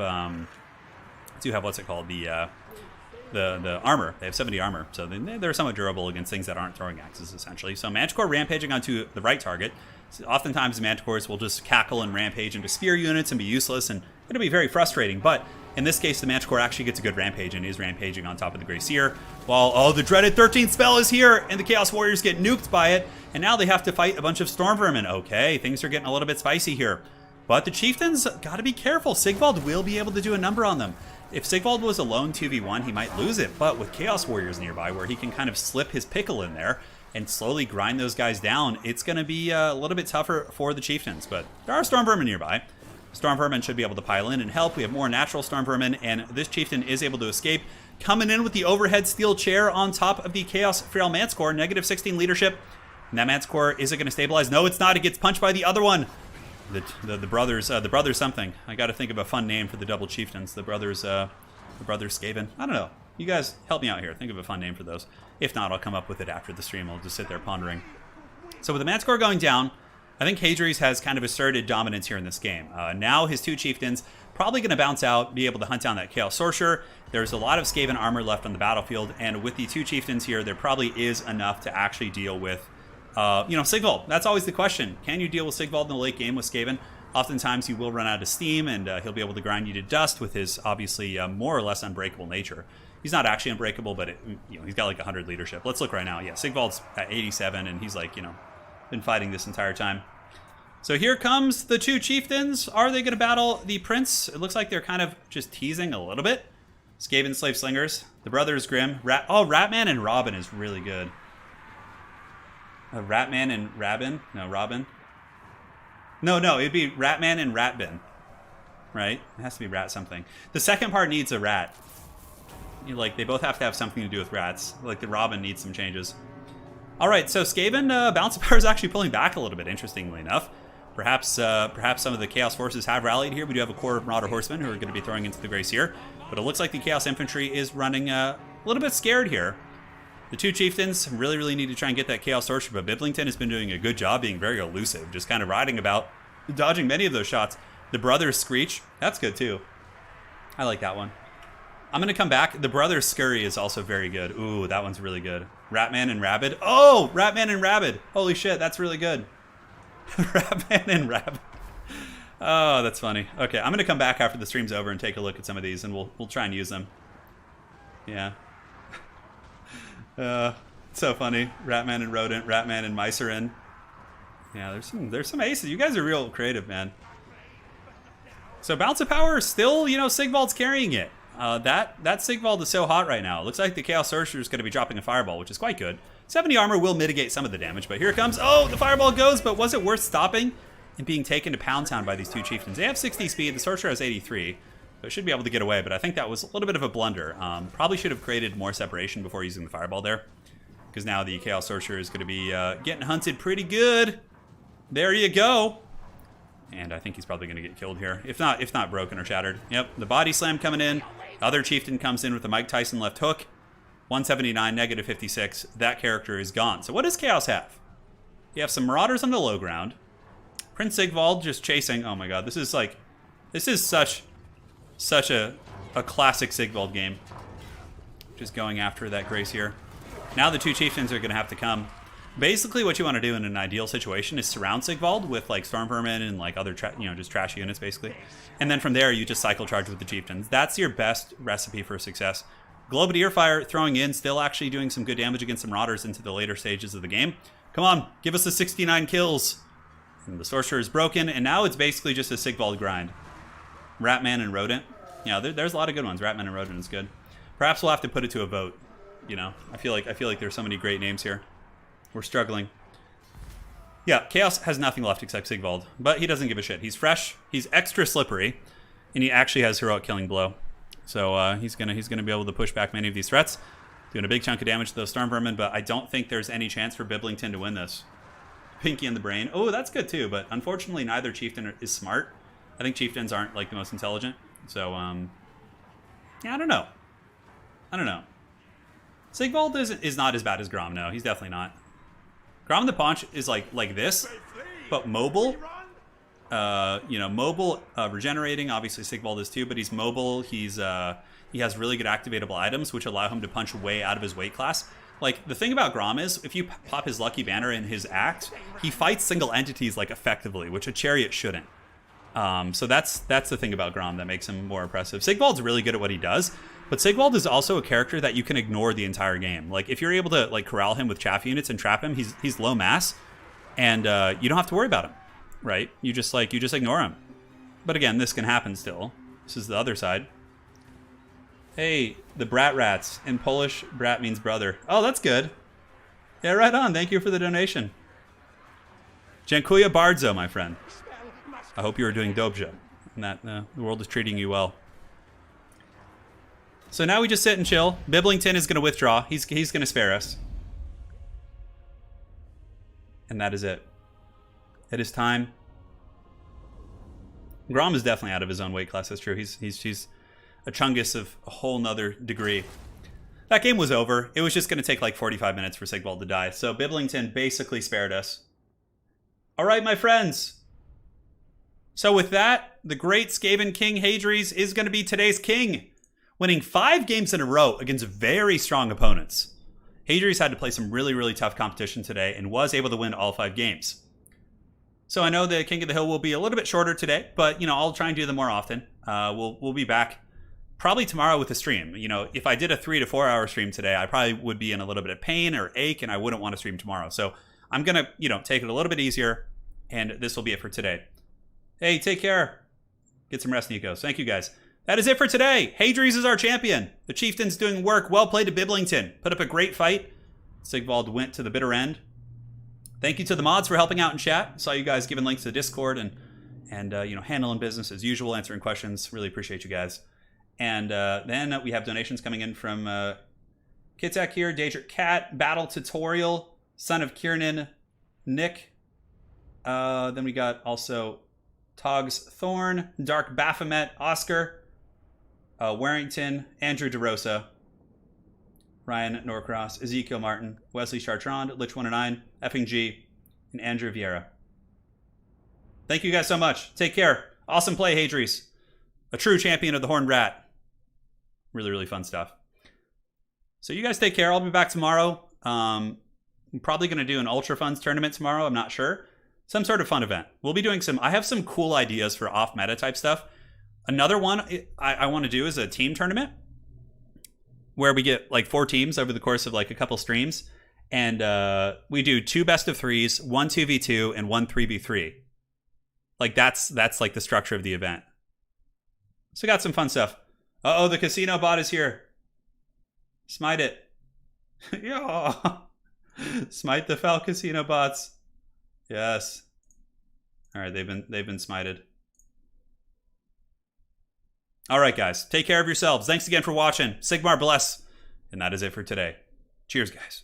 S1: what's it called? The armor. They have 70 armor, so they're somewhat durable against things that aren't throwing axes, essentially. So Manticore rampaging onto the right target. So oftentimes Manticores will just cackle and rampage into spear units and be useless, and it'll be very frustrating. But in this case, the Manticore actually gets a good rampage and is rampaging on top of the Grey Seer. While, oh, the dreaded 13th spell is here, and the Chaos Warriors get nuked by it, and now they have to fight a bunch of Storm Vermin. Okay, things are getting a little bit spicy here. But the Chieftains got to be careful. Sigvald will be able to do a number on them. If Sigvald was alone 2v1, he might lose it, but with Chaos Warriors nearby, where he can kind of slip his pickle in there and slowly grind those guys down, it's going to be a little bit tougher for the Chieftains. But there are Storm Vermin nearby. Storm Vermin should be able to pile in and help. We have more natural Storm Vermin, and this Chieftain is able to escape. Coming in with the overhead steel chair on top of the Chaos Feral Manticore, negative 16 leadership. And that Manticore, is it going to stabilize? No, it's not. It gets punched by the other one. The brothers something. I got to think of a fun name for the double chieftains. The brothers Skaven. I don't know. You guys help me out here. Think of a fun name for those. If not, I'll come up with it after the stream. I'll just sit there pondering. So with the Manticore going down, I think Hadri's has kind of asserted dominance here in this game. Now his two chieftains probably going to bounce out, be able to hunt down that Chaos Sorcerer. There's a lot of Skaven armor left on the battlefield, and with the two chieftains here, there probably is enough to actually deal with, Sigvald. That's always the question. Can you deal with Sigvald in the late game with Skaven? Oftentimes you will run out of steam, and he'll be able to grind you to dust with his obviously more or less unbreakable nature. He's not actually unbreakable, but he's got like 100 leadership. Let's look right now. Yeah, Sigvald's at 87, and he's like, been fighting this entire time. So here comes the two chieftains. Are they going to battle the prince? It looks like they're kind of just teasing a little bit. Skaven Slave Slingers. The Brothers Grimm. Ratman and Robin is really good. Ratman and Rabin? No, Robin. No, it'd be Ratman and Ratbin. Right? It has to be rat something. The second part needs a rat. They both have to have something to do with rats. Like the Robin needs some changes. Alright, so Skaven, Balance of Power is actually pulling back a little bit, interestingly enough. Perhaps some of the Chaos Forces have rallied here. We do have a core of Marauder Horsemen who are going to be throwing into the Grace here. But it looks like the Chaos Infantry is running a little bit scared here. The two chieftains really need to try and get that Chaos Sorcerer, but Biblington has been doing a good job being very elusive, just kind of riding about, dodging many of those shots. The Brothers Screech, that's good too. I like that one. I'm going to come back. The Brothers Scurry is also very good. Ooh, that one's really good. Ratman and Rabid. Oh, Ratman and Rabid. Holy shit, that's really good. Ratman and Rabid. Oh, that's funny. Okay, I'm going to come back after the stream's over and take a look at some of these, and we'll try and use them. Yeah. So funny. Ratman and Rodent, Ratman and Mycerin. Yeah, there's some aces. You guys are real creative, man. So Bounce of Power, still, Sigvald's carrying it. That Sigvald is so hot right now. It looks like the Chaos Sorcerer is going to be dropping a Fireball, which is quite good. 70 armor will mitigate some of the damage, but here it comes. Oh, the Fireball goes, but was it worth stopping and being taken to Pound Town by these two chieftains? They have 60 speed. The Sorcerer has 83, so it should be able to get away, but I think that was a little bit of a blunder. Probably should have created more separation before using the Fireball there, because now the Chaos Sorcerer is going to be getting hunted pretty good. There you go. And I think he's probably going to get killed here. If not broken or shattered. Yep, the Body Slam coming in. The other chieftain comes in with the Mike Tyson left hook. 179, negative 56. That character is gone. So what does Chaos have? You have some Marauders on the low ground. Prince Sigvald just chasing. Oh my god, this is such a classic Sigvald game. Just going after that Grace here. Now the two chieftains are going to have to come. Basically, what you want to do in an ideal situation is surround Sigvald with like Storm Vermin and like other just trash units, basically. And then from there, you just cycle charge with the chieftains. That's your best recipe for success. Globe of Earfire throwing in, still actually doing some good damage against some Marauders into the later stages of the game. Come on, give us the 69 kills. And the Sorcerer is broken, and now it's basically just a Sigvald grind. Ratman and Rodent. Yeah, there's a lot of good ones. Ratman and Rodent is good. Perhaps we'll have to put it to a vote. I feel like there's so many great names here. We're struggling. Yeah, Chaos has nothing left except Sigvald, but he doesn't give a shit. He's fresh, he's extra slippery, and he actually has Heroic Killing Blow. So he's gonna be able to push back many of these threats, doing a big chunk of damage to those Storm Vermin, but I don't think there's any chance for Biblington to win this. Pinky in the Brain. Oh, that's good too, but unfortunately neither chieftain is smart. I think chieftains aren't like the most intelligent. So, yeah, I don't know. Sigvald is not as bad as Grom, no, he's definitely not. Grom the Paunch is like this, but mobile. Mobile, regenerating. Obviously, Sigvald is too, but he's mobile. He has really good activatable items, which allow him to punch way out of his weight class. Like, the thing about Grom is, if you pop his Lucky Banner in his act, he fights single entities, like, effectively, which a Chariot shouldn't. So that's the thing about Grom that makes him more impressive. Sigvald's really good at what he does, but Sigvald is also a character that you can ignore the entire game. Like, if you're able to, like, corral him with chaff units and trap him, he's low mass, and you don't have to worry about him, right? You just ignore him. But again, this can happen still. This is the other side. Hey, the Brat Rats. In Polish, brat means brother. Oh, that's good. Yeah, right on. Thank you for the donation. Dziękuję bardzo, my friend. I hope you are doing dobrze, and that the world is treating you well. So now we just sit and chill. Biblington is going to withdraw. He's going to spare us. And that is it. It is time. Grom is definitely out of his own weight class. That's true. He's a chungus of a whole nother degree. That game was over. It was just going to take like 45 minutes for Sigvald to die. So Biblington basically spared us. All right, my friends. So with that, the great Skaven King Hadries is going to be today's king, winning 5 games in a row against very strong opponents. Hadries had to play some really, really tough competition today and was able to win all 5 games. So I know the King of the Hill will be a little bit shorter today, but you know, I'll try and do them more often. We'll be back probably tomorrow with a stream. You know, if I did a 3 to 4 hour stream today, I probably would be in a little bit of pain or ache, and I wouldn't want to stream tomorrow. So I'm gonna, you know, take it a little bit easier, and this will be it for today. Hey, take care. Get some rest, Nikos. Thank you, guys. That is it for today. Hadries is our champion. The chieftain's doing work. Well played to Biblington. Put up a great fight. Sigvald went to the bitter end. Thank you to the mods for helping out in chat. Saw you guys giving links to Discord and you know, handling business as usual, answering questions. Really appreciate you guys. And then we have donations coming in from Kitek here, Daedric Cat, Battle Tutorial, Son of Kiernan, Nick. Then we got also Togs Thorn, Dark Baphomet, Oscar, Warrington, Andrew DeRosa, Ryan Norcross, Ezekiel Martin, Wesley Chartrand, Lich109, Effing G, and Andrew Vieira. Thank you guys so much. Take care. Awesome play, Hadries. A true champion of the Horned Rat. Really, really fun stuff. So you guys take care. I'll be back tomorrow. I'm probably going to do an Ultra Funds tournament tomorrow. I'm not sure. Some sort of fun event. We'll be doing some... I have some cool ideas for off-meta type stuff. Another one I want to do is a team tournament where we get like 4 teams over the course of like a couple streams. And we do 2 best of 3s, 1 2v2, and 1 3v3. Like that's like the structure of the event. So got some fun stuff. Uh-oh, the casino bot is here. Smite it. Yeah. Smite the foul casino bots. Yes. All right, they've been smited. All right, guys. Take care of yourselves. Thanks again for watching. Sigmar bless. And that is it for today. Cheers, guys.